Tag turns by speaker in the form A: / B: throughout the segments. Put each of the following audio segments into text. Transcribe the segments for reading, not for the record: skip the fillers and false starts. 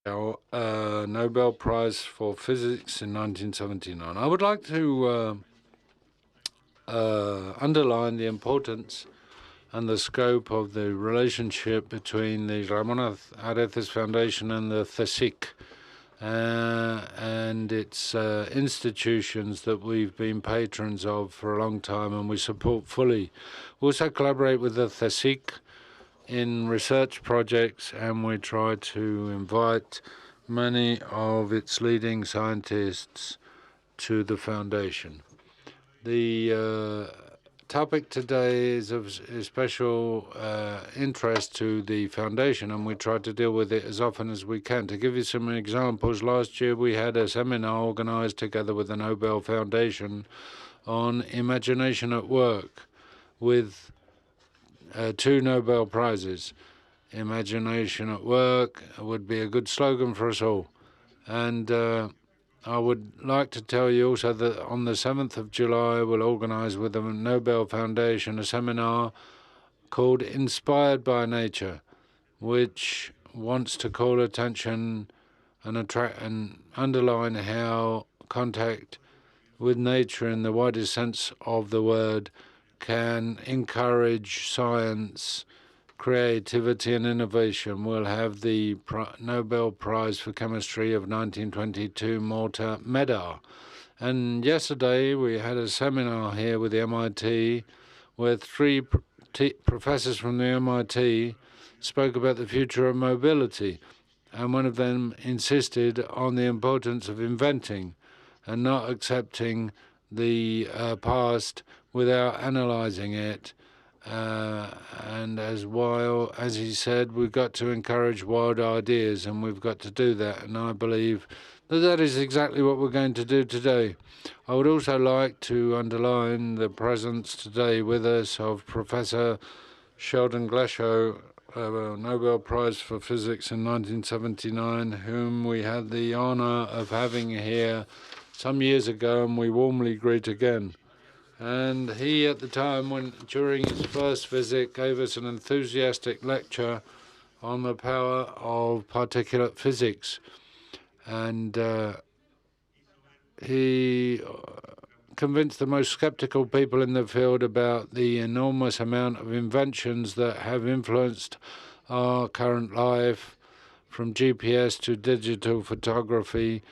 A: Nobel Prize for Physics in 1979. I would like to underline the importance and the scope of the relationship between the Ramon Areces Foundation and the CSIC and its institutions that we've been patrons of for a long time and we support fully. We also collaborate with the CSIC in research projects, and we try to invite many of its leading scientists to the foundation. The topic today is of special interest to the foundation, and we try to deal with it as often as we can. To give you some examples, last year we had a seminar organized together with the Nobel Foundation on imagination at work with 2 Nobel Prizes. Imagination at work would be a good slogan for us all. And I would like to tell you also that on the 7th of July, we'll organize with the Nobel Foundation a seminar called Inspired by Nature, which wants to call attention and attract and underline how contact with nature in the widest sense of the word can encourage science, creativity, and innovation. We'll have the Nobel Prize for Chemistry of 1922, Morta Medar. And yesterday we had a seminar here with the MIT where 3 professors from the MIT spoke about the future of mobility. And one of them insisted on the importance of inventing and not accepting the past without analyzing it. And as he said, we've got to encourage wild ideas, and we've got to do that. And I believe that that is exactly what we're going to do today. I would also like to underline the presence today with us of Professor Sheldon Glashow, Nobel Prize for Physics in 1979, whom we had the honor of having here some years ago, and we warmly greet again. And he, at the time, during his first visit, gave us an enthusiastic lecture on the power of particulate physics. And he convinced the most skeptical people in the field about the enormous amount of inventions that have influenced our current life, from GPS to digital photography,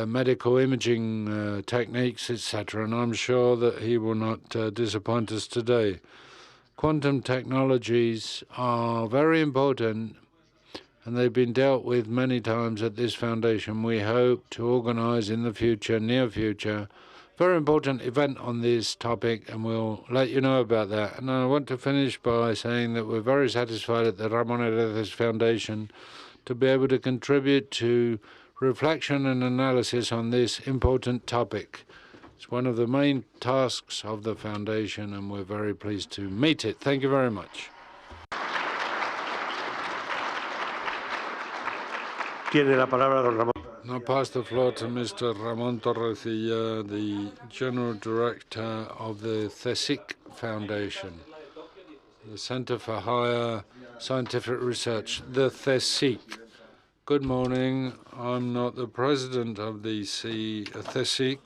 A: medical imaging techniques, etc. And I'm sure that he will not disappoint us today. Quantum technologies are very important, and they've been dealt with many times at this foundation. We hope to organize in the future, near future, a very important event on this topic, and we'll let you know about that. And I want to finish by saying that we're very satisfied at the Ramon Areces Foundation to be able to contribute to reflection and analysis on this important topic. It's one of the main tasks of the foundation, and we're very pleased to meet it. Thank you very much.
B: Tiene la palabra don Ramón.
A: Now pass the floor to Mr. Ramón Torrecilla, the General Director of the CSIC Foundation, the Center for Higher Scientific Research, the CSIC. Good morning. I'm not the president of the CSIC.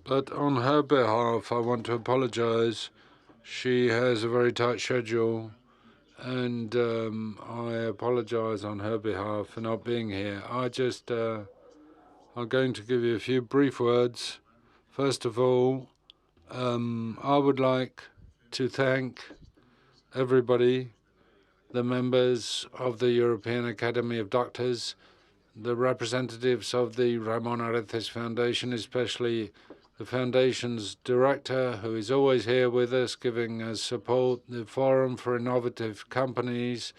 A: But on her behalf, I want to apologize. She has a very tight schedule, and I apologize on her behalf for not being here. I'm going to give you a few brief words. First of all, I would like to thank everybody, the members of the European Academy of Doctors, the representatives of the Ramon Areces Foundation, especially the Foundation's director, who is always here with us, giving us support, the Forum for Innovative Companies,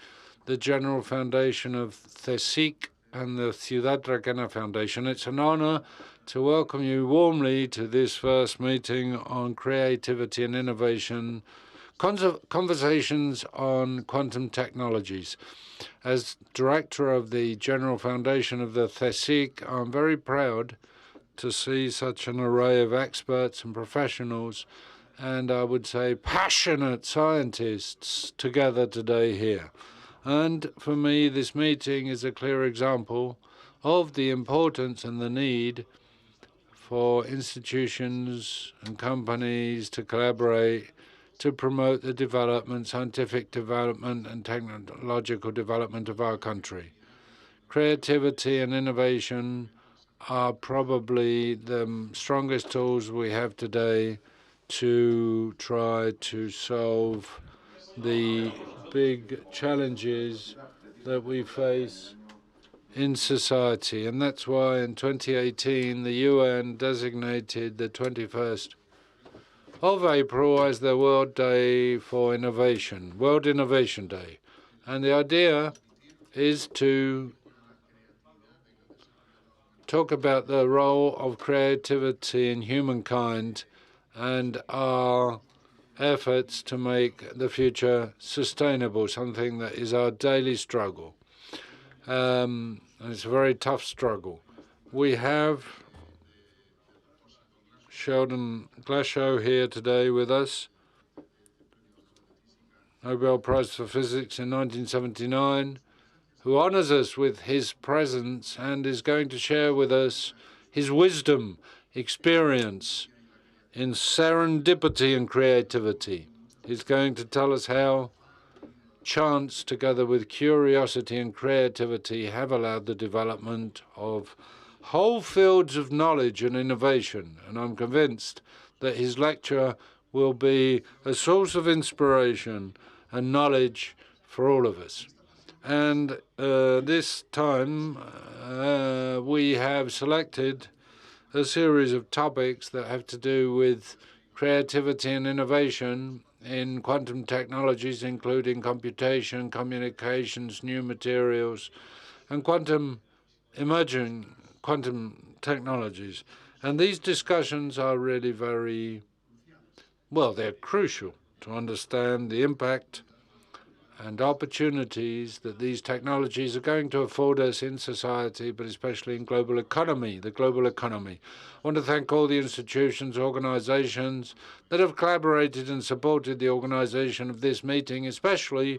A: the General Foundation of CSIC, and the Ciudad Requena Foundation. It's an honor to welcome you warmly to this first meeting on creativity and innovation Conversations on quantum technologies. As director of the General Foundation of the CSIC, I'm very proud to see such an array of experts and professionals, and I would say passionate scientists together today here. And for me, this meeting is a clear example of the importance and the need for institutions and companies to collaborate to promote the development, scientific development, and technological development of our country. Creativity and innovation are probably the strongest tools we have today to try to solve the big challenges that we face in society. And that's why in 2018, the UN designated the 21st of April as the World Day for Innovation, World Innovation Day. And the idea is to talk about the role of creativity in humankind and our efforts to make the future sustainable, something that is our daily struggle. And it's a very tough struggle. We have Sheldon Glashow here today with us, Nobel Prize for Physics in 1979, who honors us with his presence and is going to share with us his wisdom, experience in serendipity and creativity. He's going to tell us how chance, together with curiosity and creativity, have allowed the development of whole fields of knowledge and innovation. And I'm convinced that his lecture will be a source of inspiration and knowledge for all of us. And this time, we have selected a series of topics that have to do with creativity and innovation in quantum technologies, including computation, communications, new materials, and emerging quantum technologies. And these discussions are really they're crucial to understand the impact and opportunities that these technologies are going to afford us in society, but especially in the global economy. I want to thank all the institutions, organizations that have collaborated and supported the organization of this meeting, especially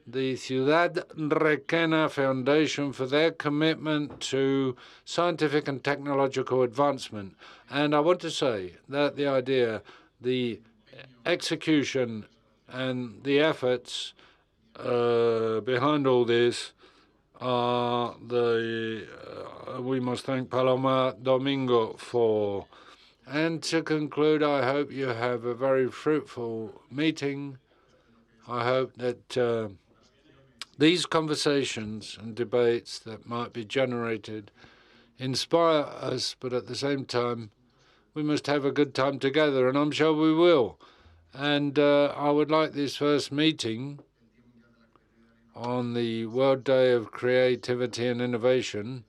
A: the Ciudad Requena Foundation for their commitment to scientific and technological advancement. And I want to say that the idea, the execution, and the efforts behind all this are we must thank Paloma Domingo for. And to conclude, I hope you have a very fruitful meeting. I hope that these conversations and debates that might be generated inspire us, but at the same time, we must have a good time together, and I'm sure we will. And I would like this first meeting on the World Day of Creativity and Innovation,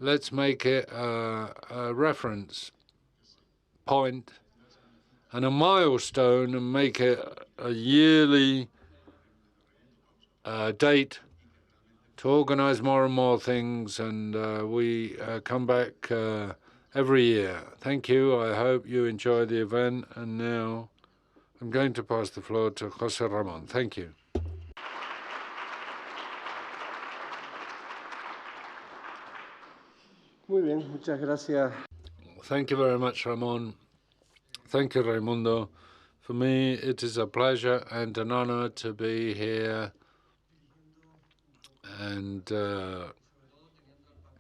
A: let's make it a reference point and a milestone and make it a yearly date to organize more and more things, and we come back every year. Thank you. I hope you enjoy the event, and now I'm going to pass the floor to José Ramón. Thank you.
B: Muy bien, muchas gracias.
A: Thank you very much, Ramon. Thank you, Raimundo. For me, it is a pleasure and an honor to be here and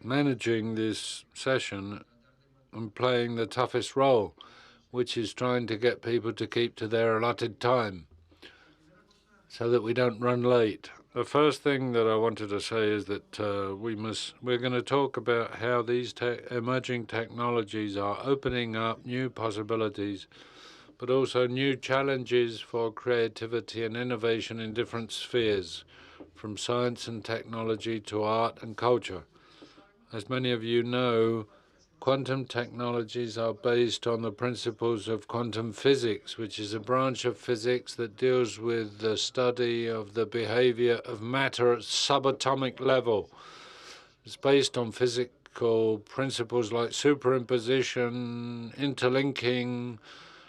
A: managing this session and playing the toughest role, which is trying to get people to keep to their allotted time so that we don't run late. The first thing that I wanted to say is that we're going to talk about how these emerging technologies are opening up new possibilities, but also new challenges for creativity and innovation in different spheres, from science and technology to art and culture. As many of you know, Quantum technologies are based on the principles of quantum physics, which is a branch of physics that deals with the study of the behavior of matter at subatomic level. It's based on physical principles like superimposition, interlinking,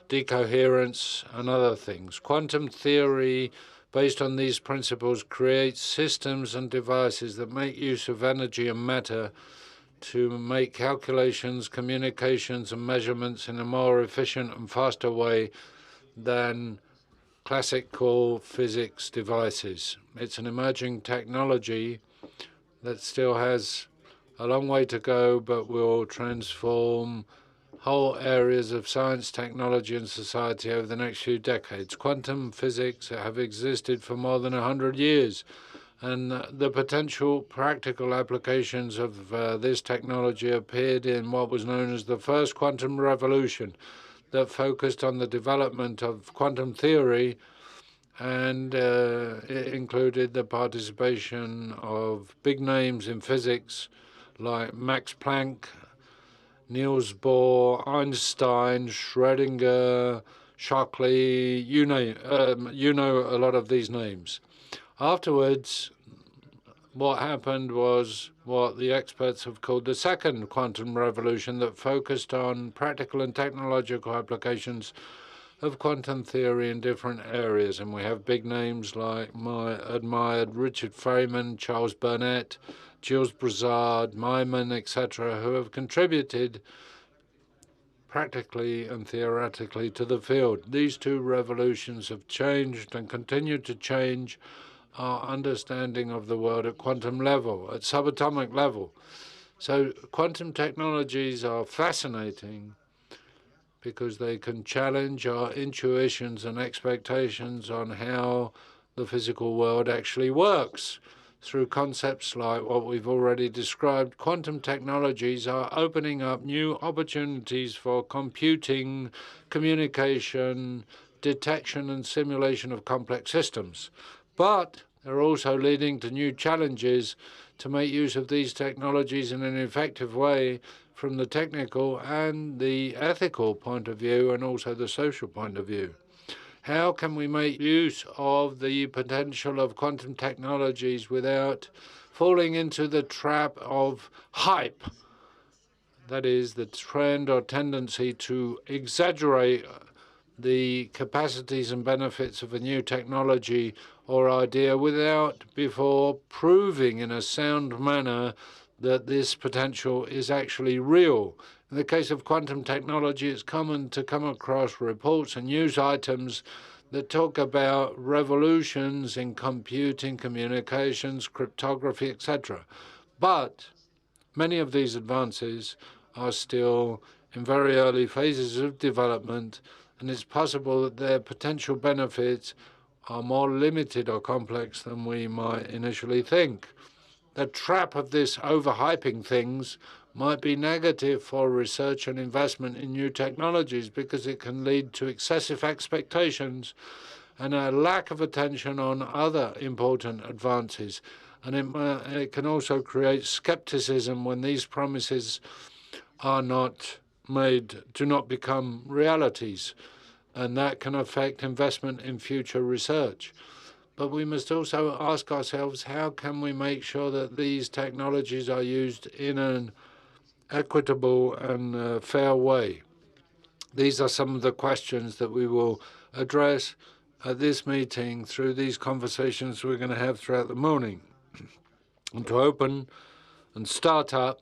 A: decoherence, and other things. Quantum theory, based on these principles, creates systems and devices that make use of energy and matter to make calculations, communications, and measurements in a more efficient and faster way than classical physics devices. It's an emerging technology that still has a long way to go, but will transform whole areas of science, technology, and society over the next few decades. Quantum physics have existed for more than 100 years, and the potential practical applications of this technology appeared in what was known as the first quantum revolution, that focused on the development of quantum theory, and it included the participation of big names in physics like Max Planck, Niels Bohr, Einstein, Schrödinger, Shockley, you know a lot of these names. Afterwards, what happened was what the experts have called the second quantum revolution, that focused on practical and technological applications of quantum theory in different areas. And we have big names like my admired Richard Feynman, Charles Burnett, Gilles Broussard, Myman, etc., who have contributed practically and theoretically to the field. These two revolutions have changed and continue to change our understanding of the world at quantum level, at subatomic level. So quantum technologies are fascinating because they can challenge our intuitions and expectations on how the physical world actually works. Through concepts like what we've already described, quantum technologies are opening up new opportunities for computing, communication, detection, and simulation of complex systems. But they're also leading to new challenges to make use of these technologies in an effective way from the technical and the ethical point of view, and also the social point of view. How can we make use of the potential of quantum technologies without falling into the trap of hype? That is, the trend or tendency to exaggerate the capacities and benefits of a new technology or idea without before proving in a sound manner that this potential is actually real. In the case of quantum technology, it's common to come across reports and news items that talk about revolutions in computing, communications, cryptography, etc. But many of these advances are still in very early phases of development, and it's possible that their potential benefits are more limited or complex than we might initially think. The trap of this overhyping things might be negative for research and investment in new technologies, because it can lead to excessive expectations and a lack of attention on other important advances. And it can also create skepticism when these promises are not made, do not become realities, and that can affect investment in future research. But we must also ask ourselves, how can we make sure that these technologies are used in an equitable and fair way? These are some of the questions that we will address at this meeting through these conversations we're going to have throughout the morning. And to open and start up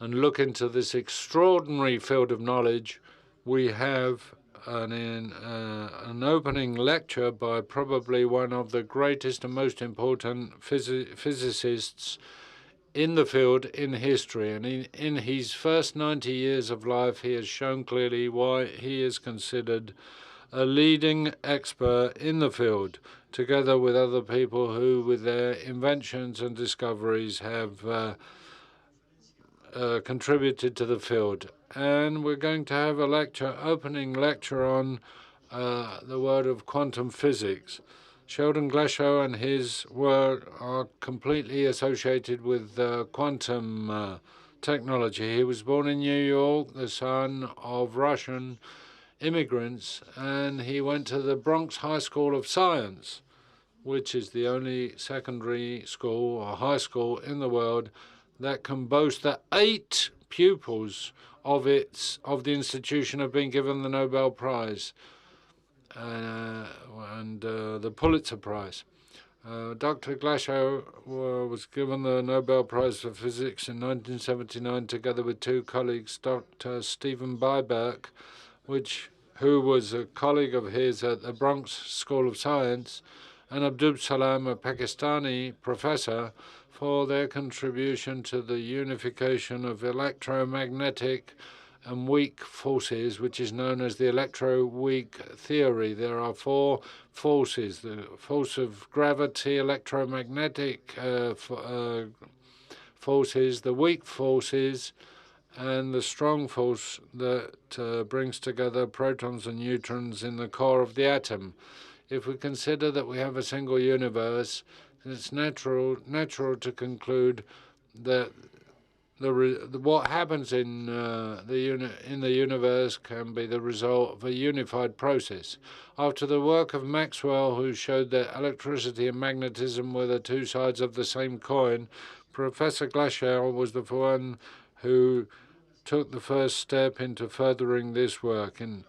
A: and look into this extraordinary field of knowledge, we have an opening lecture by probably one of the greatest and most important physicists in the field in history. And in his first 90 years of life, he has shown clearly why he is considered a leading expert in the field, together with other people who, with their inventions and discoveries, have contributed to the field. And we're going to have a lecture, opening lecture on the world of quantum physics. Sheldon Glashow and his work are completely associated with quantum technology. He was born in New York, the son of Russian immigrants, and he went to the Bronx High School of Science, which is the only secondary school or high school in the world that can boast that 8 pupils of the institution have been given the Nobel Prize and the Pulitzer Prize. Dr. Glashow was given the Nobel Prize for Physics in 1979 together with 2 colleagues, Dr. Stephen Byberg, who was a colleague of his at the Bronx School of Science, and Abdul Salam, a Pakistani professor, for their contribution to the unification of electromagnetic and weak forces, which is known as the electroweak theory. There are 4 forces: the force of gravity, electromagnetic forces, the weak forces, and the strong force that brings together protons and neutrons in the core of the atom. If we consider that we have a single universe, it's natural to conclude that what happens in the universe can be the result of a unified process. After the work of Maxwell, who showed that electricity and magnetism were the 2 sides of the same coin, Professor Glashow was the one who took the first step into furthering this work, and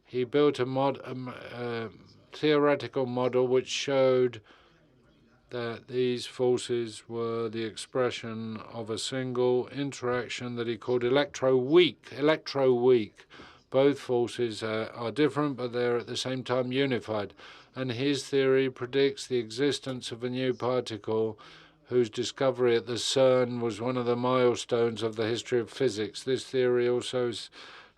A: he built a theoretical model which showed that these forces were the expression of a single interaction that he called electroweak. Both forces are different, but they're at the same time unified. And his theory predicts the existence of a new particle whose discovery at the CERN was one of the milestones of the history of physics. This theory also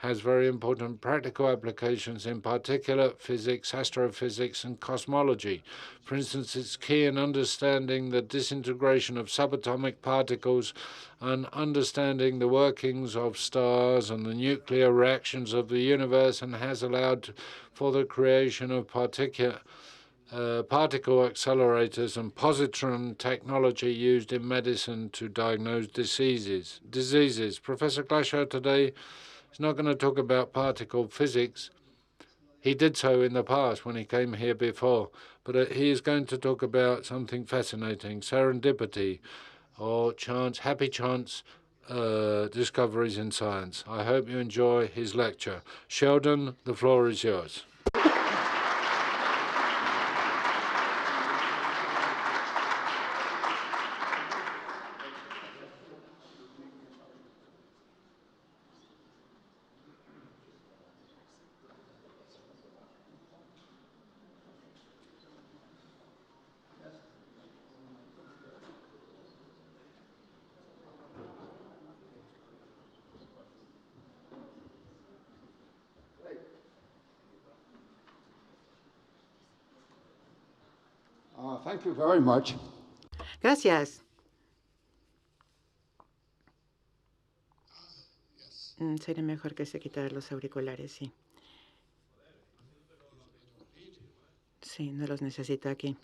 A: has very important practical applications in particulate physics, astrophysics, and cosmology. For instance, it's key in understanding the disintegration of subatomic particles and understanding the workings of stars and the nuclear reactions of the universe, and has allowed for the creation of particle accelerators and positron technology used in medicine to diagnose diseases. Professor Glashow today is not going to talk about particle physics. He did so in the past when he came here before, but he is going to talk about something fascinating: serendipity, or happy chance discoveries in science. I hope you enjoy his lecture. Sheldon, the floor is yours.
C: Thank you very much.
D: Gracias. Sería mejor que se quitaran los auriculares, sí. Sí, no los necesito aquí.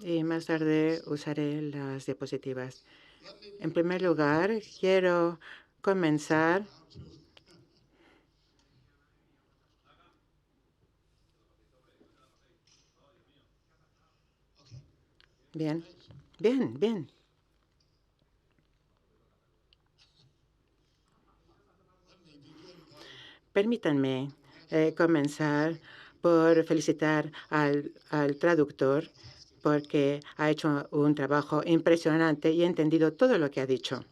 D: Y más tarde usaré las diapositivas. En primer lugar, quiero comenzar Bien. Permítanme comenzar por felicitar al traductor, porque ha hecho un trabajo impresionante y he entendido todo lo que ha dicho.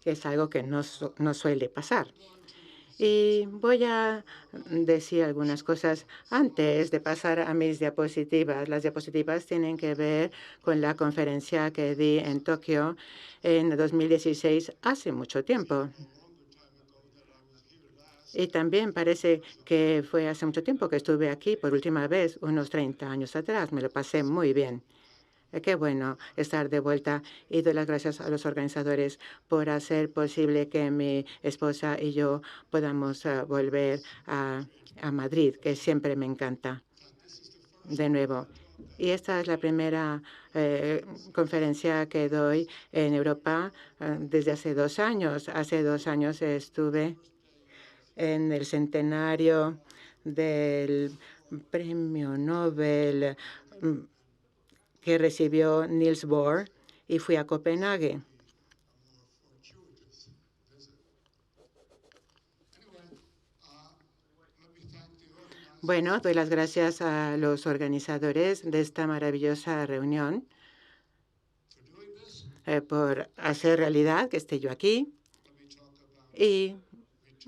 D: Es algo que no suele pasar. Y voy a decir algunas cosas antes de pasar a mis diapositivas. Las diapositivas tienen que ver con la conferencia que di en Tokio en 2016, hace mucho tiempo. Y también parece que fue hace mucho tiempo que estuve aquí por última vez, unos 30 años atrás. Me lo pasé muy bien. Qué bueno estar de vuelta, y doy las gracias a los organizadores por hacer posible que mi esposa y yo podamos volver a Madrid, que siempre me encanta. De nuevo, Y esta es la primera conferencia que doy en Europa desde hace 2 años. Hace 2 años estuve en el centenario del Premio Nobel que recibió Niels Bohr y fui a Copenhague. Bueno, doy las gracias a los organizadores de esta maravillosa reunión por hacer realidad que esté yo aquí. Y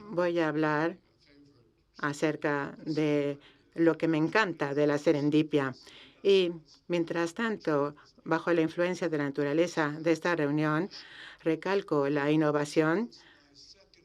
D: voy a hablar acerca de lo que me encanta de la serendipia. Y, mientras tanto, bajo la influencia de la naturaleza de esta reunión, recalco la innovación.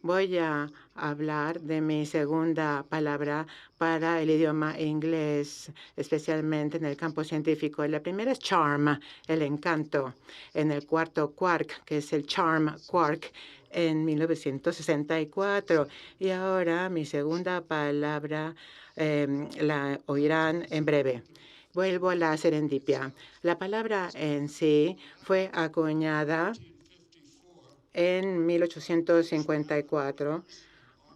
D: Voy a hablar de mi segunda palabra para el idioma inglés, especialmente en el campo científico. La primera es charm, el encanto. En el cuarto, quark, que es el charm quark, en 1964. Y ahora mi segunda palabra la oirán en breve. Vuelvo a la serendipia. La palabra en sí fue acuñada en 1854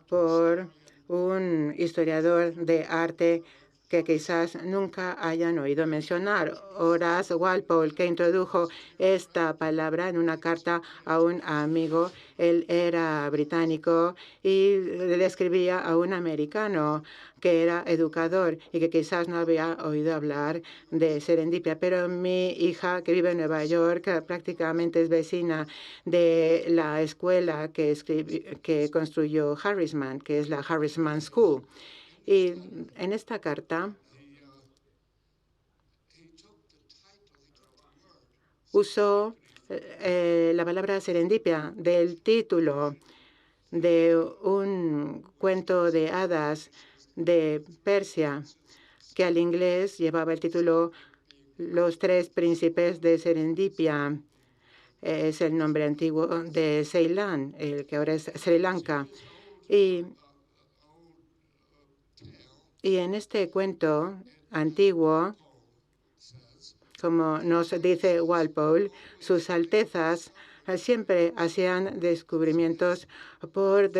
D: por un historiador de arte que quizás nunca hayan oído mencionar, Horace Walpole, que introdujo esta palabra en una carta a un amigo. Él era británico y le escribía a un americano que era educador y que quizás no había oído hablar de serendipia. Pero mi hija, que vive en Nueva York, prácticamente es vecina de la escuela que construyó Harrisman, que es la Harrisman School. Y en esta carta usó la palabra serendipia del título de un cuento de hadas de Persia, que al inglés llevaba el título Los 3 príncipes de Serendipia. Es el nombre antiguo de Ceilán, el que ahora es Sri Lanka. Y en este cuento antiguo, como nos dice Walpole, sus altezas siempre hacían descubrimientos por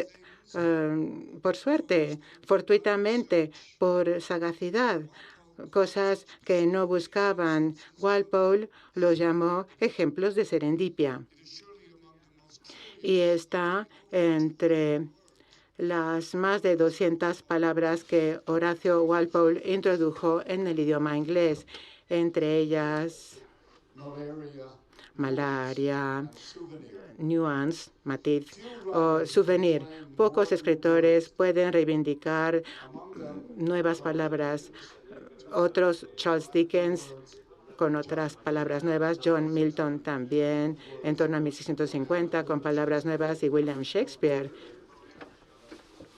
D: suerte, fortuitamente, por sagacidad, cosas que no buscaban. Walpole los llamó ejemplos de serendipia. Y está entre las más de 200 palabras que Horacio Walpole introdujo en el idioma inglés, entre ellas malaria, nuance, matiz o souvenir. Pocos escritores pueden reivindicar nuevas palabras. Otros, Charles Dickens, con otras palabras nuevas, John Milton también, en torno a 1650, con palabras nuevas, y William Shakespeare.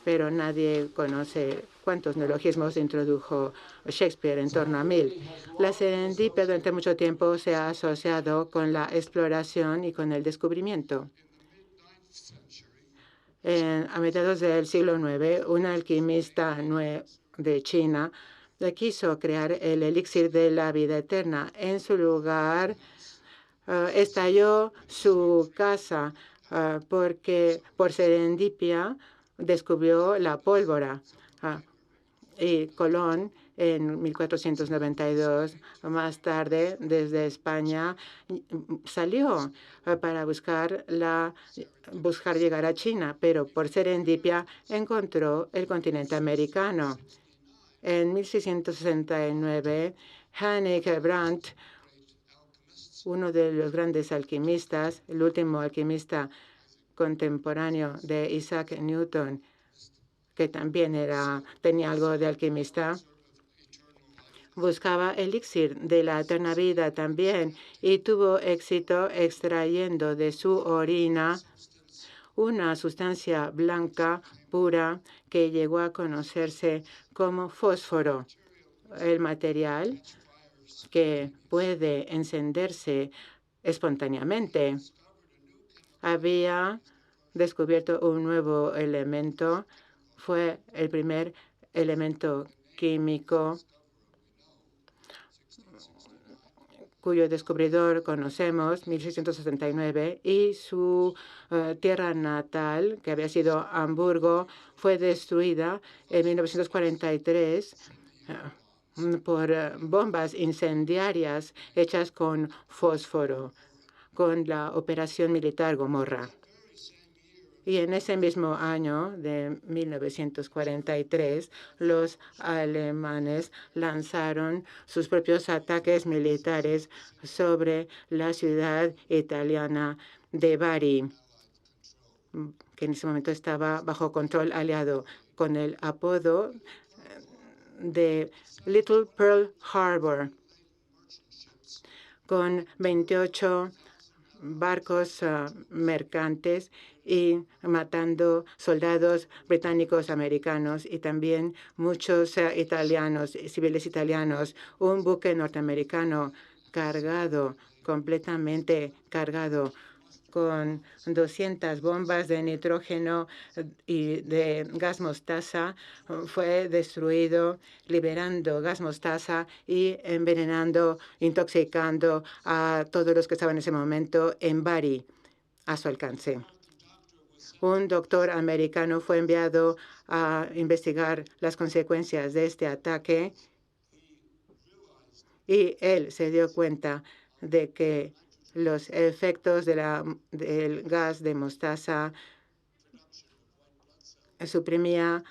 D: Pero nadie conoce cuántos neologismos introdujo Shakespeare, en torno a 1000. La serendipia durante mucho tiempo se ha asociado con la exploración y con el descubrimiento. A mediados del siglo IX, un alquimista de China quiso crear el elixir de la vida eterna. En su lugar, estalló su casa porque por serendipia descubrió la pólvora. Y Colón, en 1492, más tarde, desde España, salió para buscar llegar a China, pero por serendipia encontró el continente americano. En 1669, Heinrich Brandt, uno de los grandes alquimistas, el último alquimista contemporáneo de Isaac Newton, que también tenía algo de alquimista, buscaba el elixir de la eterna vida también y tuvo éxito extrayendo de su orina una sustancia blanca pura que llegó a conocerse como fósforo, el material que puede encenderse espontáneamente. Había descubierto un nuevo elemento. Fue el primer elemento químico cuyo descubridor conocemos, 1669, y su tierra natal, que había sido Hamburgo, fue destruida en 1943 por bombas incendiarias hechas con fósforo, con la operación militar Gomorra. Y en ese mismo año de 1943, los alemanes lanzaron sus propios ataques militares sobre la ciudad italiana de Bari, que en ese momento estaba bajo control aliado, con el apodo de Little Pearl Harbor, con 28 barcos mercantes y matando soldados británicos, americanos y también muchos italianos, civiles italianos. Un buque norteamericano cargado, completamente cargado, con 200 bombas de nitrógeno y de gas mostaza, fue destruido, liberando gas mostaza y envenenando, intoxicando a todos los que estaban en ese momento en Bari a su alcance. Un doctor americano fue enviado a investigar las consecuencias de este ataque y él se dio cuenta de que los efectos del gas de mostaza suprimía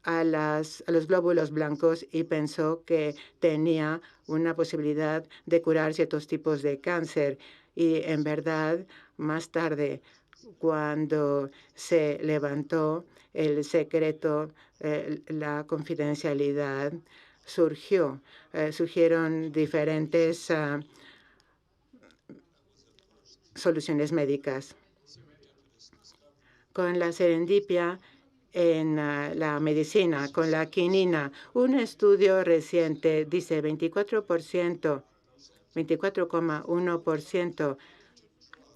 D: a los glóbulos blancos y pensó que tenía una posibilidad de curar ciertos tipos de cáncer. Y en verdad, más tarde, cuando se levantó el secreto, la confidencialidad, surgieron diferentes soluciones médicas. Con la serendipia en la medicina, con la quinina, un estudio reciente dice 24,1%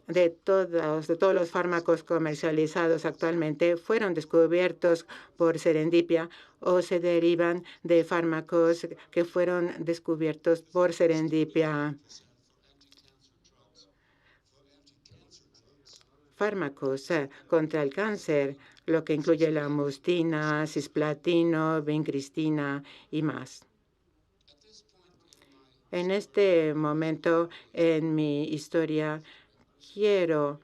D: de todos los fármacos comercializados actualmente fueron descubiertos por serendipia o se derivan de fármacos que fueron descubiertos por serendipia. Fármacos contra el cáncer, lo que incluye la mustina, cisplatino, vincristina y más. En este momento en mi historia quiero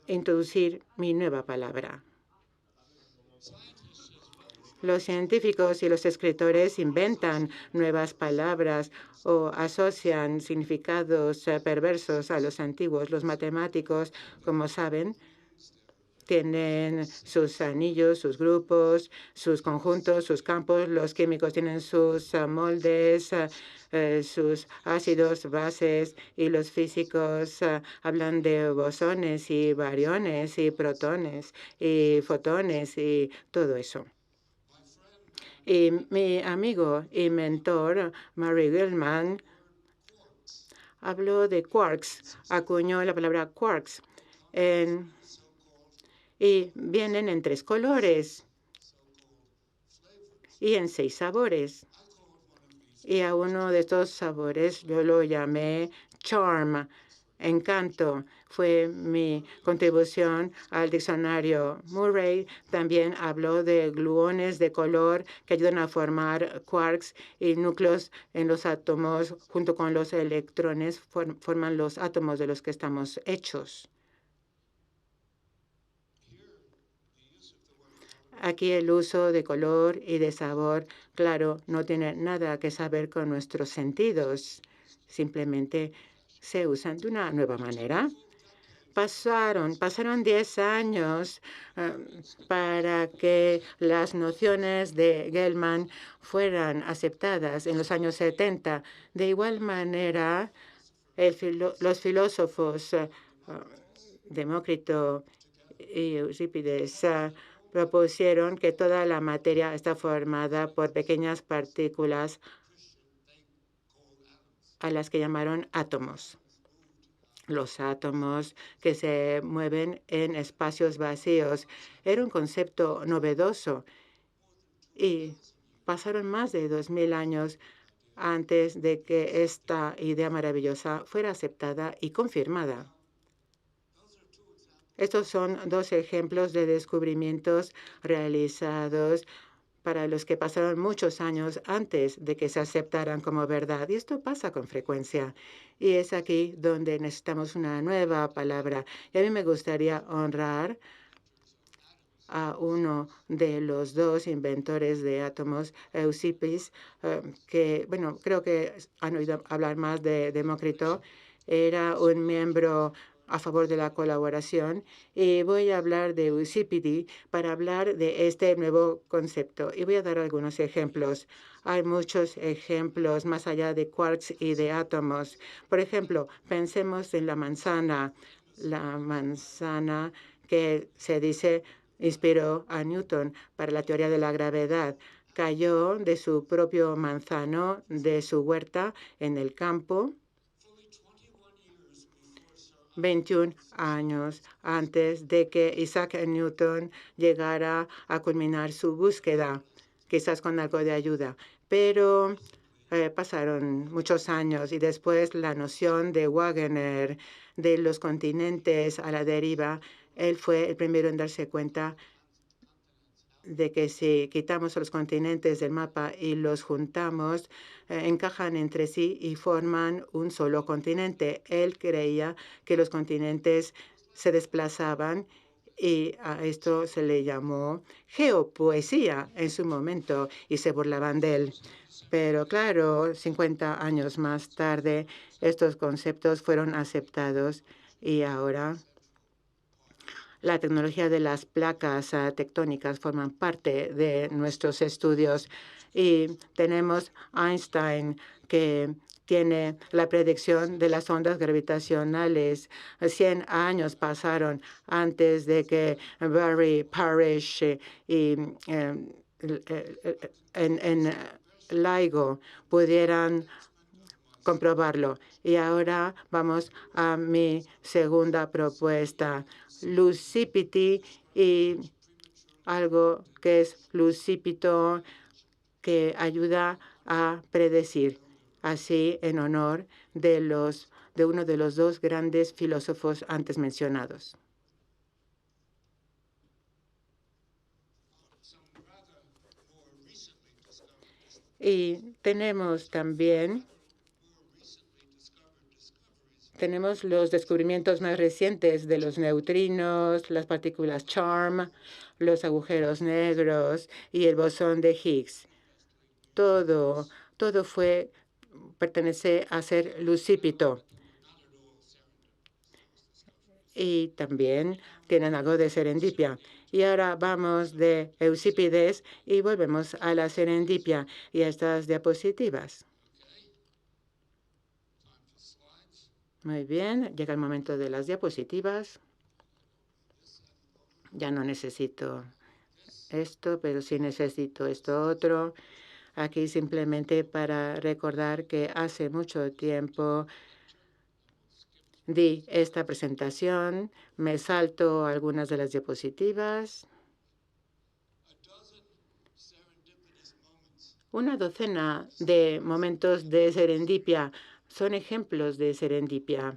D: introducir mi nueva palabra. Los científicos y los escritores inventan nuevas palabras o asocian significados perversos a los antiguos. Los matemáticos, como saben, tienen sus anillos, sus grupos, sus conjuntos, sus campos. Los químicos tienen sus moldes, sus ácidos, bases, y los físicos hablan de bosones y bariones y protones y fotones y todo eso. Y mi amigo y mentor, Murray Gell-Mann, habló de quarks, acuñó la palabra quarks, y vienen en 3 colores y en 6 sabores. Y a uno de estos sabores yo lo llamé charm, encanto. Fue mi contribución al diccionario. Murray también habló de gluones de color que ayudan a formar quarks y núcleos en los átomos, junto con los electrones, forman los átomos de los que estamos hechos. Aquí el uso de color y de sabor, claro, no tiene nada que saber con nuestros sentidos. Simplemente se usan de una nueva manera. Pasaron 10 años para que las nociones de Gell-Mann fueran aceptadas en los años 70. De igual manera, los filósofos Demócrito y Eurípides propusieron que toda la materia está formada por pequeñas partículas a las que llamaron átomos. Los átomos que se mueven en espacios vacíos. Era un concepto novedoso y pasaron más de 2000 años antes de que esta idea maravillosa fuera aceptada y confirmada. Estos son dos ejemplos de descubrimientos realizados para los que pasaron muchos años antes de que se aceptaran como verdad. Y esto pasa con frecuencia. Y es aquí donde necesitamos una nueva palabra. Y a mí me gustaría honrar a uno de los dos inventores de átomos, Euclides, que, bueno, creo que han oído hablar más de Demócrito. Era un miembro a favor de la colaboración, y voy a hablar de Euclides para hablar de este nuevo concepto. Y voy a dar algunos ejemplos. Hay muchos ejemplos más allá de quarks y de átomos. Por ejemplo, pensemos en la manzana que se dice inspiró a Newton para la teoría de la gravedad. Cayó de su propio manzano, de su huerta en el campo, 21 años antes de que Isaac Newton llegara a culminar su búsqueda, quizás con algo de ayuda. Pero pasaron muchos años y después la noción de Wagner de los continentes a la deriva. Él fue el primero en darse cuenta de que si quitamos los continentes del mapa y los juntamos, encajan entre sí y forman un solo continente. Él creía que los continentes se desplazaban y a esto se le llamó geopoesía en su momento y se burlaban de él. Pero claro, 50 años más tarde, estos conceptos fueron aceptados y ahora la tecnología de las placas tectónicas forman parte de nuestros estudios. Y tenemos Einstein, que tiene la predicción de las ondas gravitacionales. 100 años pasaron antes de que Barry Parish y en LIGO pudieran comprobarlo. Y ahora vamos a mi segunda propuesta, Lucipity, y algo que es lucípito, que ayuda a predecir, así en honor de uno de los dos grandes filósofos antes mencionados. Y tenemos también los descubrimientos más recientes de los neutrinos, las partículas charm, los agujeros negros y el bosón de Higgs. Todo pertenece a ser lucípito. Y también tienen algo de serendipia. Y ahora vamos de Euclides y volvemos a la serendipia y a estas diapositivas. Muy bien, llega el momento de las diapositivas. Ya no necesito esto, pero sí necesito esto otro. Aquí simplemente para recordar que hace mucho tiempo di esta presentación. Me salto algunas de las diapositivas. Una docena de momentos de serendipia son ejemplos de serendipia.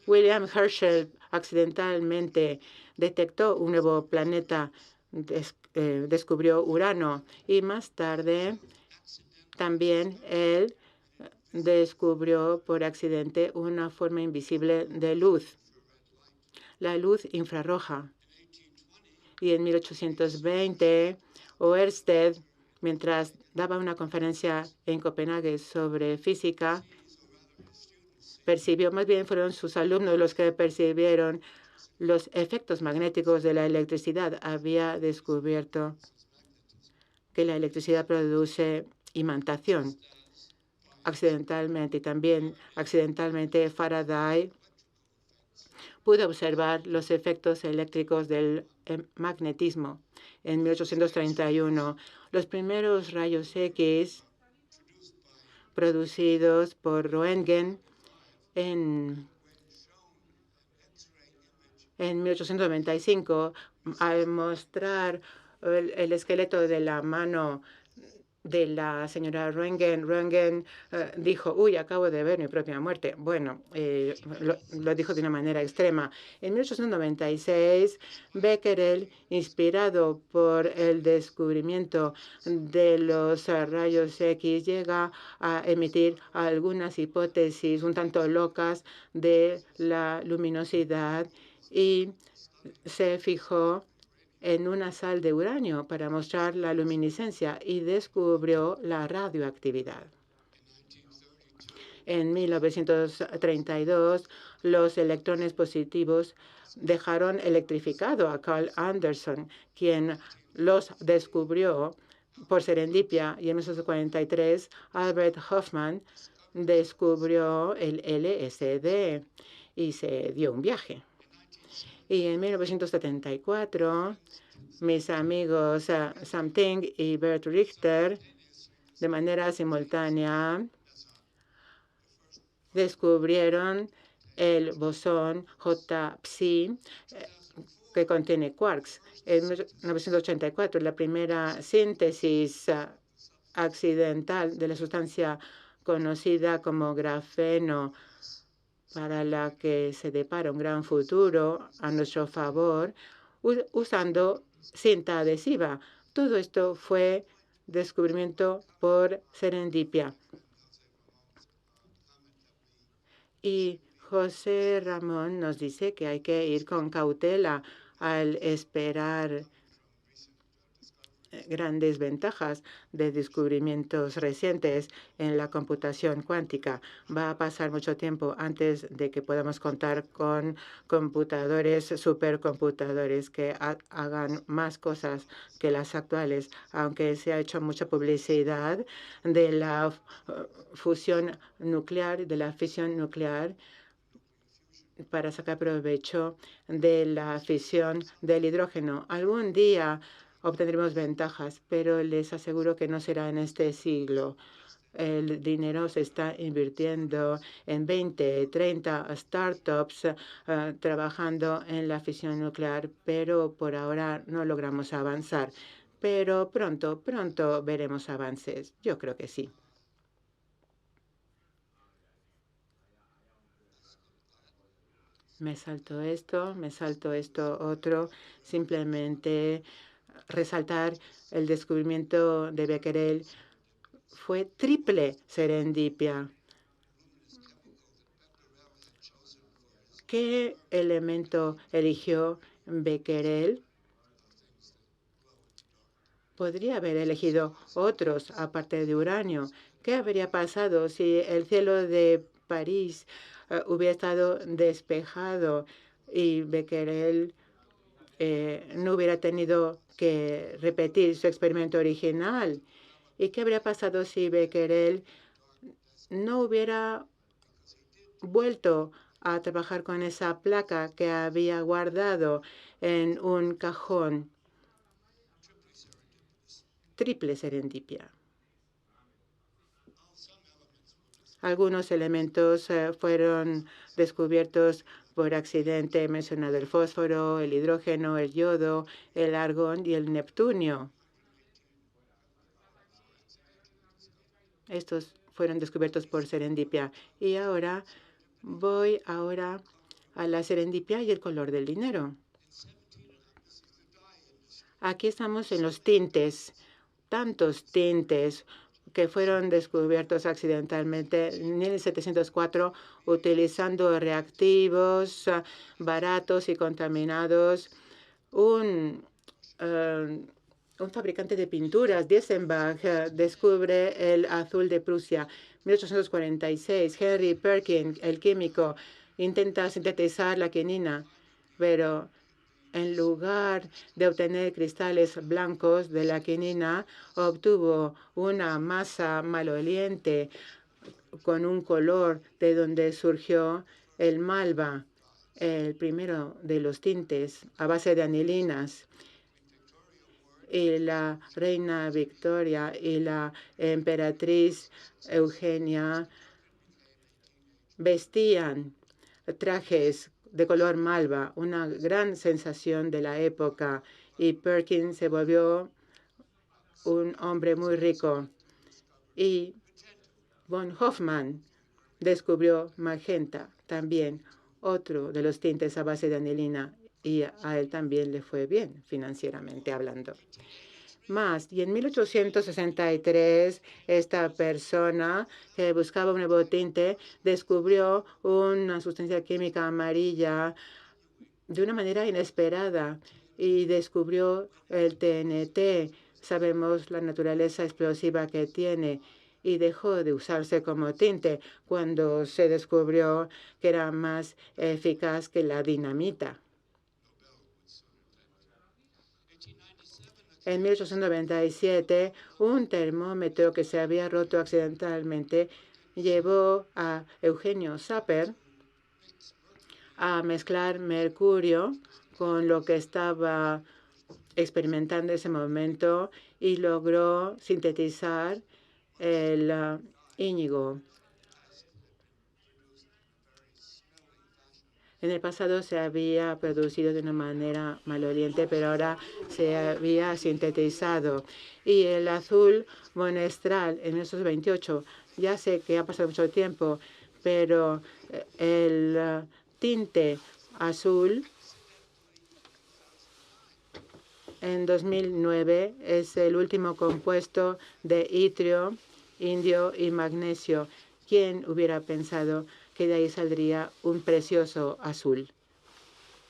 D: William Herschel accidentalmente detectó un nuevo planeta, descubrió Urano, y más tarde también él descubrió por accidente una forma invisible de luz, la luz infrarroja. Y en 1820, Ørsted, mientras daba una conferencia en Copenhague sobre física, percibió, más bien fueron sus alumnos los que percibieron los efectos magnéticos de la electricidad. Había descubierto que la electricidad produce imantación accidentalmente, y también accidentalmente Faraday pudo observar los efectos eléctricos del magnetismo en 1831. Los primeros rayos X producidos por Röntgen en En 1895, al mostrar el esqueleto de la mano de la señora Röntgen dijo, uy, acabo de ver mi propia muerte. Bueno, lo dijo de una manera extrema. En 1896, Becquerel, inspirado por el descubrimiento de los rayos X, llega a emitir algunas hipótesis un tanto locas de la luminosidad y se fijó en una sal de uranio para mostrar la luminiscencia y descubrió la radioactividad. En 1932, los electrones positivos dejaron electrificado a Carl Anderson, quien los descubrió por serendipia, y en 1943 Albert Hofmann descubrió el LSD y se dio un viaje. Y en 1974, mis amigos Sam Ting y Bert Richter, de manera simultánea, descubrieron el bosón J-psi que contiene quarks. En 1984, la primera síntesis accidental de la sustancia conocida como grafeno, para la que se depara un gran futuro a nuestro favor, usando cinta adhesiva. Todo esto fue descubrimiento por serendipia. Y José Ramón nos dice que hay que ir con cautela al esperar grandes ventajas de descubrimientos recientes en la computación cuántica. Va a pasar mucho tiempo antes de que podamos contar con computadores, supercomputadores que hagan más cosas que las actuales, aunque se ha hecho mucha publicidad de la fusión nuclear, de la fisión nuclear, para sacar provecho de la fisión del hidrógeno. Algún día obtendremos ventajas, pero les aseguro que no será en este siglo. El dinero se está invirtiendo en 20, 30 startups trabajando en la fisión nuclear, pero por ahora no logramos avanzar. Pero pronto veremos avances. Yo creo que sí. Me salto esto otro. Simplemente resaltar el descubrimiento de Becquerel fue triple serendipia. ¿Qué elemento eligió Becquerel? Podría haber elegido otros aparte de uranio. ¿Qué habría pasado si el cielo de París hubiera estado despejado y Becquerel no hubiera tenido que repetir su experimento original? ¿Y qué habría pasado si Becquerel no hubiera vuelto a trabajar con esa placa que había guardado en un cajón? Triple serendipia. Algunos elementos fueron descubiertos por accidente. He mencionado el fósforo, el hidrógeno, el yodo, el argón y el neptunio. Estos fueron descubiertos por serendipia. Y ahora voy a la serendipia y el color del dinero. Aquí estamos en los tintes. Tantos tintes que fueron descubiertos accidentalmente en 1704 utilizando reactivos baratos y contaminados. Un fabricante de pinturas, Diessenbach, descubre el azul de Prusia. 1846, Henry Perkin, el químico, intenta sintetizar la quinina, pero en lugar de obtener cristales blancos de la quinina, obtuvo una masa maloliente con un color de donde surgió el malva, el primero de los tintes a base de anilinas. Y la reina Victoria y la emperatriz Eugenia vestían trajes de color malva, una gran sensación de la época, y Perkins se volvió un hombre muy rico. Y von Hofmann descubrió magenta, también otro de los tintes a base de anilina, y a él también le fue bien financieramente hablando. Y en 1863, esta persona que buscaba un nuevo tinte descubrió una sustancia química amarilla de una manera inesperada y descubrió el TNT. Sabemos la naturaleza explosiva que tiene y dejó de usarse como tinte cuando se descubrió que era más eficaz que la dinamita. En 1897, un termómetro que se había roto accidentalmente llevó a Eugenio Sapper a mezclar mercurio con lo que estaba experimentando en ese momento y logró sintetizar el íñigo. En el pasado se había producido de una manera maloliente, pero ahora se había sintetizado. Y el azul monestral en 1928, ya sé que ha pasado mucho tiempo, pero el tinte azul en 2009 es el último compuesto de itrio, indio y magnesio. ¿Quién hubiera pensado que de ahí saldría un precioso azul?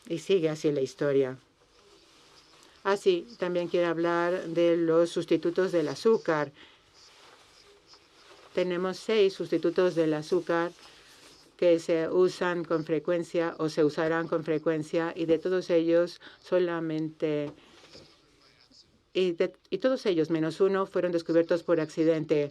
D: Y sigue así la historia. Así, también quiero hablar de los sustitutos del azúcar. Tenemos 6 sustitutos del azúcar que se usan con frecuencia o se usarán con frecuencia, y de todos ellos solamente y todos ellos menos uno fueron descubiertos por accidente.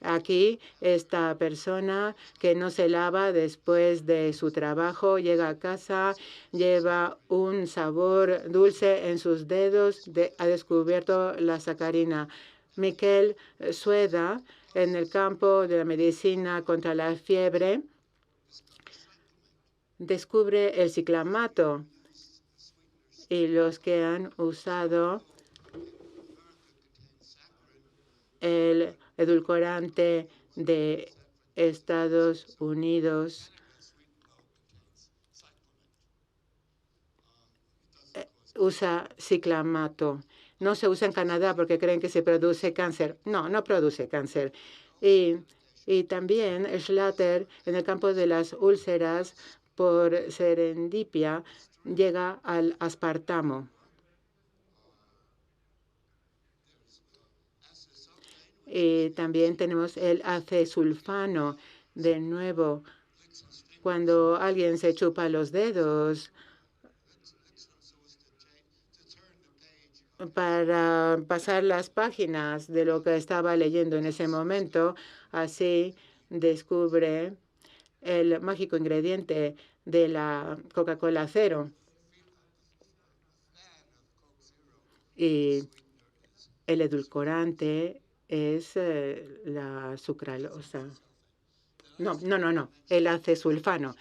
D: Aquí esta persona que no se lava después de su trabajo llega a casa, lleva un sabor dulce en sus dedos, ha descubierto la sacarina. Miquel Sueda, en el campo de la medicina contra la fiebre, descubre el ciclamato, y los que han usado el edulcorante de Estados Unidos usa ciclamato. No se usa en Canadá porque creen que se produce cáncer. No, no produce cáncer. Y también Schlatter, en el campo de las úlceras, por serendipia, llega al aspartamo. Y también tenemos el acesulfano. De nuevo, cuando alguien se chupa los dedos para pasar las páginas de lo que estaba leyendo en ese momento, así descubre el mágico ingrediente de la Coca-Cola cero. Y el edulcorante es la sucralosa. No, el acesulfano.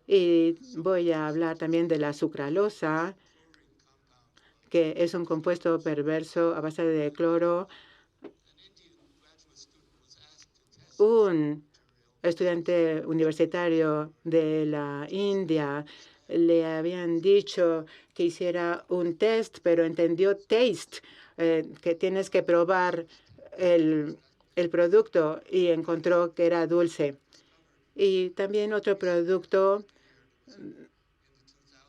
D: Y voy a hablar también de la sucralosa, que es un compuesto perverso a base de cloro. Un estudiante universitario de la India le habían dicho que hiciera un test, pero entendió taste, que tienes que probar el producto, y encontró que era dulce. Y también otro producto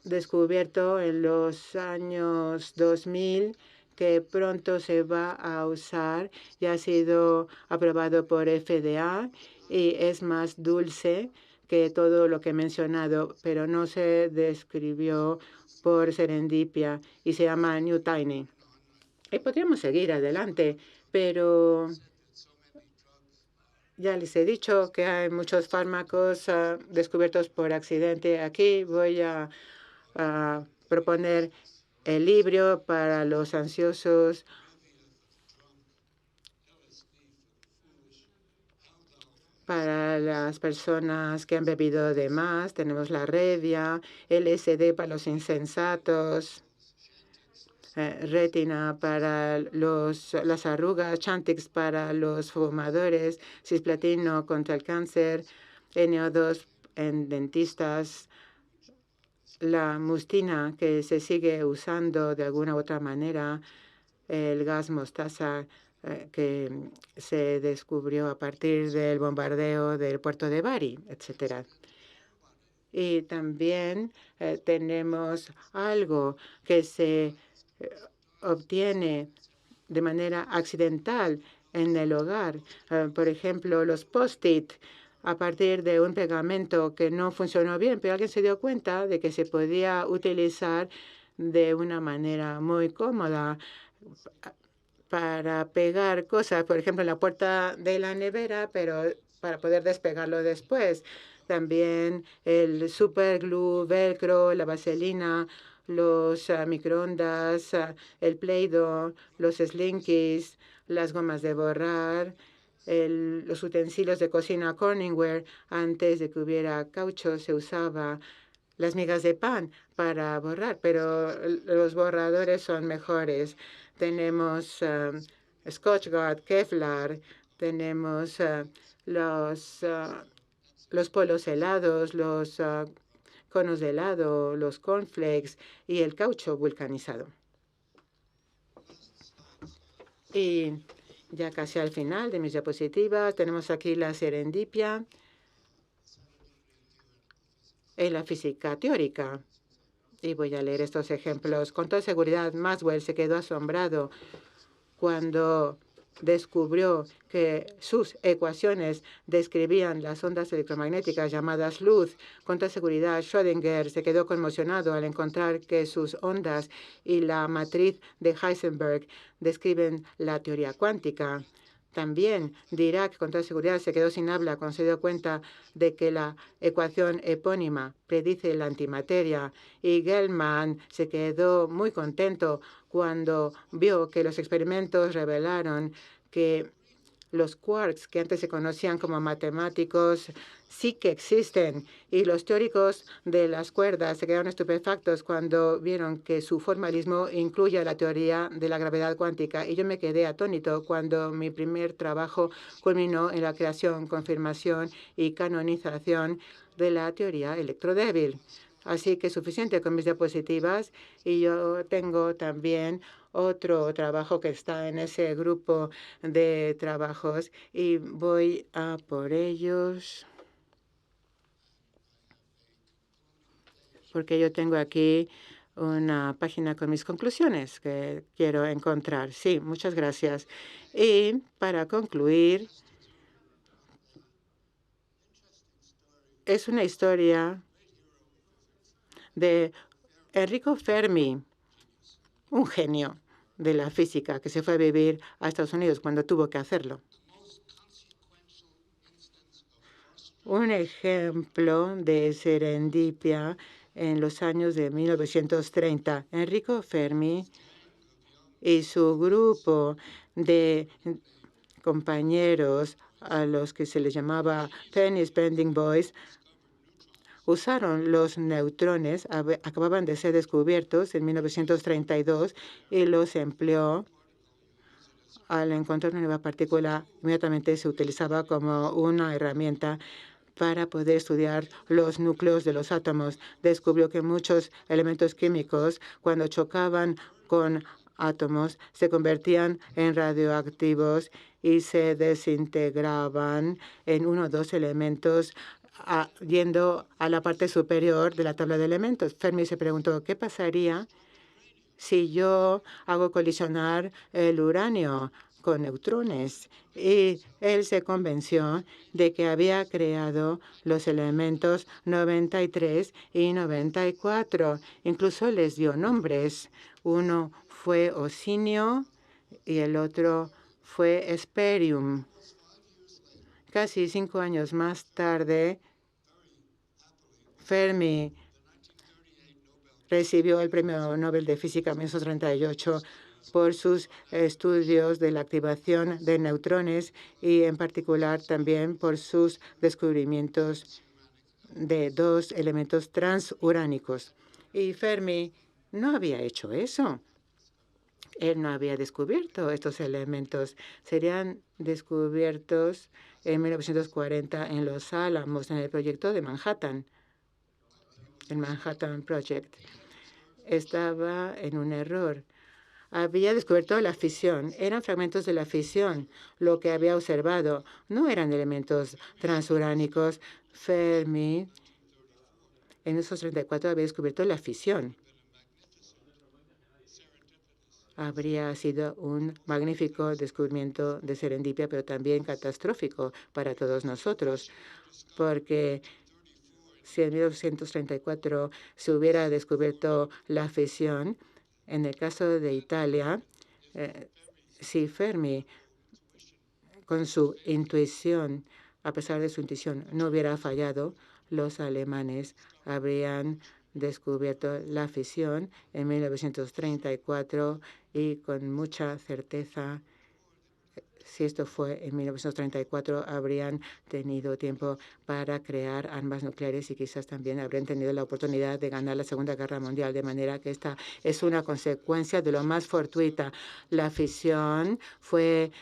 D: descubierto en los años 2000 que pronto se va a usar, ya ha sido aprobado por FDA y es más dulce que todo lo que he mencionado, pero no se describió por serendipia y se llama New Tiny. Y podríamos seguir adelante, pero ya les he dicho que hay muchos fármacos descubiertos por accidente. Aquí voy a proponer el libro para los ansiosos. para las personas que han bebido de más. Tenemos la revia, LSD para los insensatos, retina para las arrugas, Chantix para los fumadores, cisplatino contra el cáncer, NO2 en dentistas, la mustina que se sigue usando de alguna u otra manera, el gas mostaza que se descubrió a partir del bombardeo del puerto de Bari, etcétera. Y también tenemos algo que se obtiene de manera accidental en el hogar. Por ejemplo, los post-it a partir de un pegamento que no funcionó bien, pero alguien se dio cuenta de que se podía utilizar de una manera muy cómoda para pegar cosas, por ejemplo, en la puerta de la nevera, pero para poder despegarlo después. También el superglue, velcro, la vaselina, los microondas, el Play-Doh, los slinkies, las gomas de borrar, los utensilios de cocina Corningware. Antes de que hubiera caucho se usaba las migas de pan para borrar, pero los borradores son mejores. Tenemos Scotchgard, Kevlar, tenemos los polos helados, los conos de helado, los cornflakes y el caucho vulcanizado. Y ya casi al final de mis diapositivas tenemos aquí la serendipia en la física teórica. Y voy a leer estos ejemplos. Con toda seguridad, Maxwell se quedó asombrado cuando descubrió que sus ecuaciones describían las ondas electromagnéticas llamadas luz. Con toda seguridad, Schrödinger se quedó conmocionado al encontrar que sus ondas y la matriz de Heisenberg describen la teoría cuántica. También Dirac, con toda seguridad, se quedó sin habla cuando se dio cuenta de que la ecuación epónima predice la antimateria. Y Gell-Mann se quedó muy contento cuando vio que los experimentos revelaron que los quarks, que antes se conocían como matemáticos, sí que existen. Y los teóricos de las cuerdas se quedaron estupefactos cuando vieron que su formalismo incluye la teoría de la gravedad cuántica. Y yo me quedé atónito cuando mi primer trabajo culminó en la creación, confirmación y canonización de la teoría electrodébil. Así que suficiente con mis diapositivas. Y yo tengo también otro trabajo que está en ese grupo de trabajos y voy a por ellos porque yo tengo aquí una página con mis conclusiones que quiero encontrar. Sí, muchas gracias. Y para concluir, es una historia de Enrico Fermi, un genio de la física que se fue a vivir a Estados Unidos cuando tuvo que hacerlo. Un ejemplo de serendipia en los años de 1930. Enrico Fermi y su grupo de compañeros a los que se les llamaba Penny Spending Boys usaron los neutrones, acababan de ser descubiertos en 1932, y los empleó. Al encontrar una nueva partícula, inmediatamente se utilizaba como una herramienta para poder estudiar los núcleos de los átomos. Descubrió que muchos elementos químicos, cuando chocaban con átomos, se convertían en radioactivos y se desintegraban en uno o dos elementos yendo a la parte superior de la tabla de elementos. Fermi se preguntó, ¿qué pasaría si yo hago colisionar el uranio con neutrones? Y él se convenció de que había creado los elementos 93 y 94. Incluso les dio nombres. Uno fue osinio y el otro fue hesperium. Casi 5 años más tarde, Fermi recibió el Premio Nobel de Física en 1938 por sus estudios de la activación de neutrones y en particular también por sus descubrimientos de dos elementos transuránicos. Y Fermi no había hecho eso. Él no había descubierto estos elementos. Serían descubiertos en 1940 en Los Álamos, en el proyecto de Manhattan, el Manhattan Project. Estaba en un error. Había descubierto la fisión. Eran fragmentos de la fisión. Lo que había observado no eran elementos transuránicos. Fermi, en esos 34, había descubierto la fisión. Habría sido un magnífico descubrimiento de serendipia, pero también catastrófico para todos nosotros, porque si en 1934 se hubiera descubierto la fisión, en el caso de Italia, si Fermi, con su intuición, a pesar de su intuición, no hubiera fallado, los alemanes habrían descubierto la fisión en 1934 y con mucha certeza, si esto fue en 1934, habrían tenido tiempo para crear armas nucleares y quizás también habrían tenido la oportunidad de ganar la Segunda Guerra Mundial. De manera que esta es una consecuencia de lo más fortuita. La fisión fue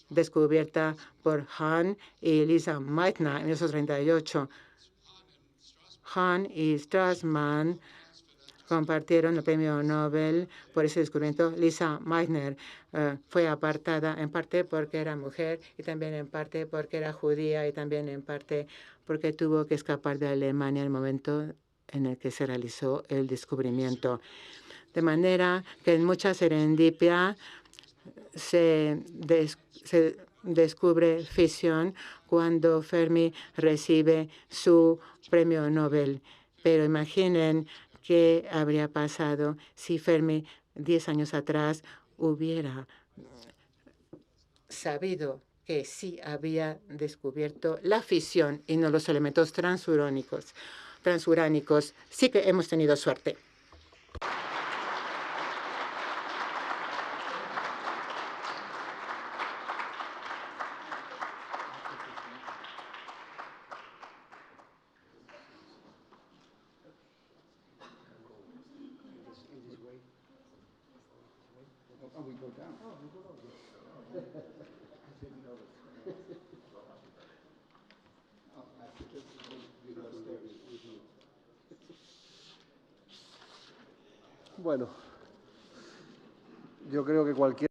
D: descubierta por Hahn y Lisa Meitner en 1938. Hahn y Strassman compartieron el premio Nobel por ese descubrimiento. Lisa Meitner fue apartada en parte porque era mujer y también en parte porque era judía y también en parte porque tuvo que escapar de Alemania en el momento en el que se realizó el descubrimiento. De manera que en mucha serendipia se descubre fisión cuando Fermi recibe su premio Nobel. Pero imaginen qué habría pasado si Fermi 10 años atrás hubiera sabido que sí había descubierto la fisión y no los elementos transuránicos. Sí que hemos tenido suerte.
B: Bueno, yo creo que cualquier...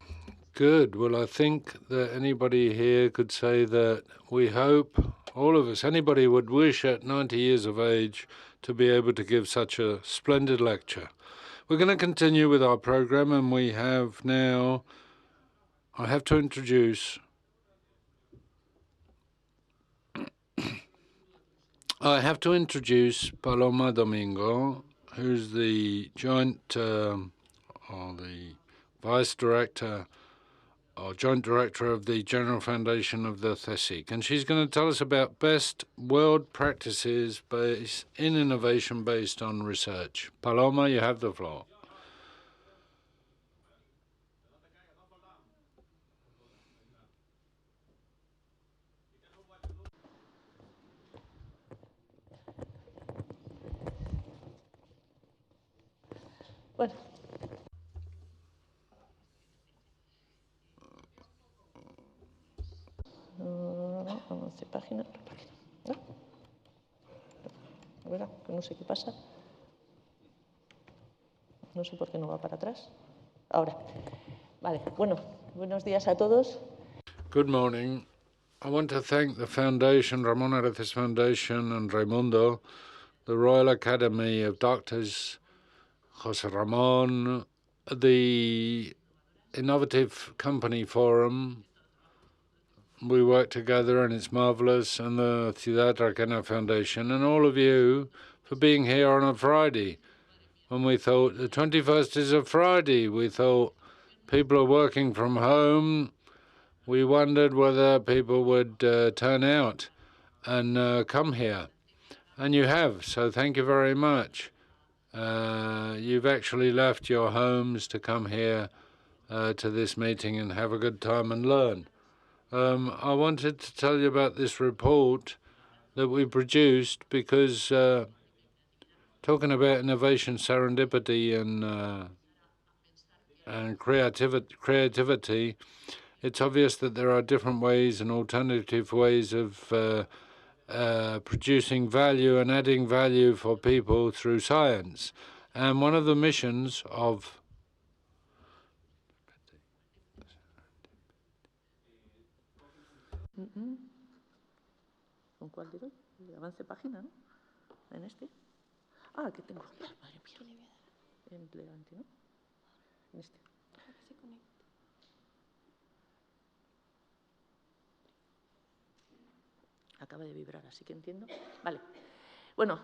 A: Good. Well, I think that anybody here could say that we hope, all of us, anybody would wish at 90 years of age to be able to give such a splendid lecture. We're going to continue with our program, and we have now, I have to introduce Paloma Domingo, who's the joint or the vice director or joint director of the General Foundation of the CSIC. And she's going to tell us about best world practices in innovation based on research. Paloma, you have the floor.
C: Bueno. Avance página. ¿No? ¿Verdad? Que no sé qué pasa. No sé por qué no va para atrás. Ahora. Vale. Bueno, buenos días a todos.
A: Good morning. I want to thank the Foundation, Ramon Areces Foundation, and Raimundo, the Royal Academy of Doctors, José Ramón, the Innovative Company Forum. We work together and it's marvelous, and the Ciudad Arcana Foundation, and all of you for being here on a Friday. When we thought the 21st is a Friday, we thought people are working from home. We wondered whether people would turn out and come here. And you have, so thank you very much. You've actually left your homes to come here to this meeting and have a good time and learn. I wanted to tell you about this report that we produced because talking about innovation, serendipity, and creativity, it's obvious that there are different ways and alternative ways of producing value and adding value for people through science. And one of the missions of
C: ¿Con cuál de dos? Avance página, ¿no? En este. Ah, que tengo. Madre mía. En plegante, ¿no? En este. Acaba de vibrar, así que entiendo. Vale. Bueno.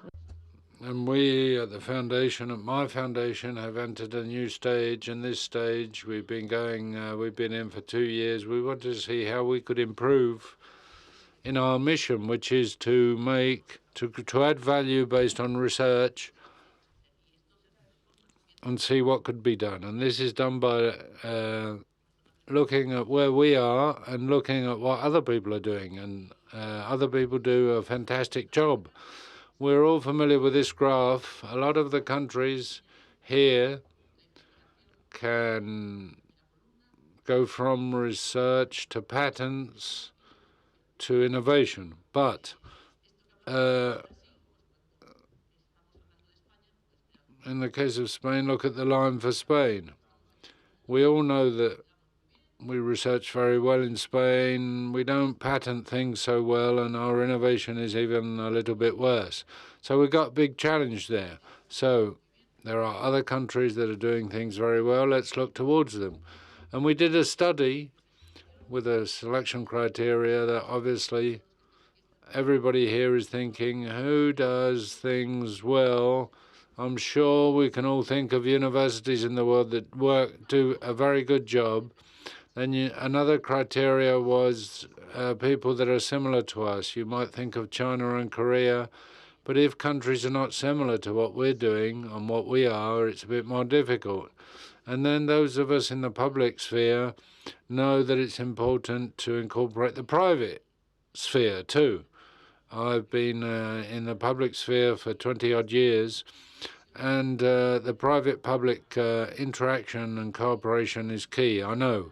A: And we at the foundation, at my foundation, have entered a new stage. And this stage, we've been in for 2 years. We want to see how we could improve in our mission, which is to add value based on research and see what could be done. And this is done by looking at where we are and looking at what other people are doing. And other people do a fantastic job. We're all familiar with this graph. A lot of the countries here can go from research to patents to innovation. But in the case of Spain, look at the line for Spain. We all know that we research very well in Spain. We don't patent things so well, and our innovation is even a little bit worse. So we've got a big challenge there. So there are other countries that are doing things very well. Let's look towards them. And we did a study with a selection criteria that obviously everybody here is thinking, who does things well? I'm sure we can all think of universities in the world that do a very good job. Then another criteria was people that are similar to us. You might think of China and Korea, but if countries are not similar to what we're doing and what we are, it's a bit more difficult. And then those of us in the public sphere know that it's important to incorporate the private sphere too. I've been in the public sphere for 20-odd years, and the private-public interaction and cooperation is key, I know.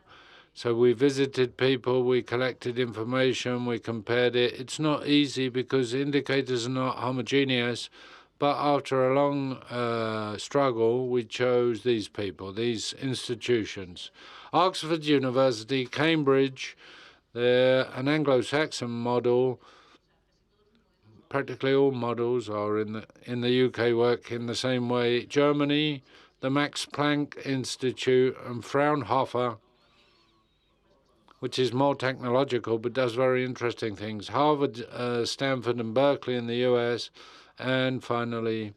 A: So we visited people, we collected information, we compared it. It's not easy because indicators are not homogeneous, but after a long struggle, we chose these people, these institutions. Oxford University, Cambridge, they're an Anglo-Saxon model. Practically all models are in the UK work in the same way. Germany, the Max Planck Institute, and Fraunhofer, which is more technological but does very interesting things. Harvard, Stanford, and Berkeley in the US, and finally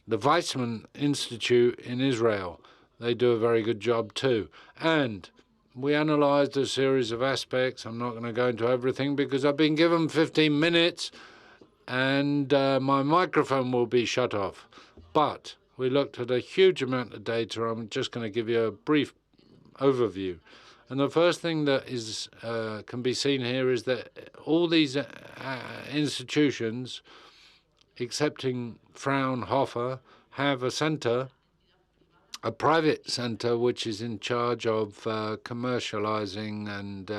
A: the Weizmann Institute in Israel. They do a very good job too. And we analyzed a series of aspects. I'm not going to go into everything because I've been given 15 minutes and my microphone will be shut off. But we looked at a huge amount of data. I'm just going to give you a brief overview. And the first thing that is can be seen here is that all these institutions, excepting Fraunhofer, have a center, a private center, which is in charge of commercializing and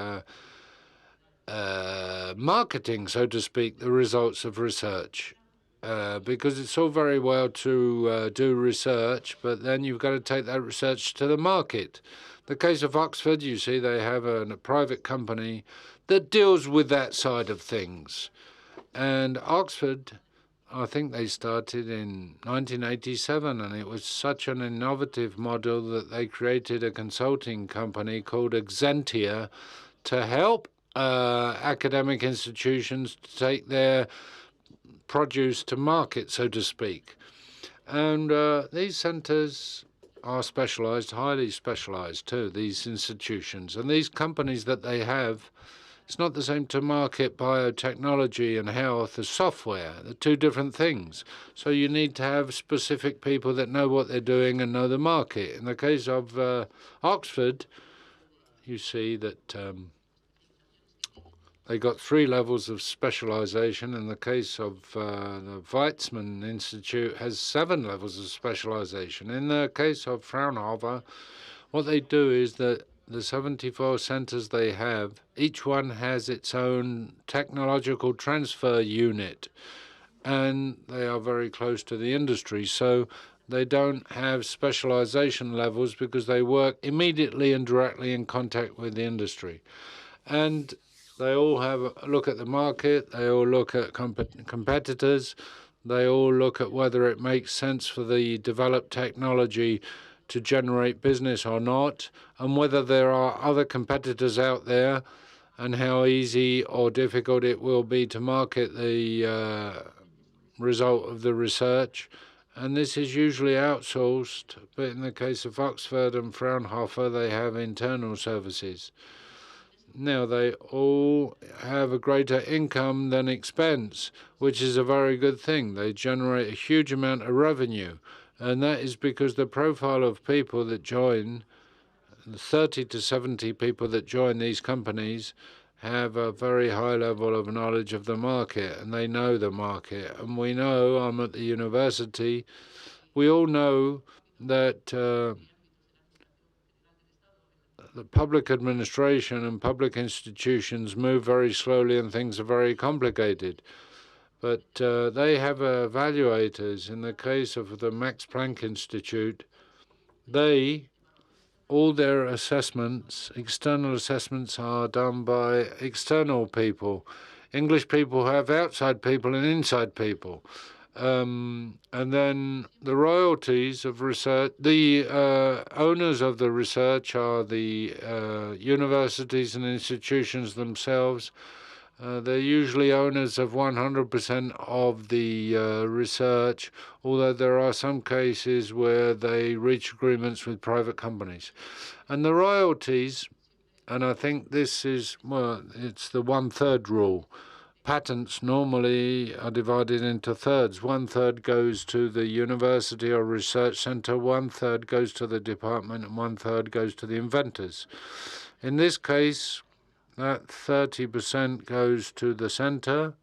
A: marketing, so to speak, the results of research. Because it's all very well to do research, but then you've got to take that research to the market. The case of Oxford, you see they have a private company that deals with that side of things. And Oxford, I think they started in 1987, and it was such an innovative model that they created a consulting company called Exentia to help academic institutions to take their produce to market, so to speak. And these centers are specialized, highly specialized too, these institutions. And these companies that they have It's not the same to market biotechnology and health as software. They're two different things. So you need to have specific people that know what they're doing and know the market. In the case of Oxford, you see that they got 3 levels of specialization. In the case of the Weizmann Institute, has 7 levels of specialization. In the case of Fraunhofer, what they do is that the 74 centers they have, each one has its own technological transfer unit, and they are very close to the industry. So they don't have specialization levels because they work immediately and directly in contact with the industry. And they all have a look at the market, they all look at competitors, they all look at whether it makes sense for the developed technology to generate business or not, and whether there are other competitors out there, and how easy or difficult it will be to market the result of the research. And this is usually outsourced, but in the case of Oxford and Fraunhofer, they have internal services. Now, they all have a greater income than expense, which is a very good thing. They generate a huge amount of revenue, and that is because the profile of people that join, the 30 to 70 people that join these companies, have a very high level of knowledge of the market, and they know the market. And we know, I'm at the university, we all know that the public administration and public institutions move very slowly and things are very complicated. But they have evaluators. In the case of the Max Planck Institute, all their assessments, external assessments, are done by external people. English people have outside people and inside people. And then the royalties of research, the owners of the research are the universities and institutions themselves. They're usually owners of 100% of the research, although there are some cases where they reach agreements with private companies. And the royalties, and I think this is, well, it's the 1/3 rule. Patents normally are divided into thirds. 1/3 goes to the university or research center, 1/3 goes to the department, and 1/3 goes to the inventors. In this case, that 30% goes to the center,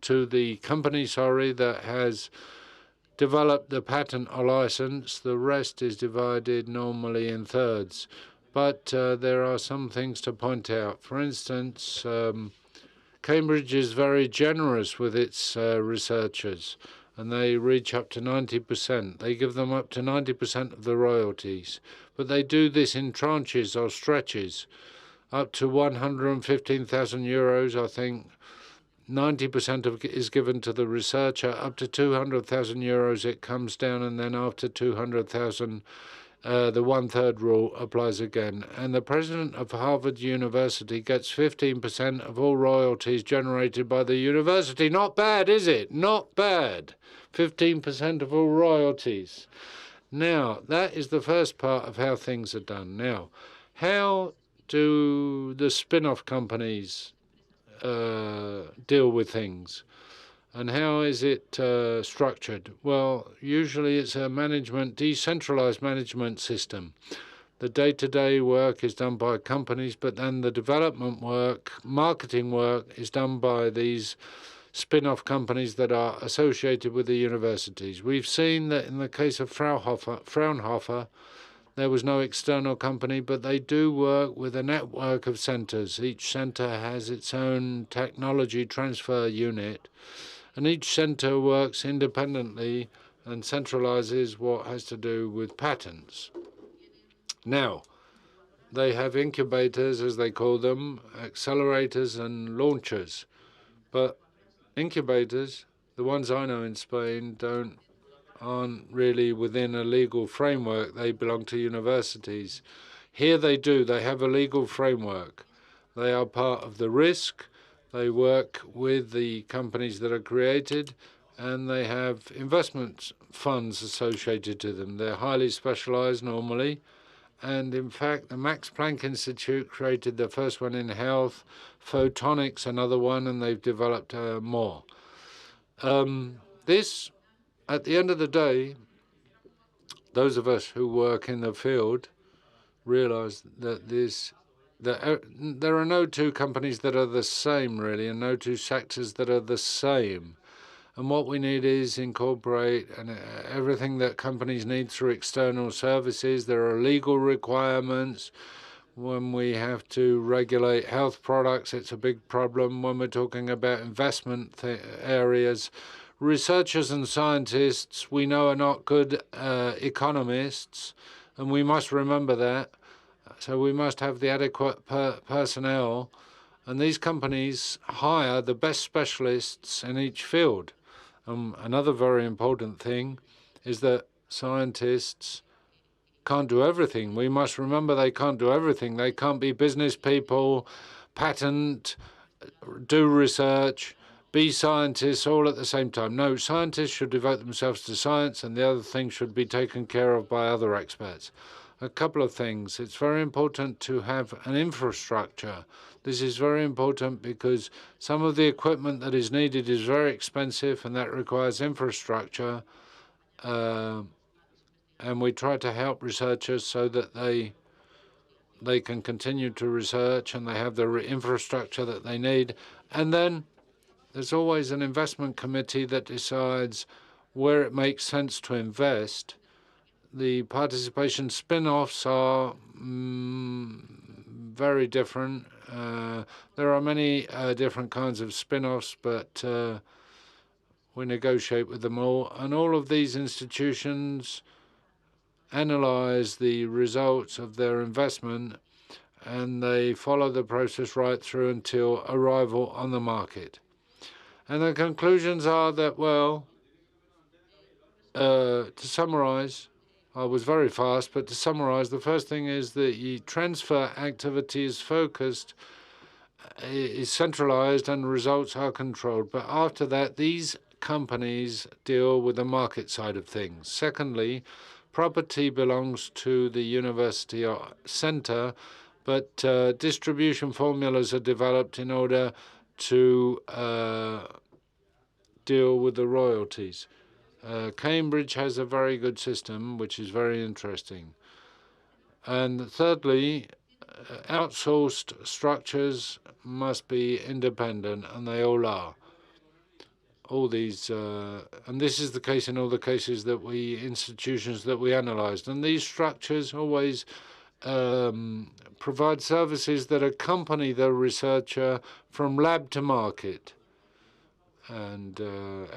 A: to the company, that has developed the patent or license. The rest is divided normally in thirds. But there are some things to point out. For instance, Cambridge is very generous with its researchers, and they reach up to 90%. They give them up to 90% of the royalties. But they do this in tranches or stretches. Up to 115,000 euros, I think 90% of it is given to the researcher. Up to 200,000 euros, it comes down, and then after 200,000, the 1/3 rule applies again. And the president of Harvard University gets 15% of all royalties generated by the university. Not bad, is it? Not bad. 15% of all royalties. Now, that is the first part of how things are done. Now, how do the spin-off companies deal with things? And how is it structured? Well, usually it's a decentralized management system. The day-to-day work is done by companies, but then the development work, marketing work, is done by these spin-off companies that are associated with the universities. We've seen that in the case of Fraunhofer, there was no external company, but they do work with a network of centers. Each center has its own technology transfer unit, and each center works independently and centralizes what has to do with patents. Now, they have incubators, as they call them, accelerators and launchers. But incubators, the ones I know in Spain, aren't really within a legal framework. They belong to universities. Here they do. They have a legal framework. They are part of the risk. They work with the companies that are created, and they have investment funds associated to them. They're highly specialized normally, And in fact, the Max Planck Institute created the first one in health, photonics, another one, and they've developed more. This, at the end of the day, those of us who work in the field realize that there are no two companies that are the same, really, and no two sectors that are the same. And what we need is incorporate everything that companies need through external services. There are legal requirements. When we have to regulate health products, it's a big problem. When we're talking about investment areas, researchers and scientists, we know, are not good economists, and we must remember that. So we must have the adequate personnel, and these companies hire the best specialists in each field. Another very important thing is that scientists can't do everything. We must remember they can't do everything. They can't be business people, patent, do research, be scientists all at the same time. No, scientists should devote themselves to science, and the other things should be taken care of by other experts. A couple of things. It's very important to have an infrastructure. This is very important because some of the equipment that is needed is very expensive, and that requires infrastructure. And we try to help researchers so that they can continue to research and they have the infrastructure that they need. And then there's always an investment committee that decides where it makes sense to invest. The participation spin-offs are very different. There are many different kinds of spin-offs, but we negotiate with them all. And all of these institutions analyze the results of their investment, and they follow the process right through until arrival on the market. And the conclusions are that, well, to summarize, I was very fast, but to summarize, the first thing is that the transfer activity is focused, is centralized, and results are controlled. But after that, these companies deal with the market side of things. Secondly, property belongs to the university or center, but distribution formulas are developed in order to deal with the royalties. Cambridge has a very good system, which is very interesting. And thirdly, outsourced structures must be independent, and they all are. All these, and this is the case in all the cases that institutions that we analyzed. And these structures always provide services that accompany the researcher from lab to market. And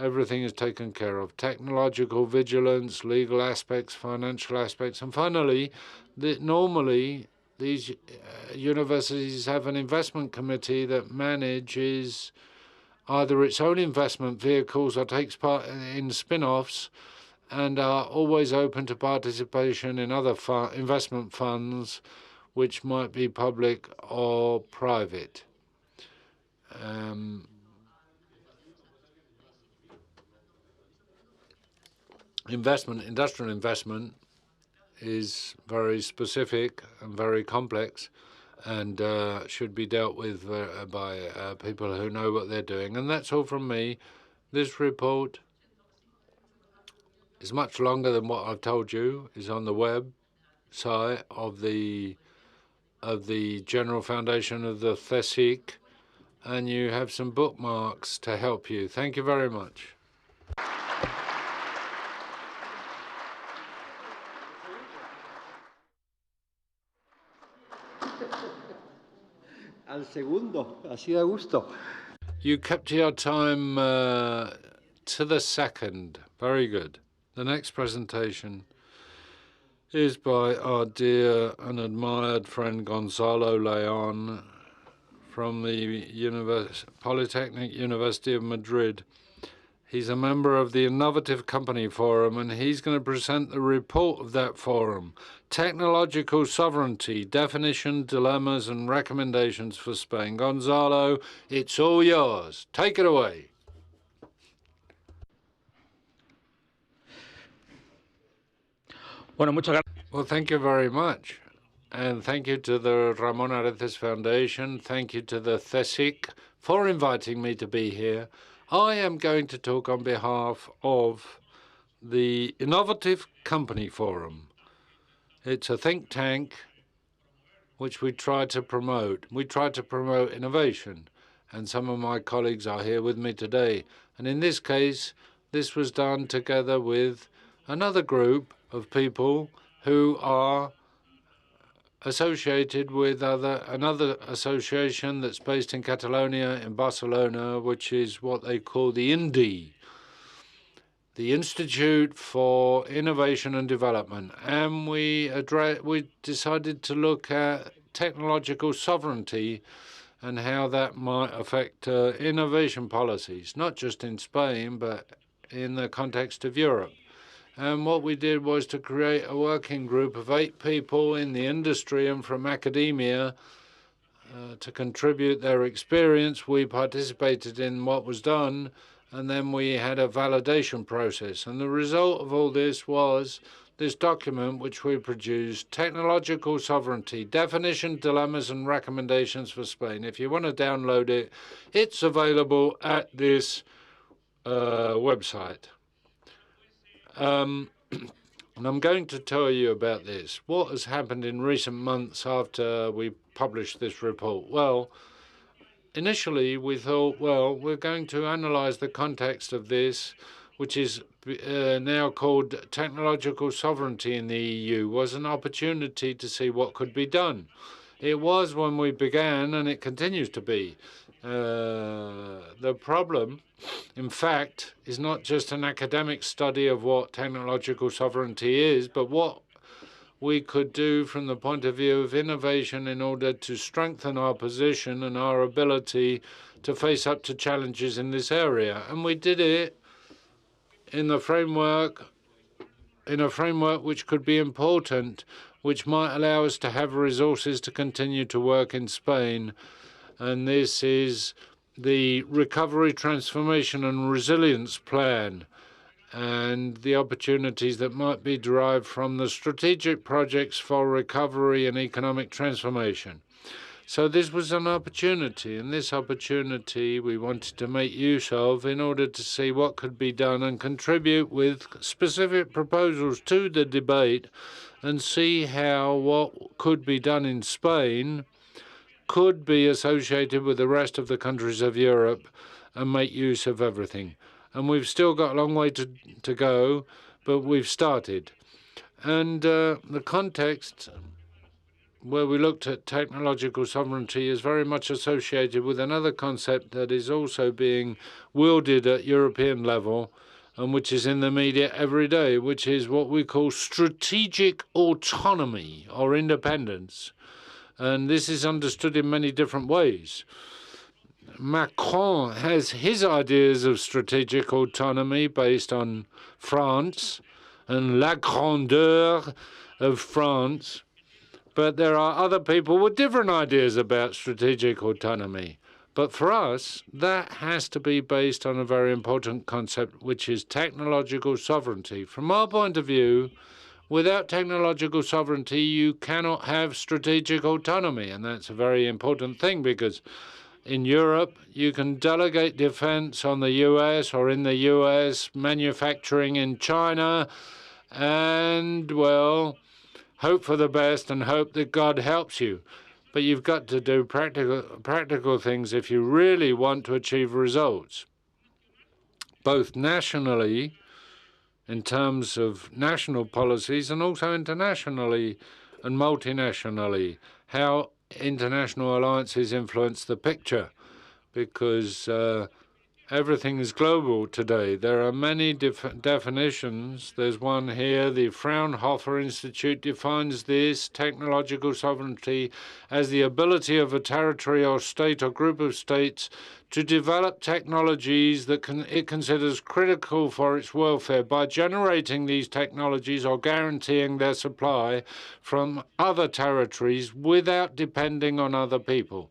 A: everything is taken care of. Technological vigilance, legal aspects, financial aspects. And finally, normally these universities have an investment committee that manages either its own investment vehicles or takes part in spin-offs, and are always open to participation in other investment funds, which might be public or private. Industrial investment is very specific and very complex, and should be dealt with by people who know what they're doing. And that's all from me. This report is much longer than what I've told you. It's on the website of the General Foundation of the CSIC, and you have some bookmarks to help you. Thank you very much.
B: Al segundo, así da gusto.
A: You kept your time to the second. Very good. The next presentation is by our dear and admired friend Gonzalo Leon from the Polytechnic University of Madrid. He's a member of the Innovative Company Forum, and he's going to present the report of that forum, Technological Sovereignty, Definition, Dilemmas, and Recommendations for Spain. Gonzalo, it's all yours. Take it away.
E: Bueno, muchas gracias.
A: Well, thank you very much. And thank you to the Ramon Areces Foundation. Thank you to the CSIC for inviting me to be here. I am going to talk on behalf of the Innovative Company Forum. It's a think tank which we try to promote. We try to promote innovation, and some of my colleagues are here with me today. And in this case, this was done together with another group of people who are associated with another association that's based in Catalonia, in Barcelona, which is what they call the INDI, the Institute for Innovation and Development. And we decided to look at technological sovereignty and how that might affect innovation policies, not just in Spain, but in the context of Europe. And what we did was to create a working group of 8 people in the industry and from academia to contribute their experience. We participated in what was done, and then we had a validation process. And the result of all this was this document which we produced, Technological Sovereignty, Definition, Dilemmas and Recommendations for Spain. If you want to download it, it's available at this website. And I'm going to tell you about this. What has happened in recent months after we published this report? Well, initially we thought, well, we're going to analyze the context of this, which is now called technological sovereignty in the EU, was an opportunity to see what could be done. It was when we began, and it continues to be. The problem, in fact, is not just an academic study of what technological sovereignty is, but what we could do from the point of view of innovation in order to strengthen our position and our ability to face up to challenges in this area. And we did it in a framework which could be important, which might allow us to have resources to continue to work in Spain. And this is the Recovery, Transformation and Resilience Plan and the opportunities that might be derived from the strategic projects for recovery and economic transformation. So this was an opportunity, and this opportunity we wanted to make use of in order to see what could be done and contribute with specific proposals to the debate and see how what could be done in Spain could be associated with the rest of the countries of Europe and make use of everything. And we've still got a long way to go, but we've started. And the context where we looked at technological sovereignty is very much associated with another concept that is also being wielded at European level and which is in the media every day, which is what we call strategic autonomy or independence. And this is understood in many different ways. Macron has his ideas of strategic autonomy based on France and la grandeur of France. But there are other people with different ideas about strategic autonomy. But for us, that has to be based on a very important concept, which is technological sovereignty. From our point of view, without technological sovereignty, you cannot have strategic autonomy. And that's a very important thing because in Europe, you can delegate defense on the US or in the US, manufacturing in China, and, well, hope for the best and hope that God helps you. But you've got to do practical things if you really want to achieve results, both nationally, in terms of national policies, and also internationally and multinationally, how international alliances influence the picture, because everything is global today. There are many definitions. There's one here. The Fraunhofer Institute defines this technological sovereignty as the ability of a territory or state or group of states to develop technologies that it considers critical for its welfare by generating these technologies or guaranteeing their supply from other territories without depending on other people.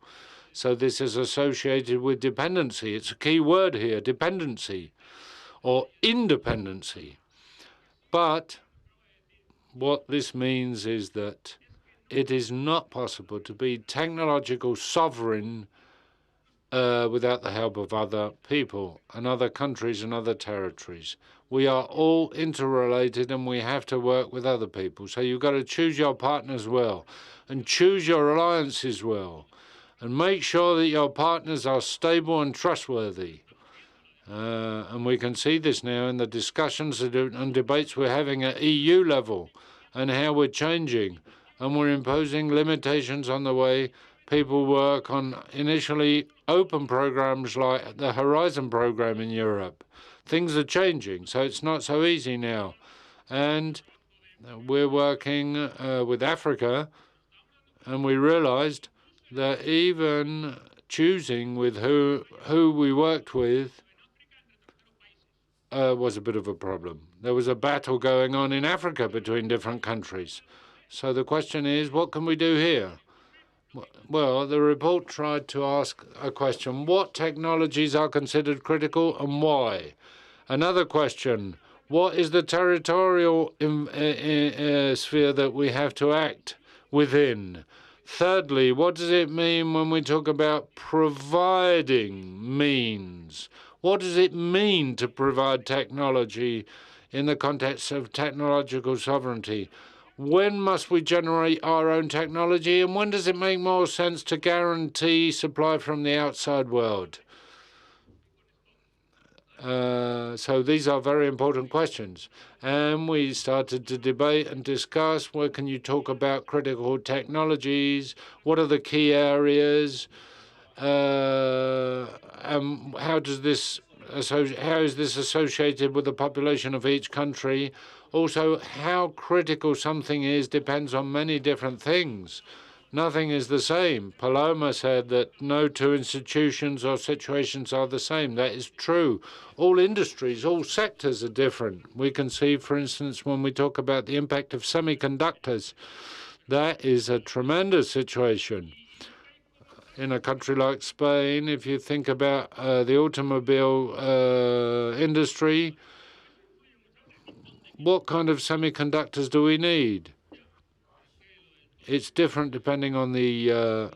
A: So this is associated with dependency. It's a key word here, dependency or independency. But what this means is that it is not possible to be technological sovereign without the help of other people and other countries and other territories. We are all interrelated and we have to work with other people. So you've got to choose your partners well and choose your alliances well and make sure that your partners are stable and trustworthy. And we can see this now in the discussions and debates we're having at EU level and how we're changing. And we're imposing limitations on the way people work on initially open programs like the Horizon program in Europe. Things are changing, so it's not so easy now. And we're working with Africa, and we realized that even choosing with who we worked with was a bit of a problem. There was a battle going on in Africa between different countries. So the question is, what can we do here? Well, the report tried to ask a question: what technologies are considered critical and why? Another question: what is the territorial sphere that we have to act within? Thirdly, what does it mean when we talk about providing means? What does it mean to provide technology in the context of technological sovereignty? When must we generate our own technology, and when does it make more sense to guarantee supply from the outside world? So these are very important questions. And we started to debate and discuss, where can you talk about critical technologies? What are the key areas? And how is this associated with the population of each country? Also, how critical something is depends on many different things. Nothing is the same. Paloma said that no two institutions or situations are the same. That is true. All industries, all sectors are different. We can see, for instance, when we talk about the impact of semiconductors, that is a tremendous situation. In a country like Spain, if you think about the automobile industry, what kind of semiconductors do we need? It's different depending on the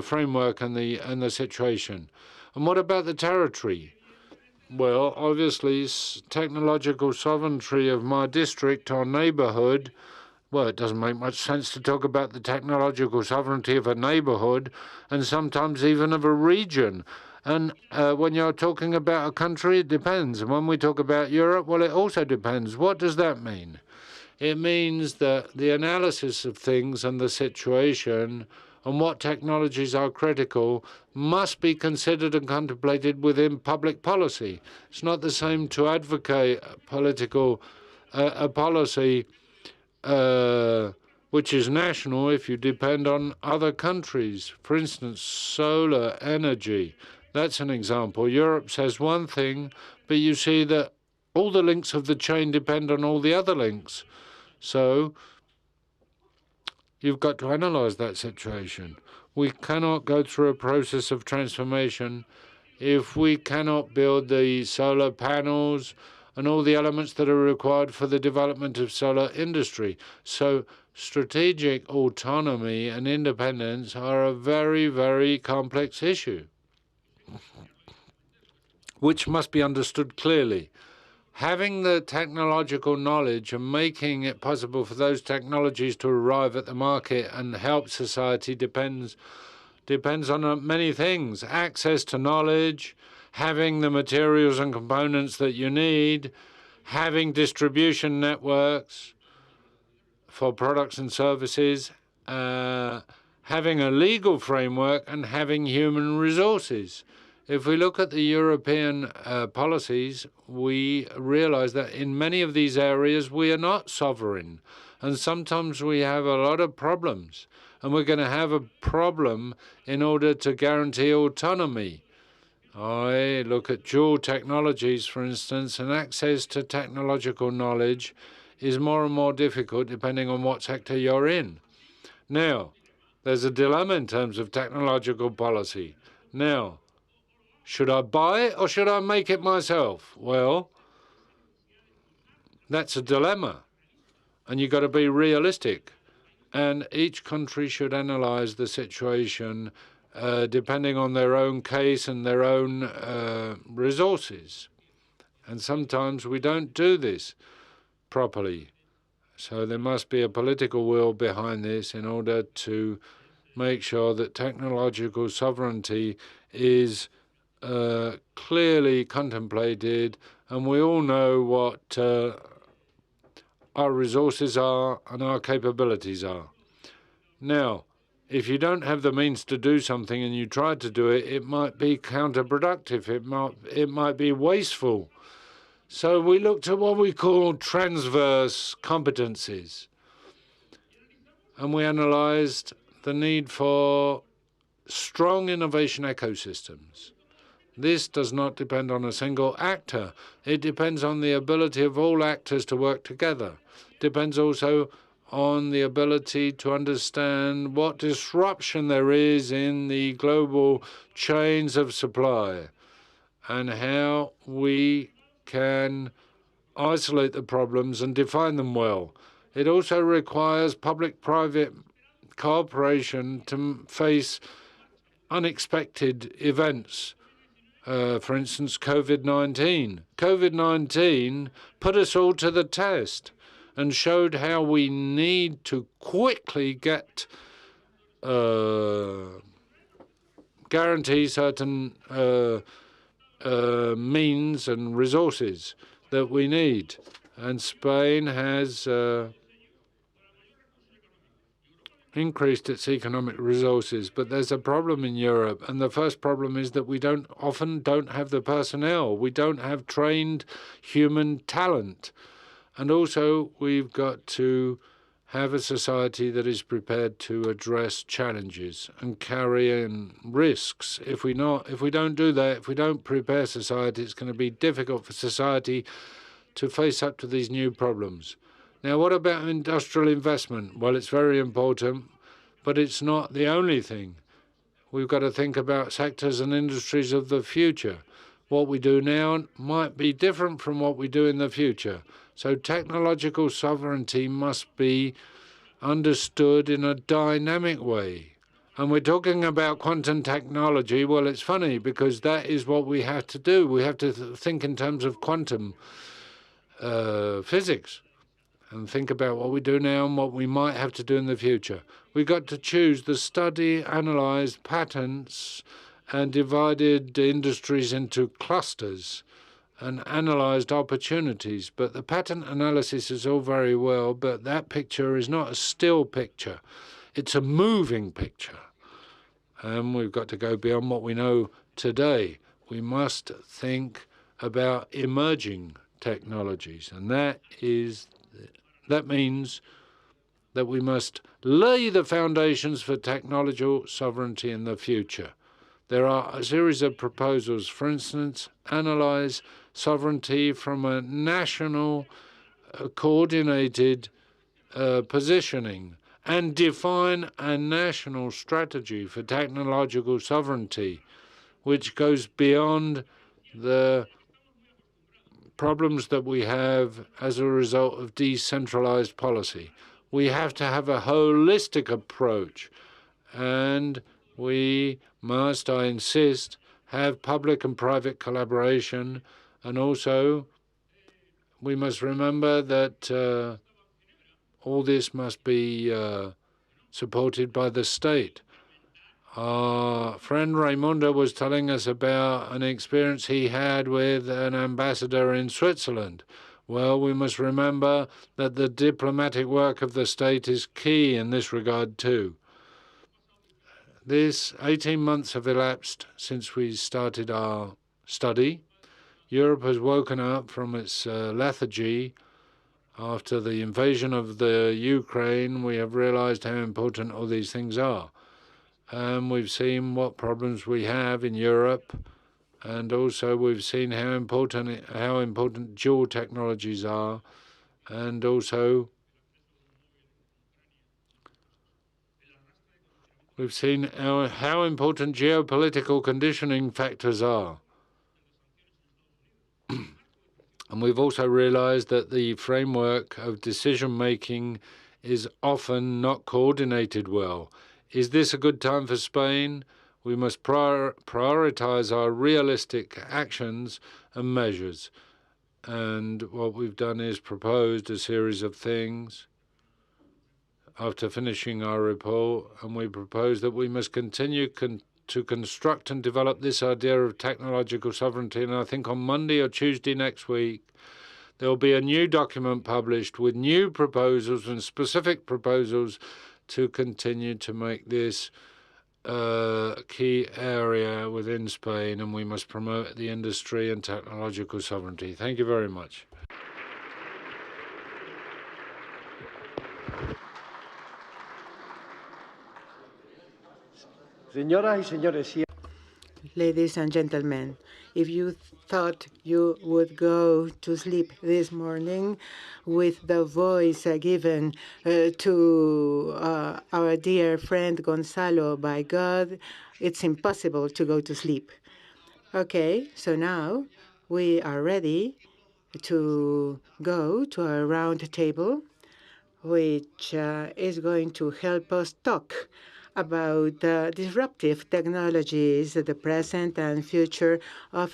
A: framework and the situation. And what about the territory? Well, obviously, technological sovereignty of my district or neighborhood. Well, it doesn't make much sense to talk about the technological sovereignty of a neighborhood and sometimes even of a region. And when you're talking about a country, it depends. And when we talk about Europe, well, it also depends. What does that mean? It means that the analysis of things and the situation and what technologies are critical must be considered and contemplated within public policy. It's not the same to advocate a policy which is national if you depend on other countries. For instance, solar energy. That's an example. Europe says one thing, but you see that all the links of the chain depend on all the other links. So you've got to analyze that situation. We cannot go through a process of transformation if we cannot build the solar panels and all the elements that are required for the development of solar industry. So strategic autonomy and independence are a very, very complex issue, which must be understood clearly. Having the technological knowledge and making it possible for those technologies to arrive at the market and help society depends on many things. Access to knowledge, having the materials and components that you need, having distribution networks for products and services, having a legal framework, and having human resources. If we look at the European policies, we realize that in many of these areas we are not sovereign, and sometimes we have a lot of problems, and we're going to have a problem in order to guarantee autonomy. I look at dual technologies, for instance, and access to technological knowledge is more and more difficult depending on what sector you're in. Now, there's a dilemma in terms of technological policy. Now, should I buy it or should I make it myself? Well, that's a dilemma, and you've got to be realistic. And each country should analyze the situation depending on their own case and their own resources. And sometimes we don't do this properly. So there must be a political will behind this in order to make sure that technological sovereignty is clearly contemplated, and we all know what our resources are and our capabilities are. Now, if you don't have the means to do something and you try to do it, it might be counterproductive. It might be wasteful. So we looked at what we call transverse competencies, and we analyzed the need for strong innovation ecosystems. This does not depend on a single actor. It depends on the ability of all actors to work together. Depends also on the ability to understand what disruption there is in the global chains of supply and how we can isolate the problems and define them well. It also requires public-private cooperation to face unexpected events. For instance, COVID-19. COVID-19 put us all to the test and showed how we need to quickly guarantee certain means and resources that we need. And Spain has increased its economic resources, but there's a problem in Europe, and the first problem is that we often don't have the personnel. We don't have trained human talent. And also, we've got to have a society that is prepared to address challenges and carry in risks. If we don't do that, if we don't prepare society, it's going to be difficult for society to face up to these new problems. Now, what about industrial investment? Well, it's very important, but it's not the only thing. We've got to think about sectors and industries of the future. What we do now might be different from what we do in the future. So technological sovereignty must be understood in a dynamic way. And we're talking about quantum technology. Well, it's funny because that is what we have to do. We have to think in terms of quantum physics and think about what we do now and what we might have to do in the future. We've got to choose the study, analyzed patents, and divided industries into clusters and analyzed opportunities. But the patent analysis is all very well, but that picture is not a still picture. It's a moving picture. And we've got to go beyond what we know today. We must think about emerging technologies, and that means that we must lay the foundations for technological sovereignty in the future. There are a series of proposals. For instance, analyze sovereignty from a national coordinated positioning and define a national strategy for technological sovereignty, which goes beyond the problems that we have as a result of decentralized policy. We have to have a holistic approach, and we must, I insist, have public and private collaboration, and also we must remember that all this must be supported by the state. Our friend Raimundo was telling us about an experience he had with an ambassador in Switzerland. Well, we must remember that the diplomatic work of the state is key in this regard too. 18 months have elapsed since we started our study. Europe has woken up from its lethargy. After the invasion of the Ukraine, we have realized how important all these things are. And we've seen what problems we have in Europe, and also we've seen how important dual technologies are, and also we've seen how important geopolitical conditioning factors are. And we've also realized that the framework of decision-making is often not coordinated well. Is this a good time for Spain? We must prioritize our realistic actions and measures. And what we've done is proposed a series of things after finishing our report, and we propose that we must continue to construct and develop this idea of technological sovereignty. And I think on Monday or Tuesday next week, there will be a new document published with new proposals and specific proposals to continue to make this key area within Spain, and we must promote the industry and technological sovereignty. Thank you very much.
B: Señoras y señores,
D: Ladies and gentlemen, if you thought you would go to sleep this morning with the voice given to our dear friend Gonzalo by God, it's impossible to go to sleep. Okay, so now we are ready to go to a round table, which is going to help us talk about disruptive technologies, the present and future of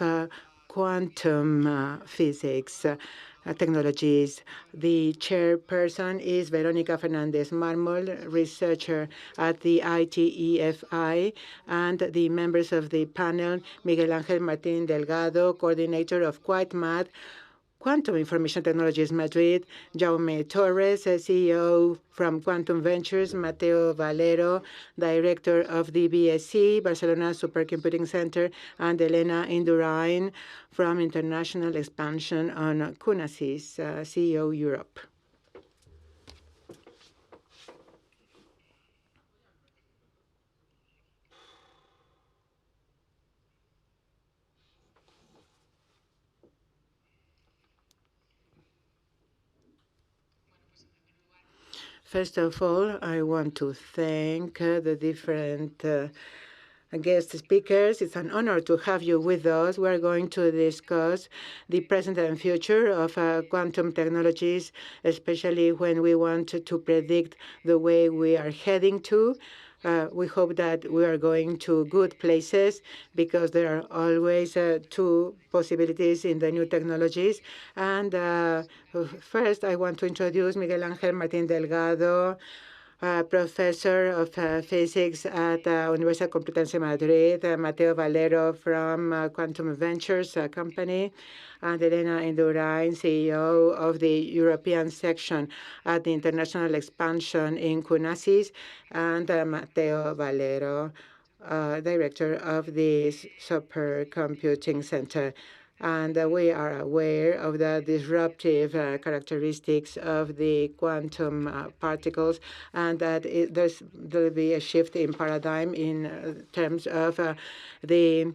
D: quantum physics technologies. The chairperson is Verónica Fernández Mármol, researcher at the ITEFI, and the members of the panel, Miguel Ángel Martín Delgado, coordinator of QuiteMat, Quantum Information Technologies Madrid, Jaume Torres, CEO from Quantum Ventures, Mateo Valero, director of the BSC, Barcelona Supercomputing Center, and Elena Indurain from International Expansion on Cunasis, CEO Europe. First of all, I want to thank the different guest speakers. It's an honor to have you with us. We're going to discuss the present and future of quantum technologies, especially when we want to predict the way we are heading to. We hope that we are going to good places because there are always two possibilities in the new technologies. And first, I want to introduce Miguel Ángel Martín Delgado, professor of physics at Universidad Complutense Madrid, Mateo Valero from Quantum Ventures company, and Elena Indurain, CEO of the European section at the International Expansion in Cunasis, and Mateo Valero, director of the Supercomputing Center. And we are aware of the disruptive characteristics of the quantum particles, and that there will be a shift in paradigm in terms of the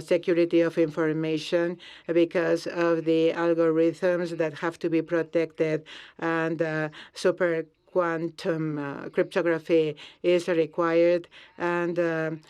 D: security of information because of the algorithms that have to be protected, and super quantum cryptography is required, and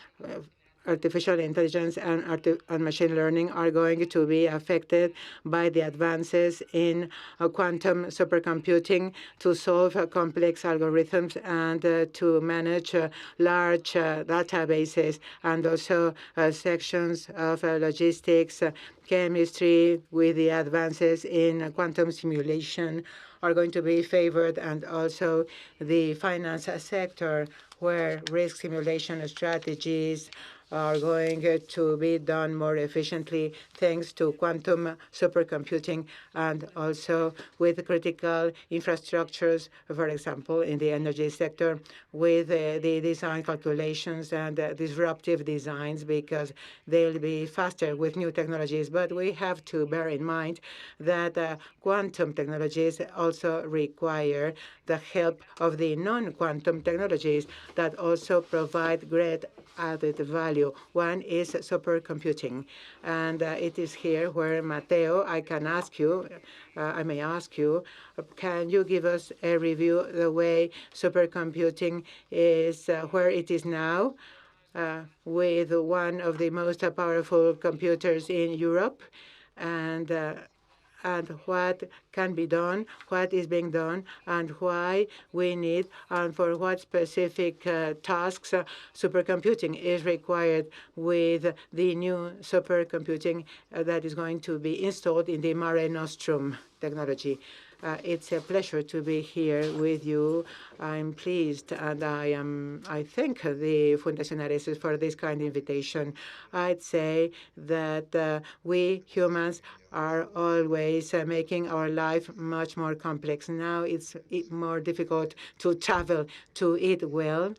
D: artificial intelligence and machine learning are going to be affected by the advances in quantum supercomputing to solve complex algorithms and to manage large databases, and also sections of logistics, chemistry with the advances in quantum simulation are going to be favored, and also the finance sector where risk simulation strategies are going to be done more efficiently thanks to quantum supercomputing, and also with critical infrastructures, for example, in the energy sector, with the design calculations and disruptive designs, because they'll be faster with new technologies. But we have to bear in mind that quantum technologies also require the help of the non-quantum technologies that also provide great added value. One is supercomputing, and it is here where, Mateo, I may ask you, can you give us a review the way supercomputing is where it is now, with one of the most powerful computers in Europe, and and what can be done, what is being done, and why we need, and for what specific tasks supercomputing is required with the new supercomputing that is going to be installed in the Mare Nostrum technology. It's a pleasure to be here with you. I'm pleased, and I thank the Fundación Areces for this kind invitation. I'd say that we humans are always making our life much more complex. Now it's more difficult to travel, to eat well.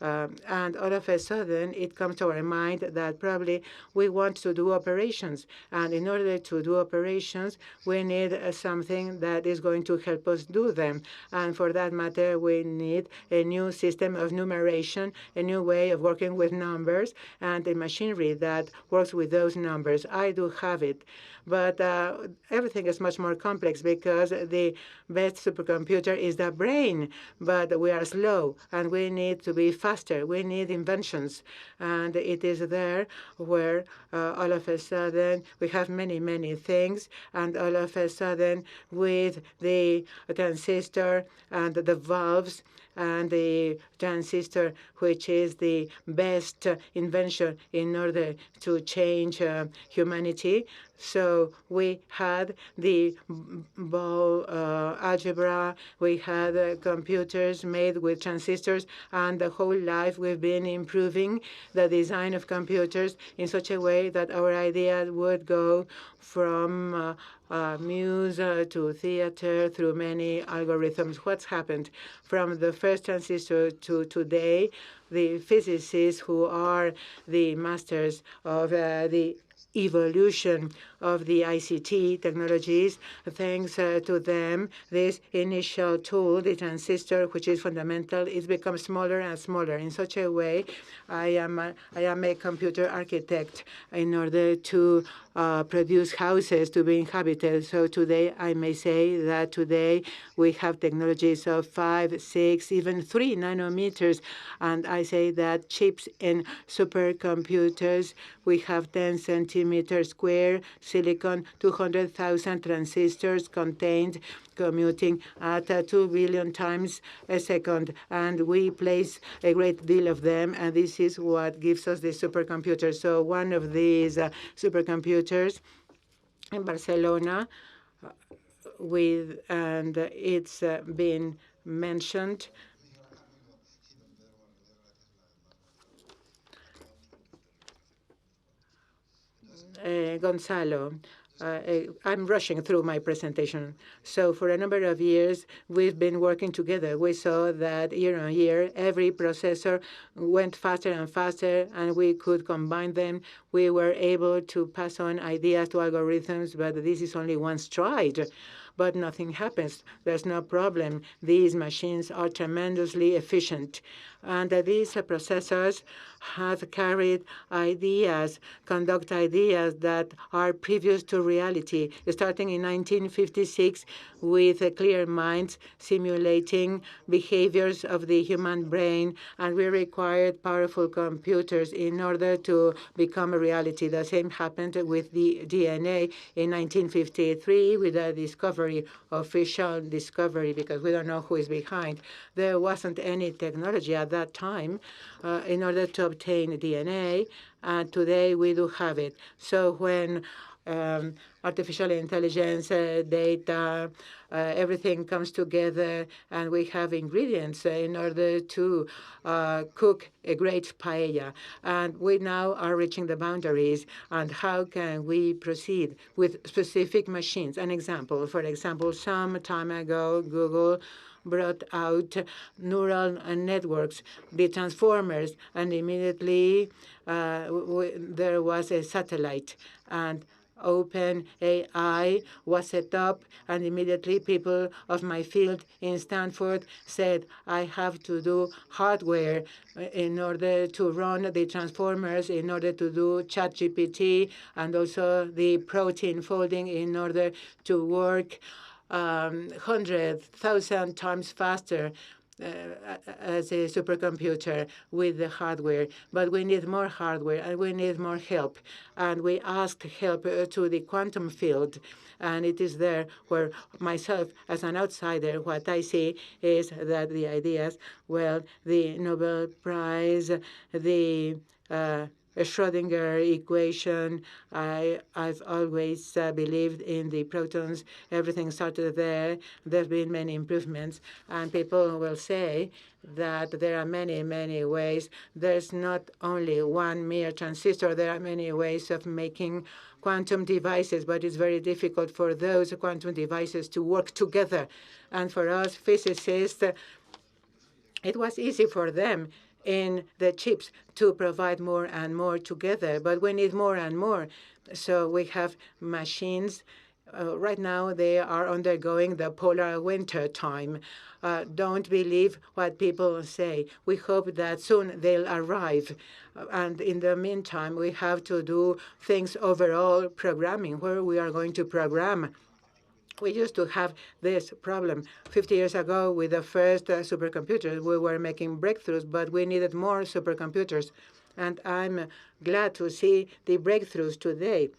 D: And all of a sudden, it comes to our mind that probably we want to do operations. And in order to do operations, we need something that is going to help us do them. And for that matter, we need a new system of numeration, a new way of working with numbers, and a machinery that works with those numbers. I do have it. But everything is much more complex because the best supercomputer is the brain. But we are slow, and we need to be faster. We need inventions. And it is there where all of a sudden we have many, many things. And all of a sudden with the transistor and the valves and the transistor, which is the best invention in order to change humanity. So we had the ball algebra, we had computers made with transistors, and the whole life we've been improving the design of computers in such a way that our ideas would go from muse to theater through many algorithms. What's happened from the first transistor to today? The physicists who are the masters of the evolution of the ICT technologies. Thanks to them, this initial tool, the transistor, which is fundamental, is become smaller and smaller. In such a way, I am a computer architect in order to produce houses to be inhabited. So today, I may say that today we have technologies of 5, 6, even 3 nanometers. And I say that chips in supercomputers, we have 10 centimeters square, silicon, 200,000 transistors contained, commuting at 2 billion times a second. And we place a great deal of them, and this is what gives us the supercomputer. So one of these supercomputers in Barcelona, and it's been mentioned, Gonzalo. I'm rushing through my presentation. So for a number of years, we've been working together. We saw that year on year, every processor went faster and faster, and we could combine them. We were able to pass on ideas to algorithms, but this is only one stride. But nothing happens. There's no problem. These machines are tremendously efficient. And these processors have carried ideas, conduct ideas that are previous to reality, starting in 1956 with clear minds simulating behaviors of the human brain. And we required powerful computers in order to become a reality. The same happened with the DNA in 1953 with the discovery, official discovery, because we don't know who is behind. There wasn't any technology at that time in order to obtain DNA, and today we do have it. So when artificial intelligence, data, everything comes together, and we have ingredients in order to cook a great paella. And we now are reaching the boundaries. And how can we proceed with specific machines? An example, for example, some time ago, Google brought out neural networks, the transformers, and immediately there was a satellite. And OpenAI was set up, and immediately people of my field in Stanford said, I have to do hardware in order to run the transformers, in order to do ChatGPT, and also the protein folding in order to work 100,000 times faster. as a supercomputer with the hardware, but we need more hardware and we need more help. And we asked help to the quantum field, and it is there where myself, as an outsider, what I see is that the ideas, well, the Nobel Prize, the Schrödinger equation. I've always believed in the protons. Everything started there. There have been many improvements, and people will say that there are many, many ways. There's not only one mere transistor. There are many ways of making quantum devices, but it's very difficult for those quantum devices to work together. And for us physicists, it was easy for them in the chips to provide more and more together, but we need more and more. So we have machines. Right now, they are undergoing the polar winter time. Don't believe what people say. We hope that soon they'll arrive. And in the meantime, we have to do things overall programming, where we are going to program. We used to have this problem 50 years ago with the first supercomputers. We were making breakthroughs, but we needed more supercomputers. And I'm glad to see the breakthroughs today.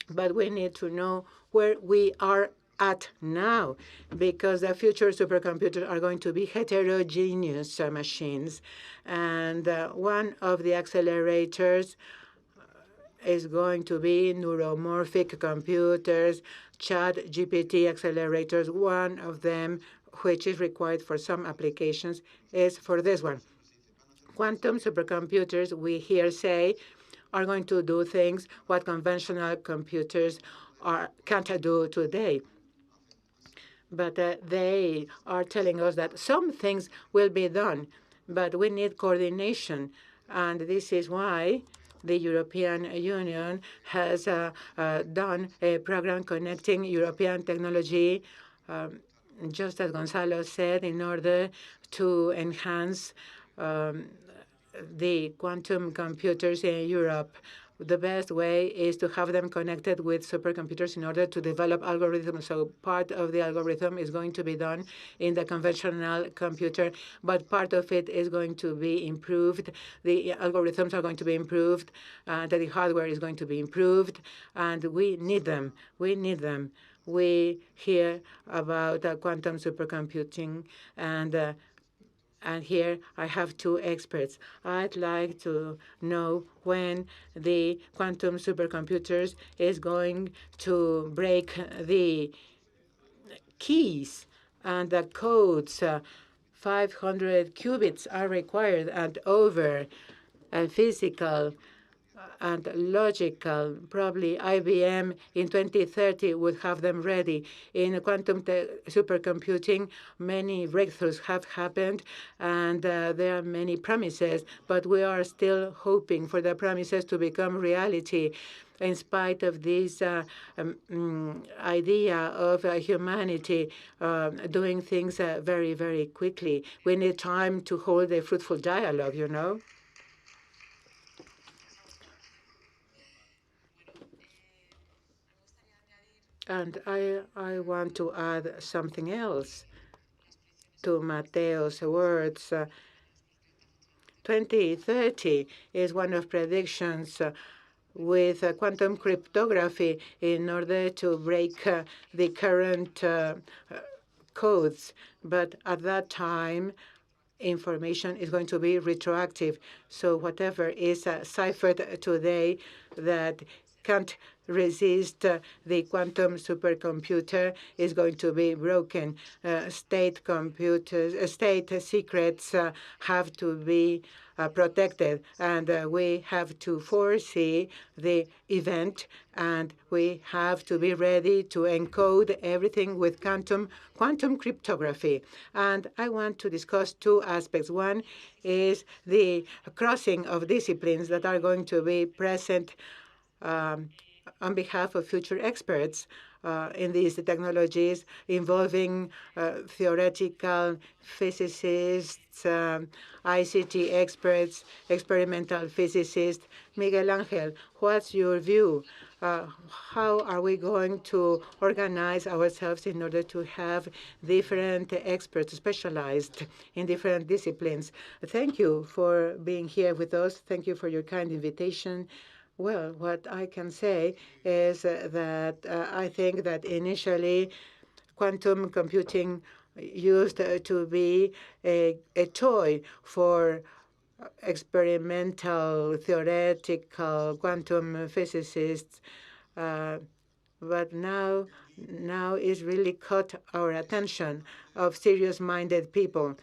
D: But we need to know where we are at now, because the future supercomputers are going to be heterogeneous machines. And one of the accelerators is going to be neuromorphic computers, ChatGPT accelerators. One of them, which is required for some applications, is for this one. Quantum supercomputers, we hear say, are going to do things what conventional computers can't do today. But they are telling us that some things will be done, but we need coordination. And this is why the European Union has done a program connecting European technology, just as Gonzalo said, in order to enhance the quantum computers in Europe. The best way is to have them connected with supercomputers in order to develop algorithms. So part of the algorithm is going to be done in the conventional computer, but part of it is going to be improved. The algorithms are going to be improved, the hardware is going to be improved, and we need them. We need them. We hear about quantum supercomputing, and here I have two experts. I'd like to know when the quantum supercomputers is going to break the keys and the codes. 500 qubits are required and over, and physical and logical. Probably IBM in 2030 would have them ready. In quantum supercomputing, many breakthroughs have happened, and there are many promises, but we are still hoping for the promises to become reality. In spite of this idea of humanity doing things very, very quickly, we need time to hold a fruitful dialogue, you know? And I want to add something else to Mateo's words. 2030 is one of predictions with quantum cryptography in order to break the current codes. But at that time, information is going to be retroactive. So whatever is ciphered today that can't resist the quantum supercomputer is going to be broken. State computers, state secrets have to be protected, and we have to foresee the event, and we have to be ready to encode everything with quantum cryptography. And I want to discuss two aspects. One is the crossing of disciplines that are going to be present on behalf of future experts in these technologies involving theoretical physicists, ICT experts, experimental physicists. Miguel Angel, what's your view? How are we going to organize ourselves in order to have different experts specialized in different disciplines? Thank you for being here with us. Thank you for your kind invitation. Well, what I can say is that I think that initially quantum computing used to be a toy for experimental, theoretical quantum physicists, but now it's really caught our attention of serious-minded people.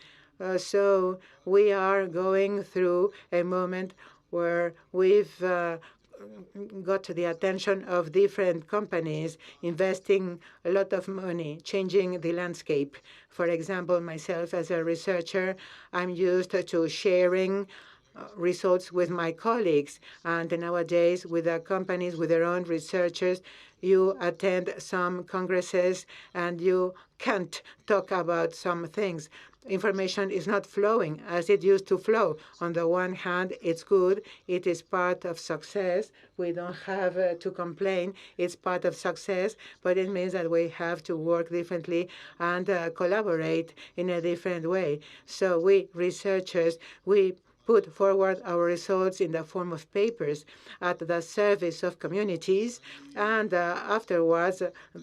D: So we are going through a moment where we've got the attention of different companies investing a lot of money, changing the landscape. For example, myself as a researcher, I'm used to sharing results with my colleagues. And nowadays, with the companies, with their own researchers, you attend some congresses and you can't talk about some things. Information is not flowing as it used to flow. On the one hand, it's good. It is part of success. We don't have to complain. It's part of success, but it means that we have to work differently and collaborate in a different way. So we researchers, we put forward our results in the form of papers at the service of communities. And afterwards,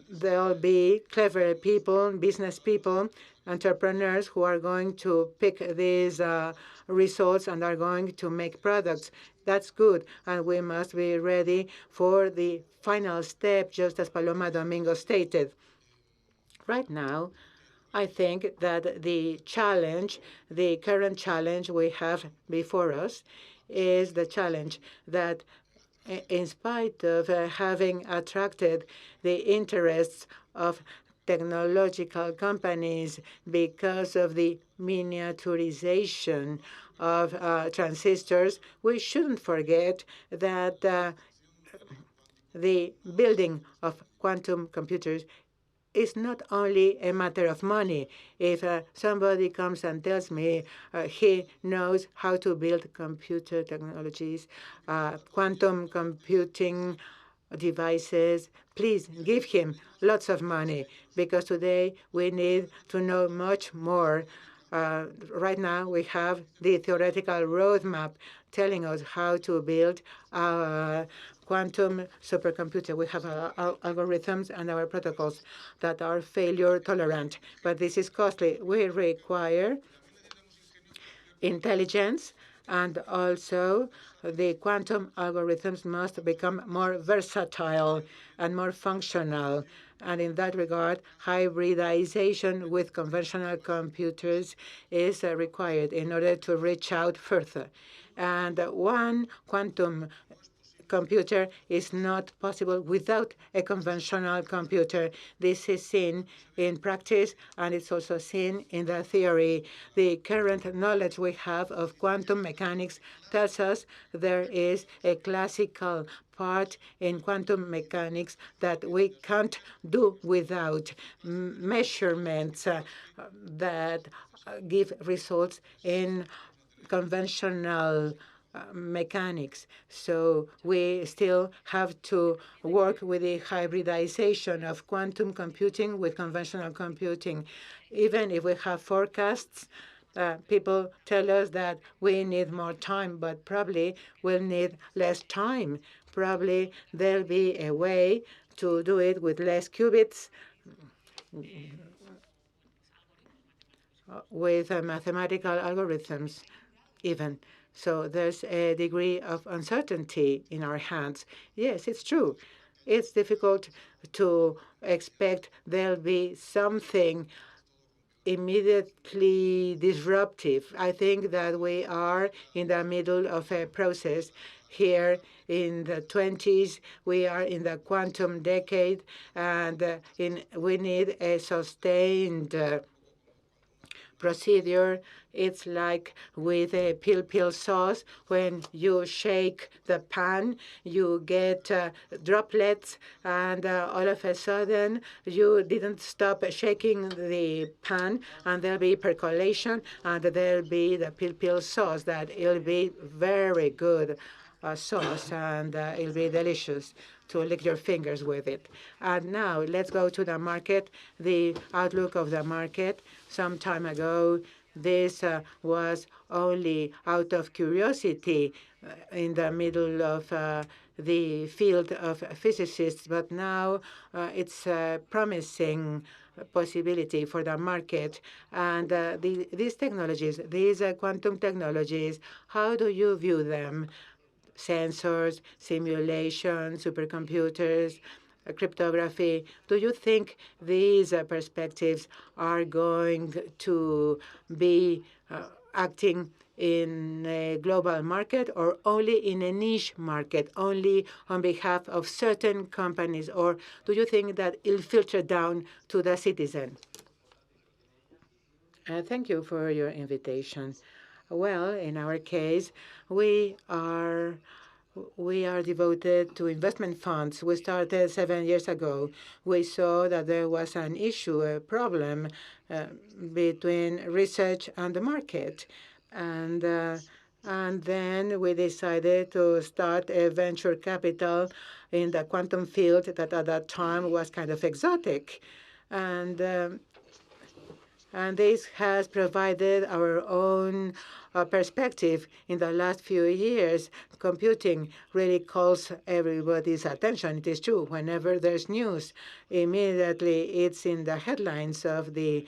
D: there'll be clever people, business people, entrepreneurs who are going to pick these results and are going to make products. That's good. And we must be ready for the final step, just as Paloma Domingo stated. Right now, I think that the challenge, the current challenge we have before us is the challenge that in spite of having attracted the interests of technological companies because of the miniaturization of transistors, we shouldn't forget that the building of quantum computers is not only a matter of money. If somebody comes and tells me he knows how to build computer technologies, quantum computing devices, please give him lots of money, because today we need to know much more. Right now, we have the theoretical roadmap telling us how to build our quantum supercomputer. We have our algorithms and our protocols that are failure tolerant, but this is costly. We require intelligence, and also the quantum algorithms must become more versatile and more functional. And in that regard, hybridization with conventional computers is required in order to reach out further. And one quantum computer is not possible without a conventional computer. This is seen in practice, and it's also seen in the theory. The current knowledge we have of quantum mechanics tells us there is a classical part in quantum mechanics that we can't do without measurements that give results in conventional mechanics. So we still have to work with the hybridization of quantum computing with conventional computing. Even if we have forecasts, people tell us that we need more time, but probably we'll need less time. Probably there'll be a way to do it with less qubits, with mathematical algorithms even. So there's a degree of uncertainty in our hands. Yes, it's true. It's difficult to expect there'll be something immediately disruptive. I think that we are in the middle of a process. Here in the 20s, we are in the quantum decade, and we need a sustained procedure. It's like with a pill sauce. When you shake the pan, you get droplets, and all of a sudden you didn't stop shaking the pan, and there'll be percolation, and there'll be the pill sauce that it'll be very good sauce, and it'll be delicious to lick your fingers with it. And now let's go to the market, the outlook of the market. Some time ago, this was only out of curiosity in the middle of the field of physicists, but now it's a promising possibility for the market. And these technologies, these quantum technologies, how do you view them? Sensors, simulation, supercomputers, cryptography. Do you think these perspectives are going to be acting in a global market, or only in a niche market, only on behalf of certain companies? Or do you think that it'll filter down to the citizen? Thank you for your invitation. Well, in our case, we are devoted to investment funds. We started 7 years ago. We saw that there was an issue, a problem between research and the market. And then we decided to start a venture capital in the quantum field that at that time was kind of exotic. And this has provided our own perspective in the last few years. Computing really calls everybody's attention. It is true. Whenever there's news, immediately it's in the headlines of the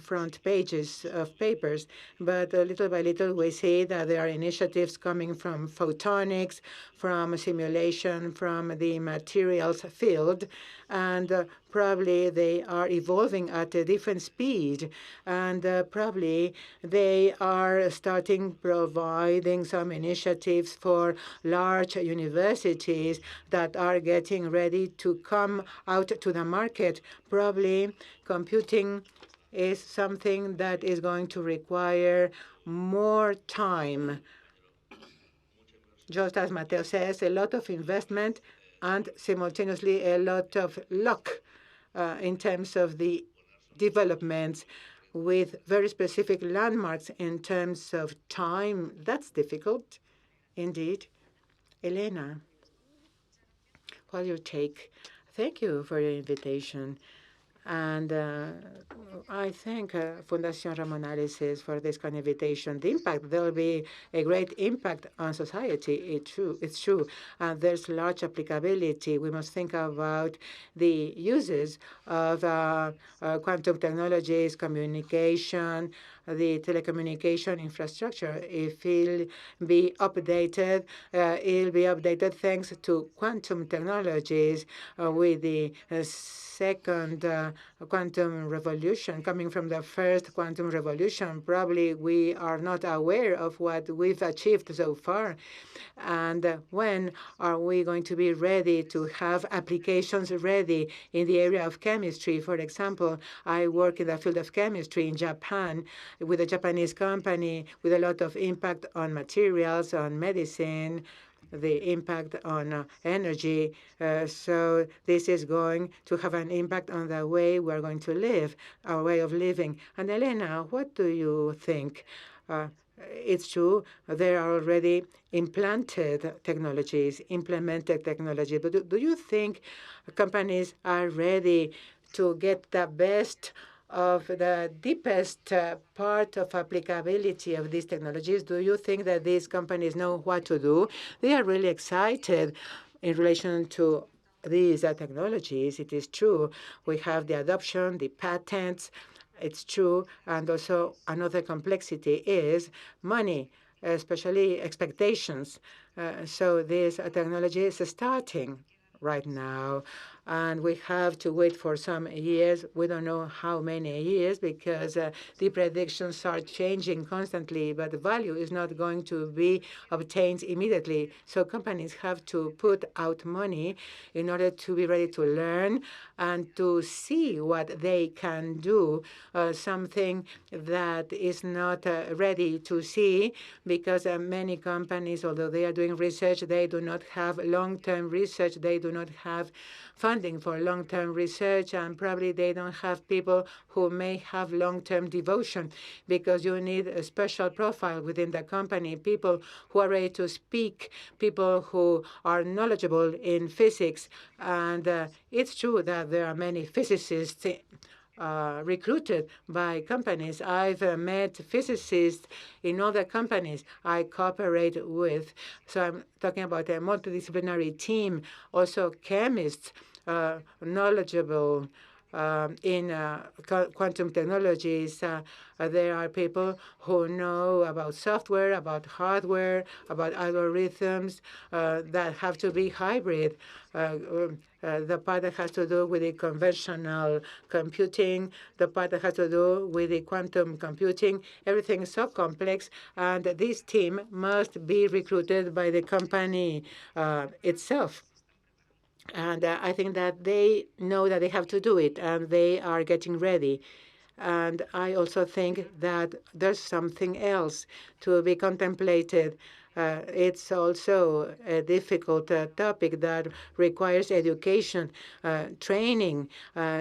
D: front pages of papers. But little by little, we see that there are initiatives coming from photonics, from simulation, from the materials field, and probably they are evolving at a different speed, and probably they are starting providing some initiatives for large universities that are getting ready to come out to the market. Probably computing is something that is going to require more time. Just as Mateo says, a lot of investment and simultaneously a lot of luck in terms of the developments, with very specific landmarks in terms of time. That's difficult, indeed. Elena, what's your take? Thank you for your invitation. And I thank Fundación Ramón Análisis for this kind of invitation. The impact, there will be a great impact on society. It's true. And there's large applicability. We must think about the uses of quantum technologies, communication, the telecommunication infrastructure. If it'll be updated, thanks to quantum technologies with the second quantum revolution. Coming from the first quantum revolution, probably we are not aware of what we've achieved so far. And when are we going to be ready to have applications ready in the area of chemistry? For example, I work in the field of chemistry in Japan with a Japanese company with a lot of impact on materials, on medicine, the impact on energy. So this is going to have an impact on the way we're going to live, our way of living. And Elena, what do you think? It's true, there are already implemented technology. But do you think companies are ready to get the best of the deepest part of applicability of these technologies? Do you think that these companies know what to do? They are really excited in relation to these technologies. It is true. We have the adoption, the patents. It's true. And also another complexity is money, especially expectations. So this technology is starting right now. and we have to wait for some years. We don't know how many years because the predictions are changing constantly, but the value is not going to be obtained immediately. So companies have to put out money in order to be ready to learn and to see what they can do, something that is not ready to see because many companies, although they are doing research, they do not have long-term research. They do not have funding for long-term research, and probably they don't have people who may have long-term devotion because you need a special profile within the company, people who are ready to speak, people who are knowledgeable in physics. And it's true that there are many physicists recruited by companies. I've met physicists in other companies I cooperate with. So I'm talking about a multidisciplinary team, also chemists, knowledgeable in quantum technologies. There are people who know about software, about hardware, about algorithms that have to be hybrid. The part that has to do with the conventional computing, the part that has to do with the quantum computing, everything is so complex, and this team must be recruited by the company itself. And I think that they know that they have to do it, and they are getting ready. And I also think that there's something else to be contemplated. It's also a difficult topic that requires education, training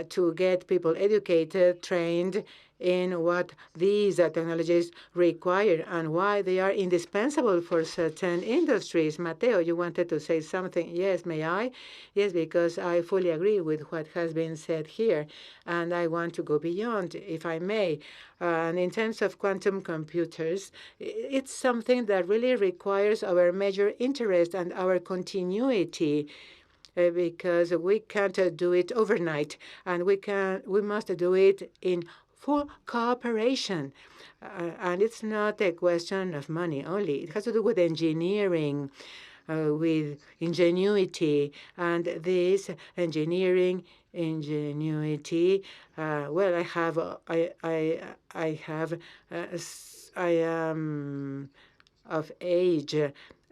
D: to get people educated, trained in what these technologies require and why they are indispensable for certain industries. Mateo, you wanted to say something. Yes, may I? Yes, because I fully agree with what has been said here, and I want to go beyond, if I may. And in terms of quantum computers, it's something that really requires our major interest and our continuity because we can't do it overnight, and we must do it in full cooperation. And it's not a question of money only. It has to do with engineering, with ingenuity, and this ingenuity. Well, I am of age,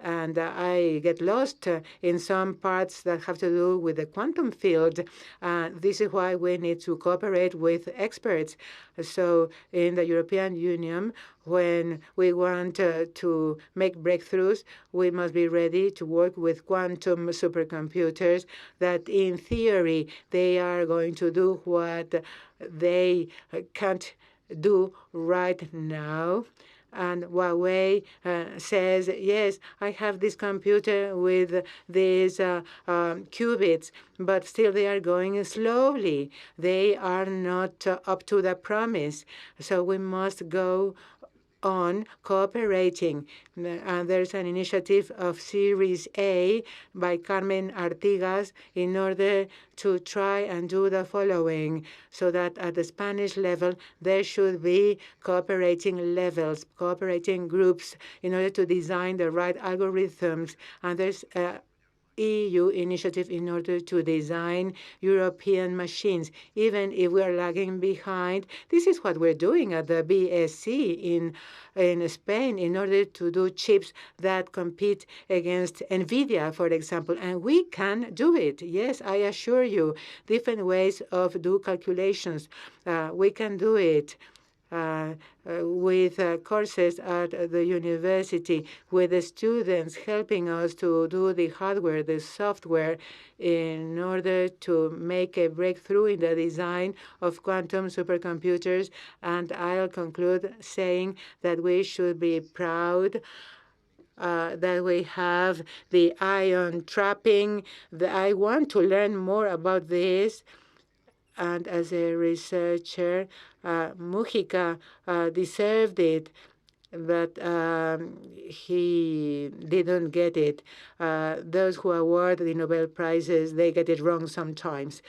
D: and I get lost in some parts that have to do with the quantum field. This is why we need to cooperate with experts. So in the European Union, when we want to make breakthroughs, we must be ready to work with quantum supercomputers that, in theory, they are going to do what they can't do right now. And Huawei says, yes, I have this computer with these qubits, but still they are going slowly. They are not up to the promise. So we must go on cooperating. And there's an initiative of Series A by Carmen Artigas in order to try and do the following, so that at the Spanish level, there should be cooperating levels, cooperating groups in order to design the right algorithms. And there's EU initiative in order to design European machines. Even if we are lagging behind, this is what we're doing at the BSC in Spain in order to do chips that compete against NVIDIA, for example. And we can do it. Yes, I assure you, different ways of do calculations. We can do it. With courses at the university, with the students helping us to do the hardware, the software, in order to make a breakthrough in the design of quantum supercomputers. And I'll conclude saying that we should be proud that we have the ion trapping. I want to learn more about this. And as a researcher, Mujica deserved it, but he didn't get it. Those who award the Nobel Prizes, they get it wrong sometimes.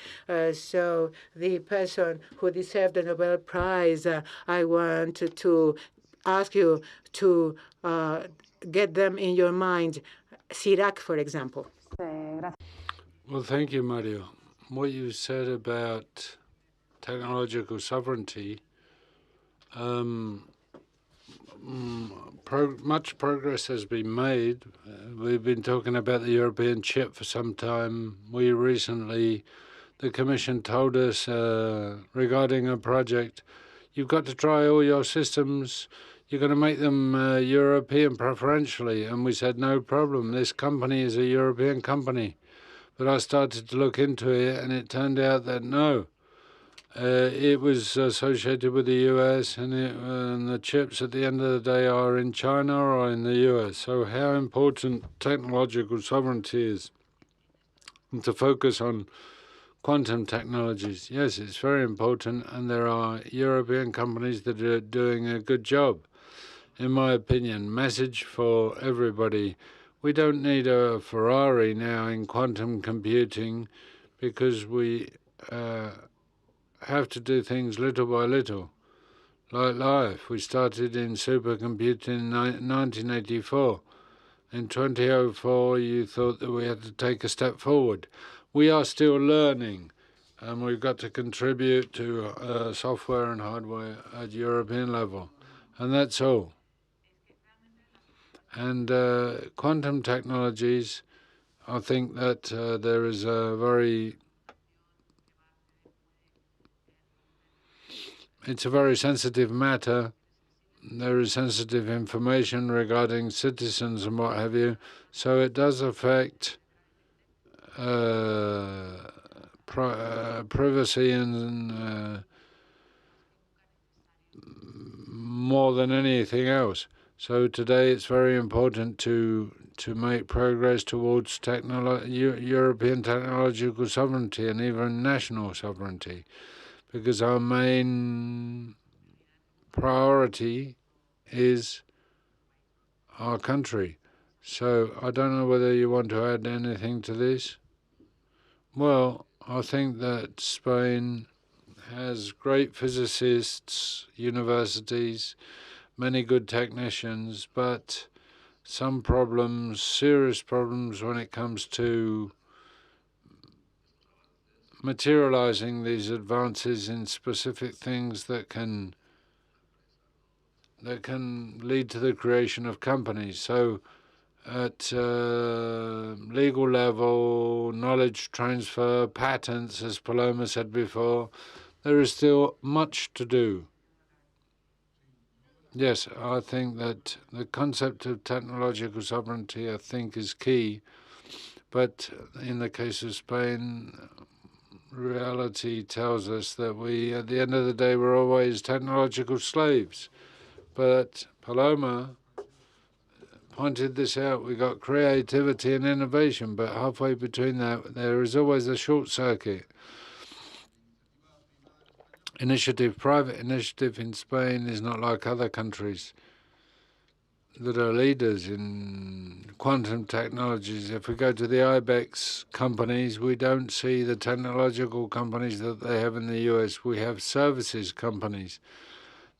D: So the person who deserved the Nobel Prize, I want to ask you to get them in your mind. Chirac, for example.
A: Well, thank you, Mario. what you said about technological sovereignty, much progress has been made. We've been talking about the European chip for some time. The Commission told us regarding a project, you've got to try all your systems. You're going to make them European preferentially. And we said, no problem. This company is a European company. But I started to look into it, and it turned out that no. It was associated with the US, and the chips at the end of the day are in China or in the US. So how important technological sovereignty is, and to focus on quantum technologies. Yes, it's very important, and there are European companies that are doing a good job. In my opinion, message for everybody. We don't need a Ferrari now in quantum computing, because we have to do things little by little, like life. We started in supercomputing in 1984. In 2004, you thought that we had to take a step forward. We are still learning, and we've got to contribute to software and hardware at European level, and that's all. And quantum technologies, I think that there is it's a very sensitive matter. There is sensitive information regarding citizens and what have you, so it does affect privacy and more than anything else. So today it's very important to make progress towards European technological sovereignty and even national sovereignty, because our main priority is our country. So I don't know whether you want to add anything to this. Well, I think that Spain has great physicists, universities, many good technicians, but some problems, serious problems when it comes to materializing these advances in specific things that can lead to the creation of companies. So at legal level, knowledge transfer, patents, as Paloma said before, there is still much to do. Yes, I think that the concept of technological sovereignty, I think, is key. But in the case of Spain, reality tells us that we, at the end of the day, we're always technological slaves. But Paloma pointed this out. We got creativity and innovation, but halfway between that, there is always a short circuit. Private initiative in Spain is not like other countries that are leaders in quantum technologies. If we go to the IBEX companies, we don't see the technological companies that they have in the US. We have services companies.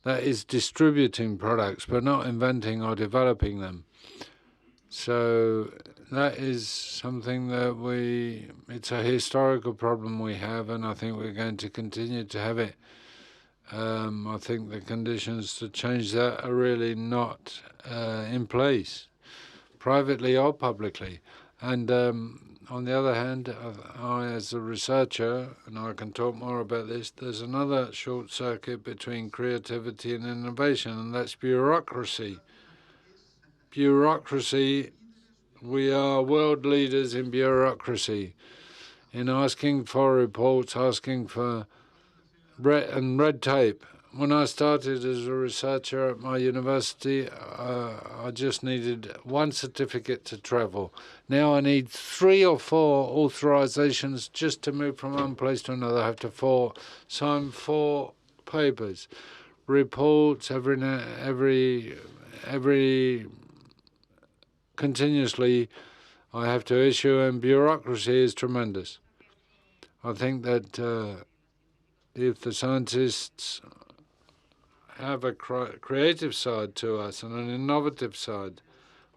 A: That is distributing products, but not inventing or developing them. So that is something that it's a historical problem we have, and I think we're going to continue to have it. I think the conditions to change that are really not in place, privately or publicly. And on the other hand, I, as a researcher, and I can talk more about this, there's another short circuit between creativity and innovation, and that's bureaucracy. Bureaucracy, we are world leaders in bureaucracy, in asking for reports, asking for red tape. When I started as a researcher at my university, I just needed one certificate to travel. Now I need 3 or 4 authorizations just to move from one place to another. I have to sign 4 papers, reports every continuously I have to issue, and bureaucracy is tremendous. I think that if the scientists have a creative side to us and an innovative side,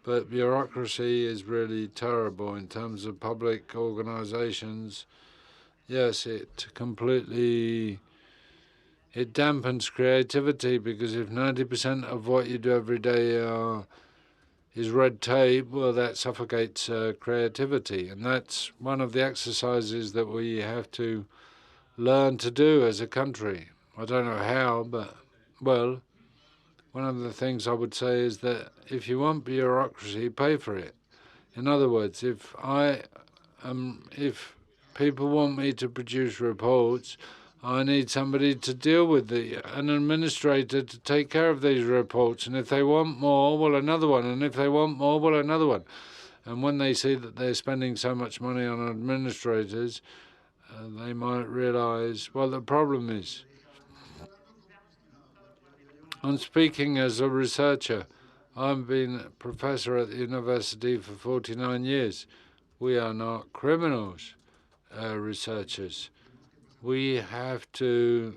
A: but bureaucracy is really terrible in terms of public organizations. yes, it dampens creativity, because if 90% of what you do every day is red tape, well, that suffocates creativity. And that's one of the exercises that we have to learn to do as a country. I don't know how, but, well, one of the things I would say is that if you want bureaucracy, pay for it. In other words, if people want me to produce reports, I need somebody to deal with an administrator to take care of these reports. And if they want more, well, another one. And if they want more, well, another one. And when they see that they're spending so much money on administrators, they might realize what the problem is. I'm speaking as a researcher. I've been a professor at the university for 49 years. We are not criminals, researchers. We have to,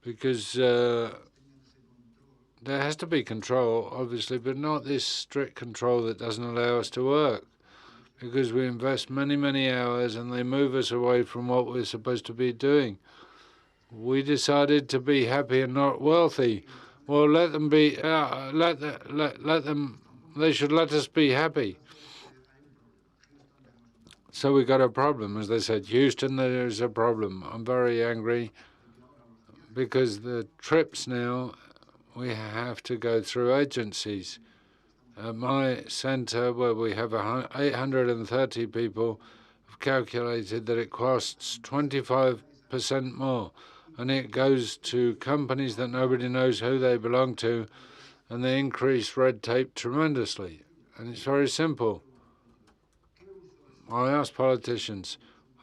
A: because there has to be control, obviously, but not this strict control that doesn't allow us to work, because we invest many, many hours and they move us away from what we're supposed to be doing. We decided to be happy and not wealthy. Well, let them be. Let them. They should let us be happy. So we got a problem, as they said. Houston, there's a problem. I'm very angry because the trips now, we have to go through agencies. At my center, where we have 830 people, have calculated that it costs 25% more. And it goes to companies that nobody knows who they belong to, and they increase red tape tremendously. And it's very simple. I ask politicians,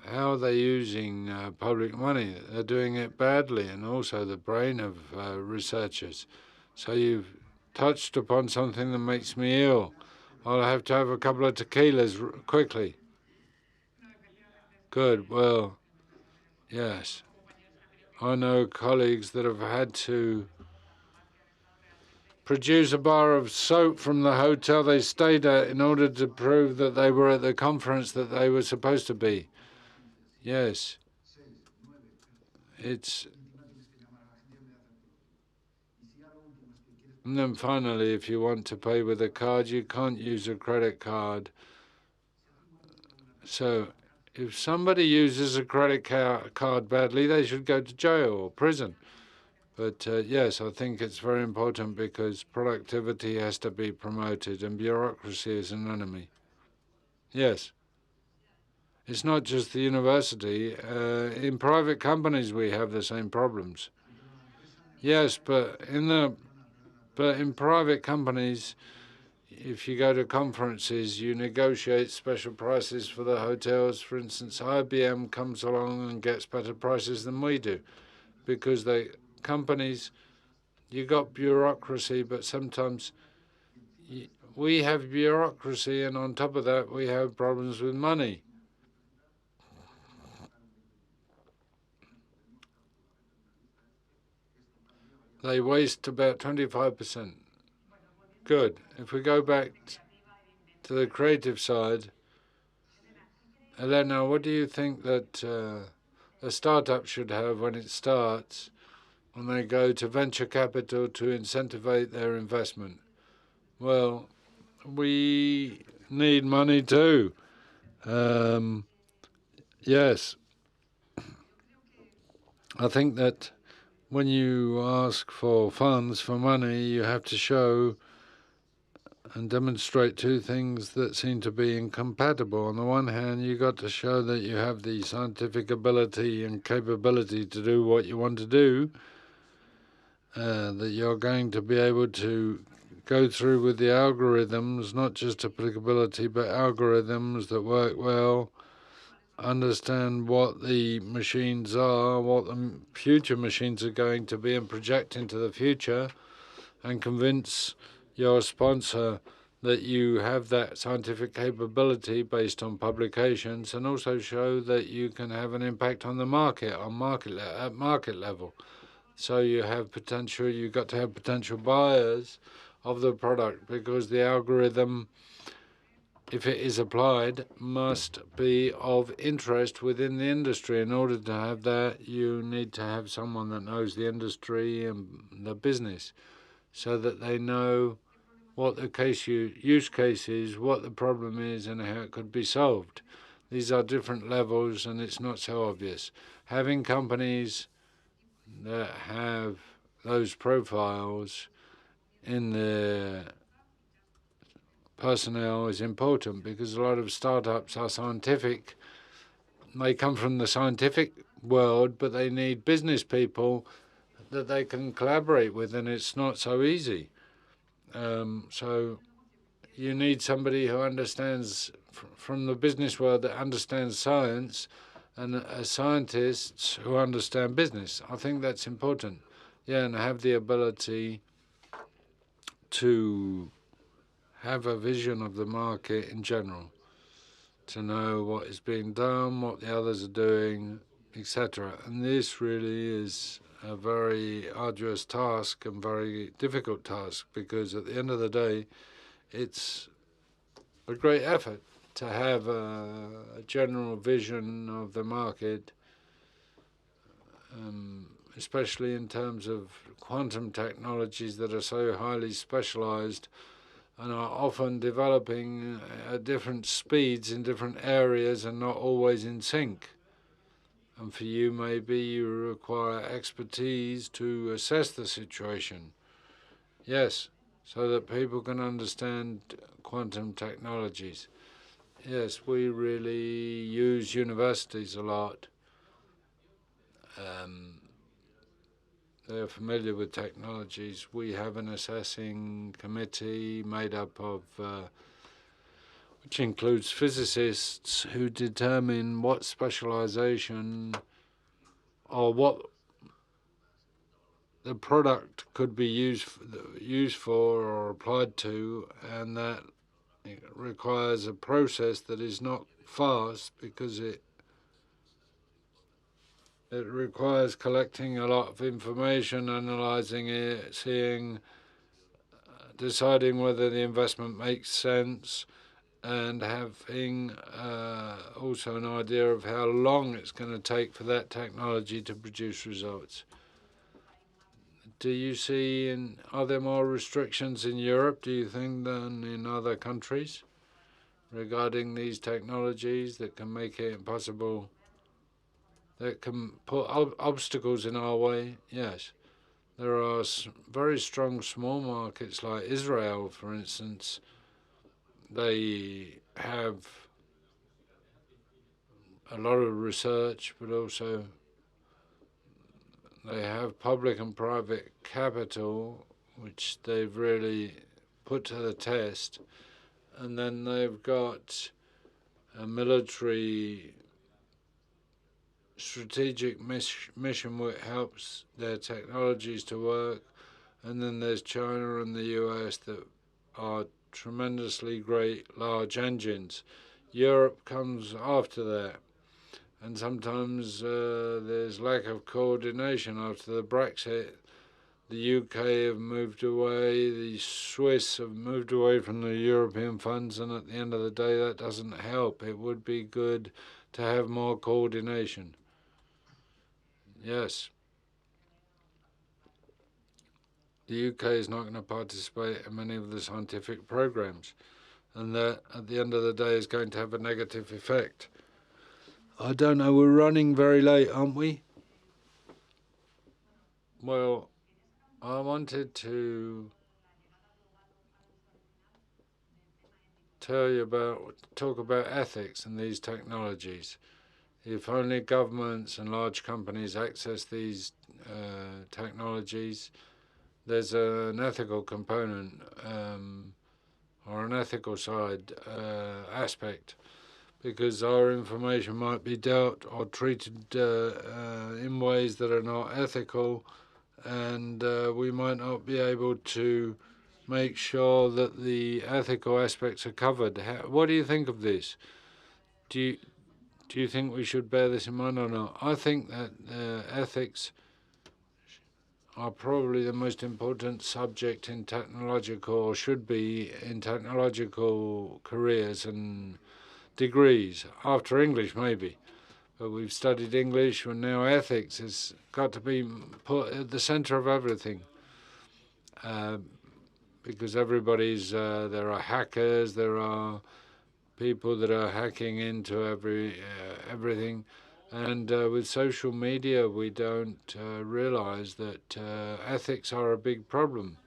A: how are they using public money? They're doing it badly, and also the brain of researchers. So you've touched upon something that makes me ill. I'll have to have a couple of tequilas quickly. Good, well, yes. I know colleagues that have had to produce a bar of soap from the hotel they stayed at in order to prove that they were at the conference that they were supposed to be. Yes. And then finally, if you want to pay with a card, you can't use a credit card. So if somebody uses a credit card badly, they should go to jail or prison. But yes, I think it's very important because productivity has to be promoted and bureaucracy is an enemy. Yes. It's not just the university. In private companies, we have the same problems. Yes, but in private companies, if you go to conferences, you negotiate special prices for the hotels. For instance, IBM comes along and gets better prices than we do because companies, you got bureaucracy, but sometimes we have bureaucracy, and on top of that, we have problems with money. They waste about 25%. Good. If we go back to the creative side, Elena, what do you think that a startup should have when it starts, when they go to venture capital to incentivize their investment? Well, we need money too. Yes. I think that when you ask for funds, for money, you have to show and demonstrate two things that seem to be incompatible. On the one hand, you got to show that you have the scientific ability and capability to do what you want to do, that you're going to be able to go through with the algorithms, not just applicability, but algorithms that work well, understand what the machines are, what the future machines are going to be, and project into the future, and convince your sponsor that you have that scientific capability based on publications, and also show that you can have an impact on the market, at market level. So you have potential, you've got to have potential buyers of the product, because the algorithm if it is applied, must be of interest within the industry. In order to have that, you need to have someone that knows the industry and the business, so that they know what the use case is, what the problem is, and how it could be solved. These are different levels, and it's not so obvious. Having companies that have those profiles in their personnel is important, because a lot of startups are scientific. They come from the scientific world, but they need business people that they can collaborate with, and it's not so easy. So you need somebody who understands from the business world, that understands science, and scientists who understand business. I think that's important. Yeah, and have the ability to have a vision of the market in general, to know what is being done, what the others are doing, etc. And this really is a very arduous task and very difficult task, because at the end of the day, it's a great effort to have a general vision of the market, especially in terms of quantum technologies that are so highly specialized and are often developing at different speeds in different areas and not always in sync. And for you, maybe you require expertise to assess the situation. Yes, so that people can understand quantum technologies. Yes, we really use universities a lot. They're familiar with technologies. We have an assessing committee made up of, which includes physicists who determine what specialization or what the product could be used for or applied to, and that it requires a process that is not fast, because it requires collecting a lot of information, analyzing it, seeing, deciding whether the investment makes sense, and having also an idea of how long it's going to take for that technology to produce results. Do you see, are there more restrictions in Europe, do you think, than in other countries regarding these technologies that can make it impossible, that can put obstacles in our way? Yes. There are very strong small markets like Israel, for instance. They have a lot of research, but also they have public and private capital, which they've really put to the test. And then they've got a military strategic mission which helps their technologies to work. And then there's China and the US that are tremendously great large engines. Europe comes after that. And sometimes there's lack of coordination after the Brexit. The UK have moved away, the Swiss have moved away from the European funds, and at the end of the day, that doesn't help. It would be good to have more coordination. Yes. The UK is not going to participate in many of the scientific programs, and that at the end of the day is going to have a negative effect. I don't know, we're running very late, aren't we? Well, I wanted to talk about ethics and these technologies. If only governments and large companies access these technologies, there's an ethical component or an ethical side aspect, because our information might be dealt or treated in ways that are not ethical, and we might not be able to make sure that the ethical aspects are covered. What do you think of this? Do you think we should bear this in mind or not? I think that ethics are probably the most important subject in technological, or should be in technological careers and degrees, after English maybe. But we've studied English, and now ethics has got to be put at the center of everything. Because everybody's, there are hackers, there are people that are hacking into everything. And with social media, we don't realize that ethics are a big problem.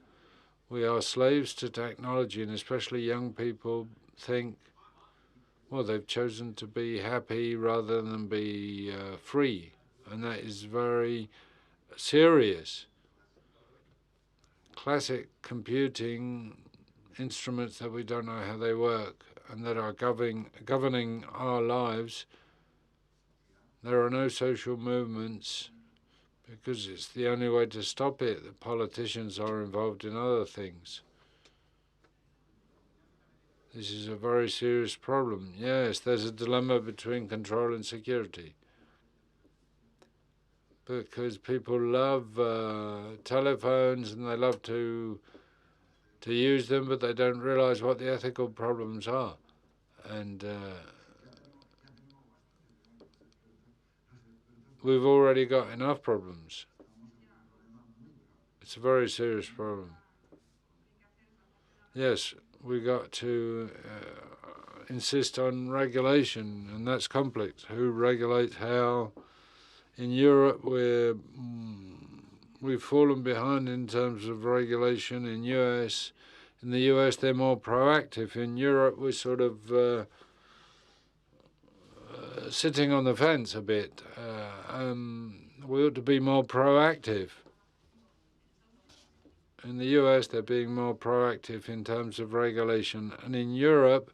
A: We are slaves to technology, and especially young people think, well, they've chosen to be happy rather than be free. And that is very serious. Classic computing instruments that we don't know how they work and that are governing our lives. There are no social movements because it's the only way to stop it. The politicians are involved in other things. This is a very serious problem. Yes, there's a dilemma between control and security. Because people love telephones and they love to use them, but they don't realize what the ethical problems are. And we've already got enough problems. It's a very serious problem. Yes, we got to insist on regulation, and that's complex. Who regulates how? In Europe, we've fallen behind in terms of regulation. In the US, they're more proactive. In Europe, we're sort of sitting on the fence a bit. We ought to be more proactive. In the US, they're being more proactive in terms of regulation. And in Europe,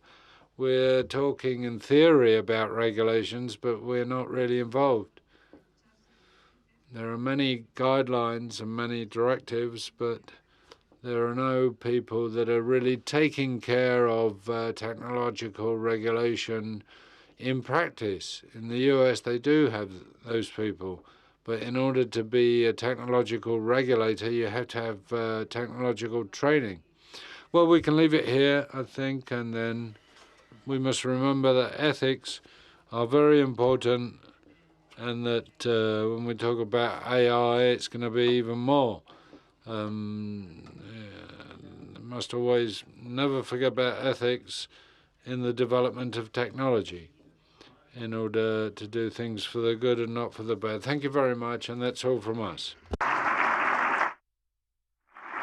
A: we're talking in theory about regulations, but we're not really involved. There are many guidelines and many directives, but there are no people that are really taking care of technological regulation in practice. In the US, they do have those people. But in order to be a technological regulator, you have to have technological training. Well, we can leave it here, I think, and then we must remember that ethics are very important, and that when we talk about AI, it's going to be even more. Must always never forget about ethics in the development of technology in order to do things for the good and not for the bad. Thank you very much, and that's all from us.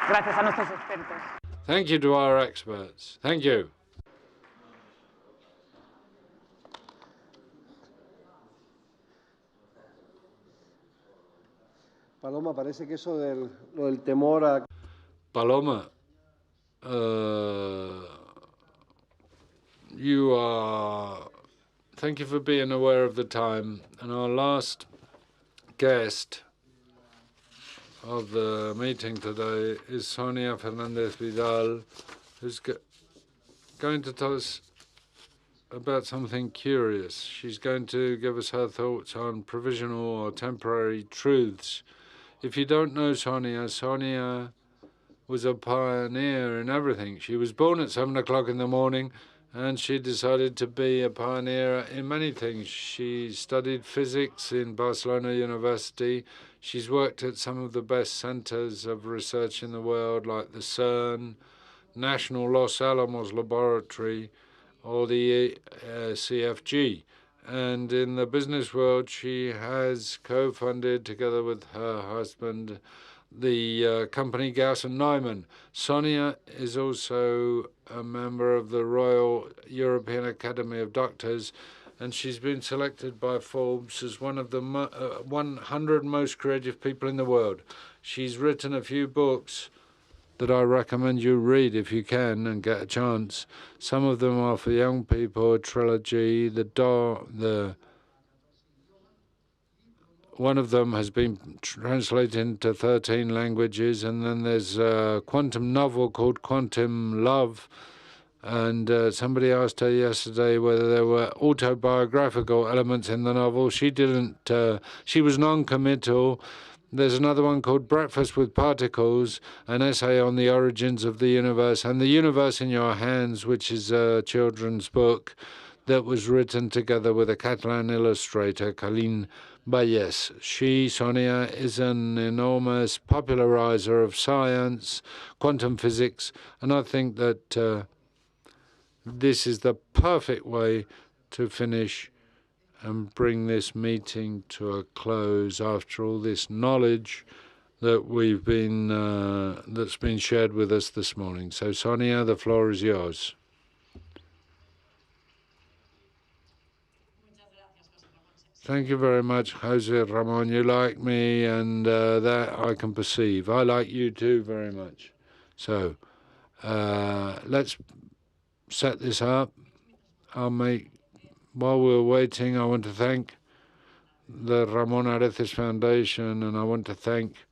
E: Gracias a nuestros expertos.
A: Thank you to our experts. Thank you.
B: Paloma, parece que eso lo del temor a...
A: Paloma, thank you for being aware of the time. And our last guest of the meeting today is Sonia Fernandez Vidal, who's going to tell us about something curious. She's going to give us her thoughts on provisional or temporary truths. If you don't know Sonia, Sonia was a pioneer in everything. She was born at 7 o'clock in the morning, and she decided to be a pioneer in many things. She studied physics in Barcelona University. She's worked at some of the best centers of research in the world, like the CERN, National Los Alamos Laboratory, or the CFG. And in the business world, she has co-funded, together with her husband, the company Gauss and Neumann. Sonia is also a member of the Royal European Academy of Doctors, and she's been selected by Forbes as one of the 100 most creative people in the world. She's written a few books that I recommend you read if you can and get a chance. Some of them are for young people, a trilogy. One of them has been translated into 13 languages, and then there's a quantum novel called Quantum Love. And somebody asked her yesterday whether there were autobiographical elements in the novel. She didn't. She was non-committal, There's another one called Breakfast with Particles, an essay on the origins of the universe, and The Universe in Your Hands, which is a children's book that was written together with a Catalan illustrator, Carlin Valles. She, Sonia, is an enormous popularizer of science, quantum physics, and I think that this is the perfect way to finish and bring this meeting to a close after all this knowledge that that's been shared with us this morning. So, Sonia, the floor is yours. Thank you very much, Jose Ramon. You like me, and that I can perceive. I like you too very much. So, let's set this up. While we're waiting, I want to thank the Ramon Areces Foundation, and I want to thank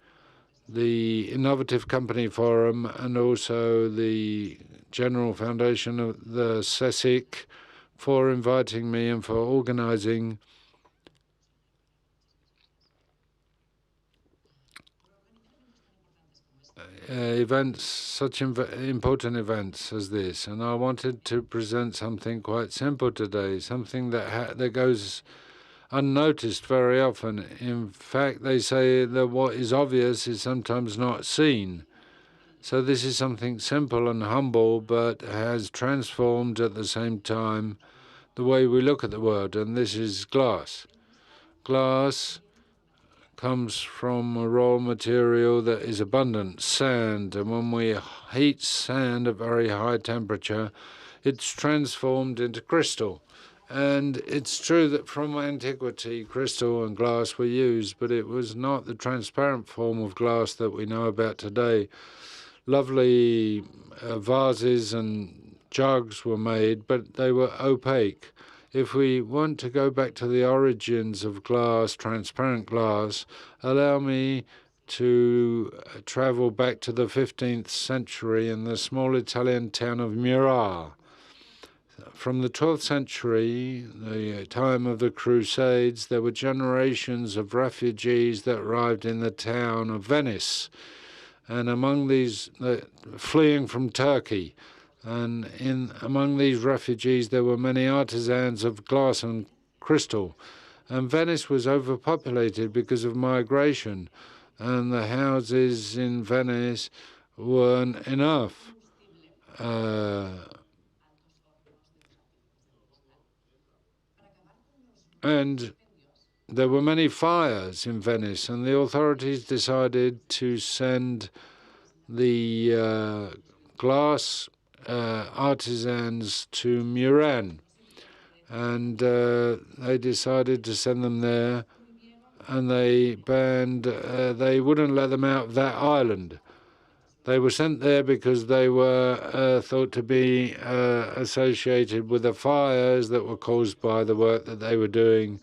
A: the Innovative Company Forum and also the General Foundation of the CSIC for inviting me and for organizing events, such important events as this. And I wanted to present something quite simple today, something that goes unnoticed very often. In fact, they say that what is obvious is sometimes not seen. So this is something simple and humble, but has transformed at the same time the way we look at the world, and this is glass. Glass comes from a raw material that is abundant, sand, and when we heat sand at very high temperature, it's transformed into crystal. And it's true that from antiquity, crystal and glass were used, but it was not the transparent form of glass that we know about today. Lovely vases and jugs were made, but they were opaque. If we want to go back to the origins of glass, transparent glass, allow me to travel back to the 15th century in the small Italian town of Murat. From the 12th century, the time of the Crusades, there were generations of refugees that arrived in the town of Venice. And among these, fleeing from Turkey, and among these refugees, there were many artisans of glass and crystal. And Venice was overpopulated because of migration, and the houses in Venice weren't enough. And there were many fires in Venice, and the authorities decided to send the glass artisans to Muran, and they decided to send them there, and they wouldn't let them out of that island. They were sent there because they were thought to be associated with the fires that were caused by the work that they were doing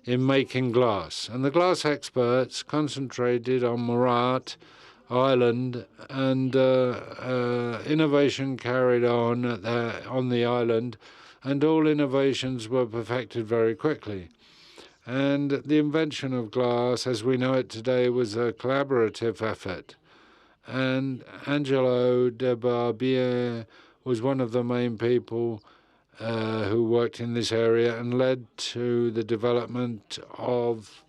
A: in making glass. And the glass experts concentrated on Murat Island, and innovation carried on the island, and all innovations were perfected very quickly. And the invention of glass, as we know it today, was a collaborative effort. And Angelo de Barbier was one of the main people who worked in this area and led to the development of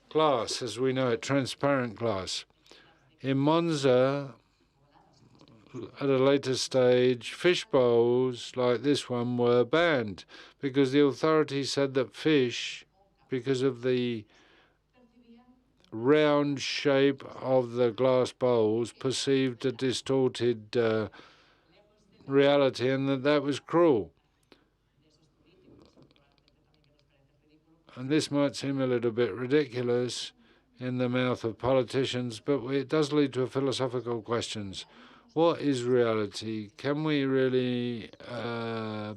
A: glass, as we know it, transparent glass. In Monza, at a later stage, fish bowls like this one were banned because the authorities said that fish, because of the round shape of the glass bowls, perceived a distorted reality, and that was cruel. And this might seem a little bit ridiculous in the mouth of politicians, but it does lead to philosophical questions. What is reality? Can we really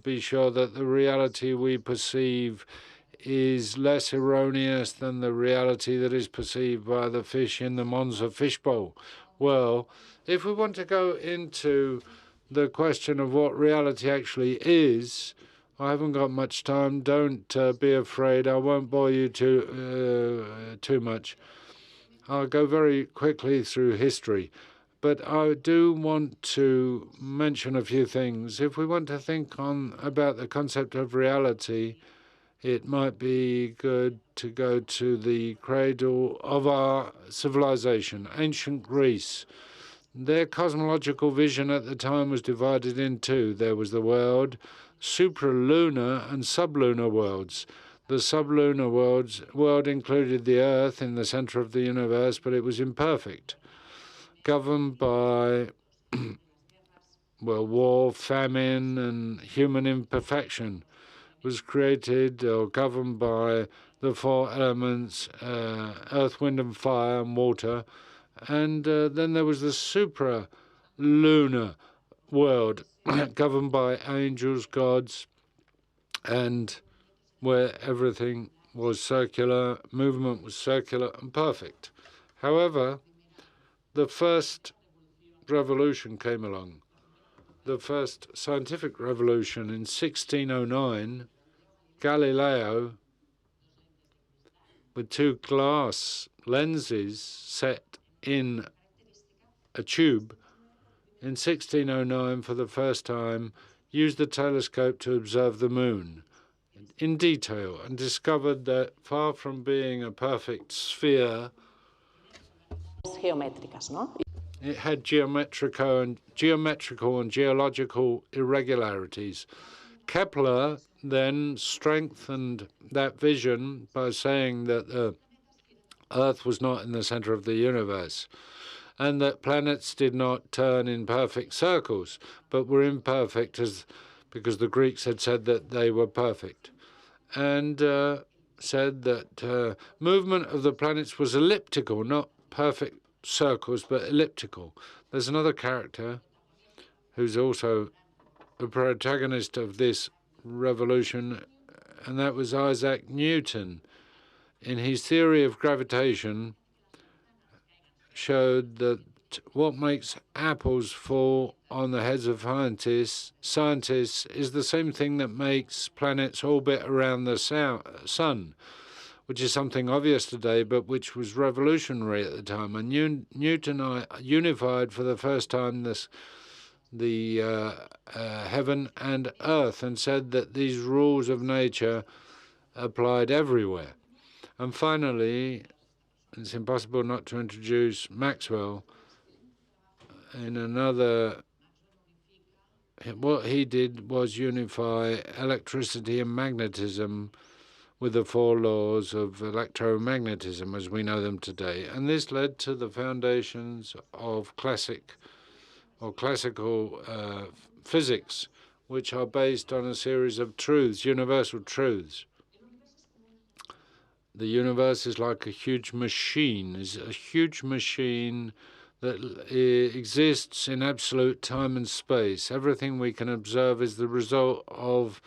A: be sure that the reality we perceive is less erroneous than the reality that is perceived by the fish in the Monza fishbowl? Well, if we want to go into the question of what reality actually is, I haven't got much time. Don't be afraid. I won't bore you too much. I'll go very quickly through history, but I do want to mention a few things. If we want to think about the concept of reality, it might be good to go to the cradle of our civilization, ancient Greece. Their cosmological vision at the time was divided in two. There was the world, supralunar and sublunar worlds. The sublunar world included the Earth in the center of the universe, but it was imperfect, governed by war, famine, and human imperfection. It was created or governed by the four elements, earth, wind, and fire, and water. And then there was the supralunar world, governed by angels, gods, and where everything was circular, movement was circular and perfect. However, the first revolution came along, the first scientific revolution in 1609. Galileo, with two glass lenses set in a tube, in 1609 for the first time used the telescope to observe the moon in detail and discovered that far from being a perfect sphere,
E: Geométricas, ¿no?
A: it had geometrical and geological irregularities. Kepler then strengthened that vision by saying that the Earth was not in the center of the universe, and that planets did not turn in perfect circles, but were imperfect because the Greeks had said that they were perfect, and said that movement of the planets was elliptical, not perfect circles, but elliptical. There's another character who's also the protagonist of this revolution, and that was Isaac Newton. In his theory of gravitation, showed that what makes apples fall on the heads of scientists is the same thing that makes planets orbit around the sun, which is something obvious today, but which was revolutionary at the time. And Newton unified for the first time the heaven and earth, and said that these rules of nature applied everywhere. And finally, it's impossible not to introduce Maxwell in another. What he did was unify electricity and magnetism with the four laws of electromagnetism as we know them today. And this led to the foundations of classical physics, which are based on a series of truths, universal truths. The universe is like a huge machine, that exists in absolute time and space. Everything we can observe is the result of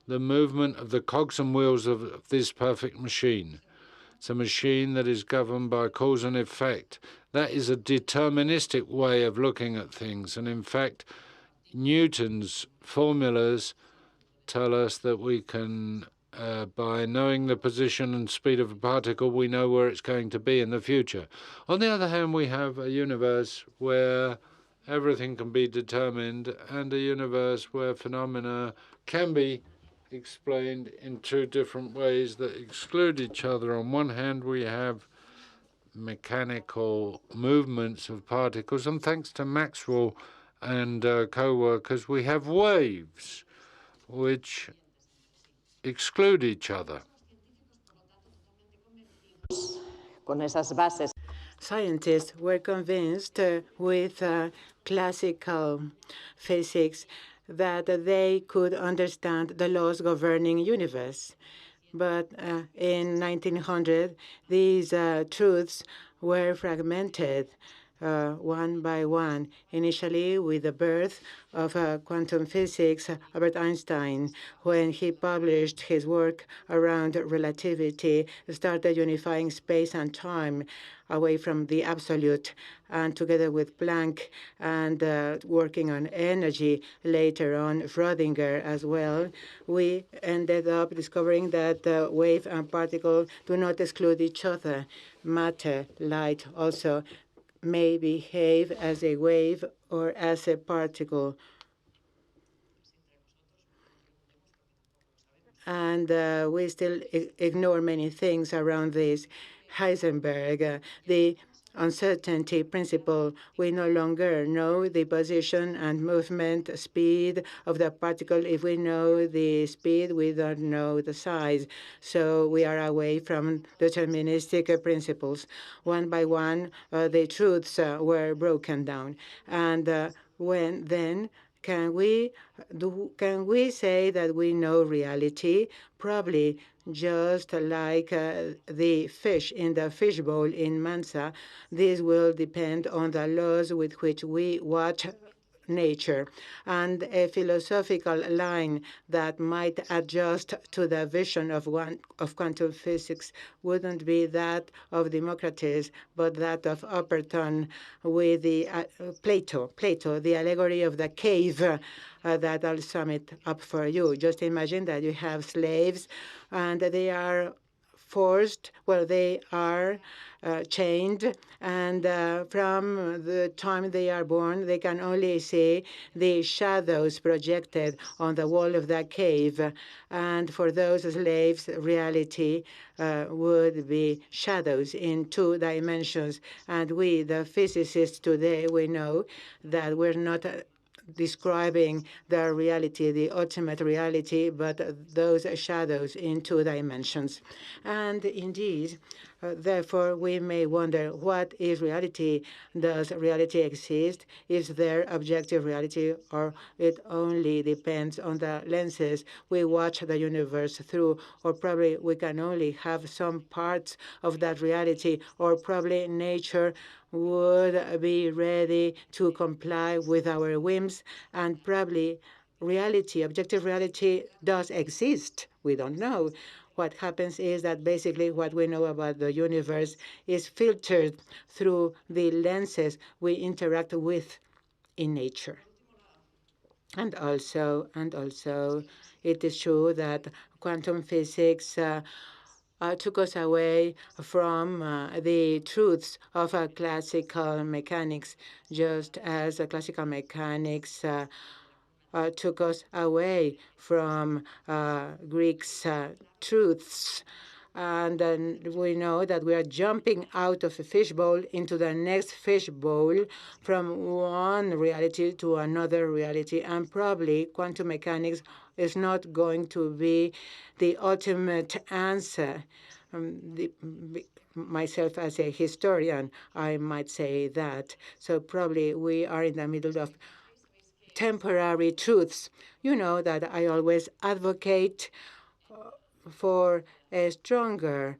A: the movement of the cogs and wheels of this perfect machine. It's a machine that is governed by cause and effect. That is a deterministic way of looking at things. And in fact, Newton's formulas tell us that we can, by knowing the position and speed of a particle, we know where it's going to be in the future. On the other hand, we have a universe where everything can be determined, and a universe where phenomena can be explained in two different ways that exclude each other. On one hand, we have mechanical movements of particles, and thanks to Maxwell and co-workers, we have waves which exclude each other.
E: Con esas bases.
D: Scientists were convinced with classical physics that they could understand the laws governing universe. But in 1900, these truths were fragmented one by one. Initially, with the birth of quantum physics, Albert Einstein, when he published his work around relativity, started unifying space and time away from the absolute, and together with Planck and working on energy later on, Schrödinger as well, we ended up discovering that wave and particle do not exclude each other. Matter, light also may behave as a wave or as a particle. And we still ignore many things around this. Heisenberg, the uncertainty principle, we no longer know the position and movement speed of the particle. If we know the speed, we don't know the size. So we are away from deterministic principles. One by one, the truths were broken down. And when then can we say that we know reality? Probably, just like the fish in the fishbowl in Mansa. This will depend on the laws with which we watch nature, and a philosophical line that might adjust to the vision of quantum physics wouldn't be that of Democritus, but that of Upperton with the Plato, the allegory of the cave. That I'll sum it up for you. Just imagine that you have slaves, and they are forced, well, they are chained, and from the time they are born, they can only see the shadows projected on the wall of the cave. And for those slaves, reality would be shadows in 2 dimensions. And we, the physicists today, we know that we're not describing the reality, the ultimate reality, but those shadows in 2 dimensions. And indeed, therefore, we may wonder, what is reality? Does reality exist? Is there objective reality, or it only depends on the lenses we watch the universe through? Or probably we can only have some parts of that reality, or probably nature would be ready to comply with our whims, and probably reality, objective reality, does exist. We don't know. What happens is that basically what we know about the universe is filtered through the lenses we interact with in nature. And also, it is true that quantum physics took us away from the truths of classical mechanics, just as classical mechanics took us away from Greek's truths. And then we know that we are jumping out of a fishbowl into the next fishbowl, from one reality to another reality. And probably quantum mechanics is not going to be the ultimate answer. Myself as a historian, I might say that. So probably we are in the middle of temporary truths. You know that I always advocate for a stronger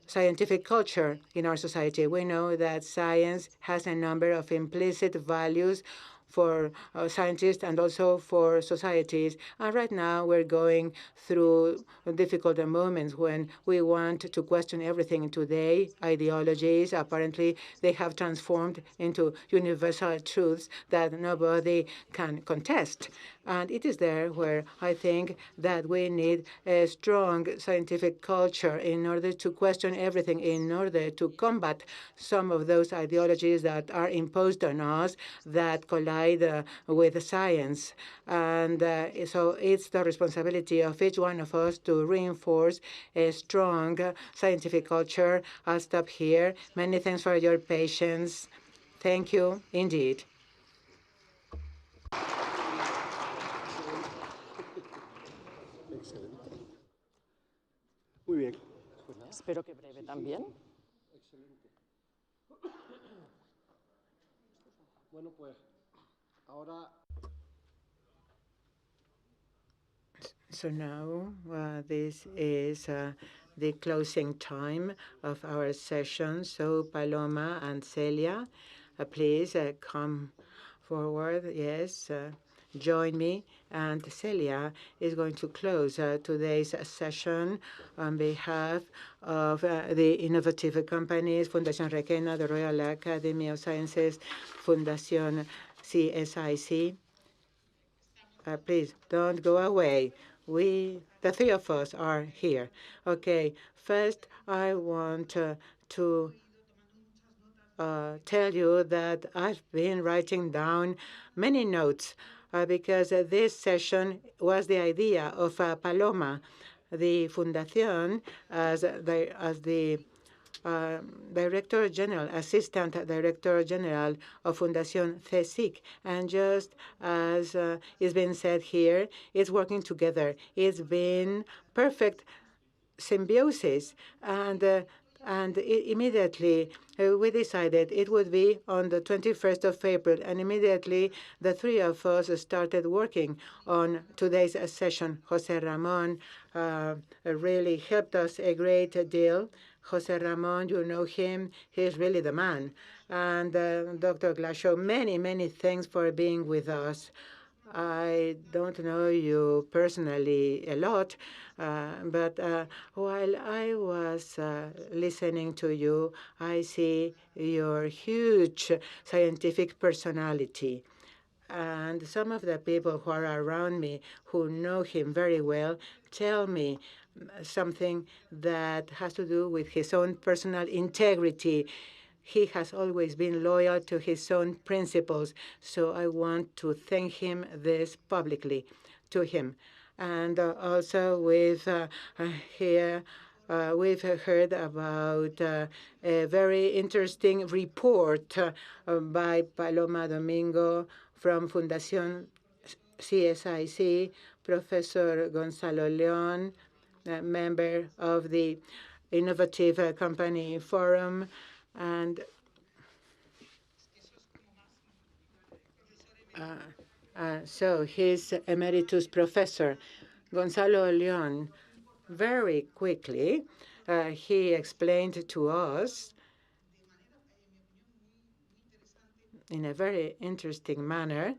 D: scientific culture in our society. We know that science has a number of implicit values for scientists and also for societies. And right now, we're going through difficult moments when we want to question everything. Today, ideologies, apparently, they have transformed into universal truths that nobody can contest. And it is there where I think that we need a strong scientific culture in order to question everything, in order to combat some of those ideologies that are imposed on us that collide with science. And so it's the responsibility of each one of us to reinforce a strong scientific culture. I'll stop here. Many thanks for your patience. Thank you, indeed.
B: Excelente. Muy bien. Pues nada.
E: Espero que breve también.
B: Excelente. Bueno, pues ahora.
D: So now this is the closing time of our session. So Paloma and Celia, please come forward. Yes, join me. And Celia is going to close today's session on behalf of the innovative companies, Fundación Requena, the Royal Academy of Sciences, Fundación CSIC. Please don't go away. The three of us are here. Okay, first I want to tell you that I've been writing down many notes because this session was the idea of Paloma, the Fundación, as the Director General, Assistant Director General of Fundación CSIC. And just as it's been said here, it's working together. It's been perfect symbiosis. And immediately we decided it would be on the 21st of April. And immediately the three of us started working on today's session. Jose Ramon really helped us a great deal. Jose Ramon, you know him. He's really the man. And Dr. Glashow, many, many thanks for being with us. I don't know you personally a lot, but while I was listening to you, I see your huge scientific personality. And some of the people who are around me who know him very well tell me something that has to do with his own personal integrity. He has always been loyal to his own principles, so I want to thank him this publicly to him. And also with here, we've heard about a very interesting report by Paloma Domingo from Fundación CSIC, Professor Gonzalo León, member of the Innovative Company Forum, and so he's emeritus professor. Gonzalo León, very quickly, he explained to us in a very interesting manner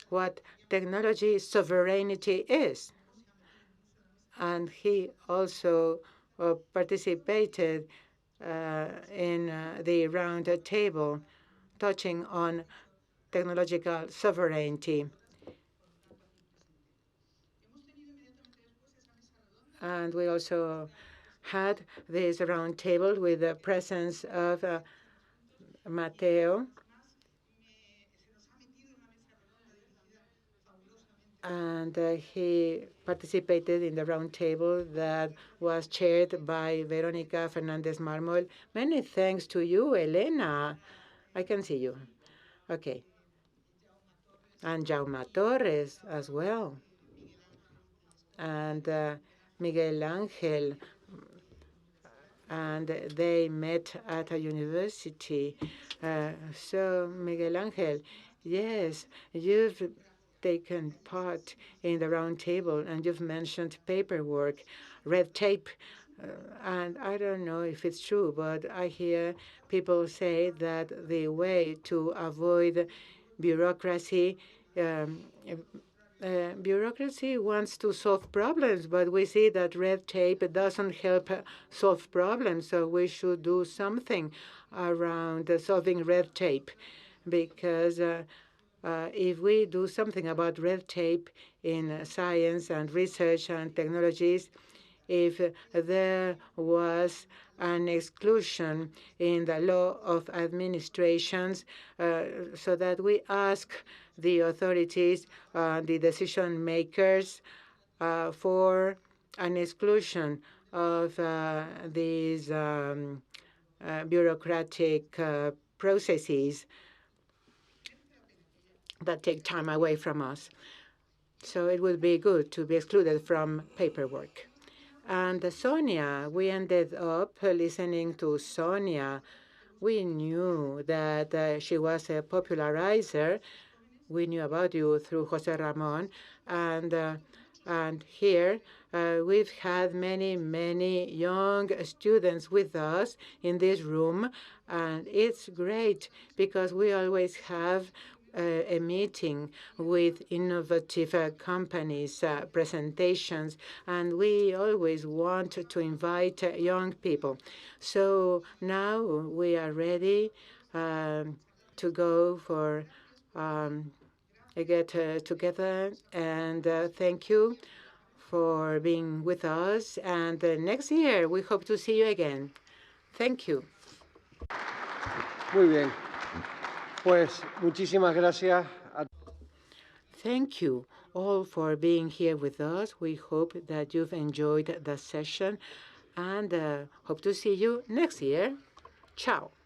D: what technology sovereignty is. And he also participated in the round table touching on technological sovereignty. And we also had this round table with the presence of Mateo. And he participated in the round table that was chaired by Verónica Fernández Mármol. Many thanks to you, Elena. I can see you. Okay. And Jaume Torres as well. And Miguel Ángel. And they met at a university. So, Miguel Ángel, yes, you've taken part in the round table, and you've mentioned paperwork, red tape. And I don't know if it's true, but I hear people say that the way to avoid bureaucracy, bureaucracy wants to solve problems, but we see that red tape doesn't help solve problems. So we should do something around solving red tape, because if we do something about red tape in science and research and technologies, if there was an exclusion in the law of administrations, so that we ask the authorities, the decision makers, for an exclusion of these bureaucratic processes that take time away from us. So it would be good to be excluded from paperwork. And Sonia, we ended up listening to Sonia. We knew that she was a popularizer. We knew about you through Jose Ramon. And And here we've had many young students with us in this room. And it's great because we always have a meeting with innovative companies, presentations, and we always want to invite young people. So now we are ready to go for a get together. And thank you for being with us. And next year, we hope to see you again. Thank you.
B: Muy bien. Pues muchísimas gracias a
D: Thank you all for being here with us. We hope that you've enjoyed the session and hope to see you next year. Ciao.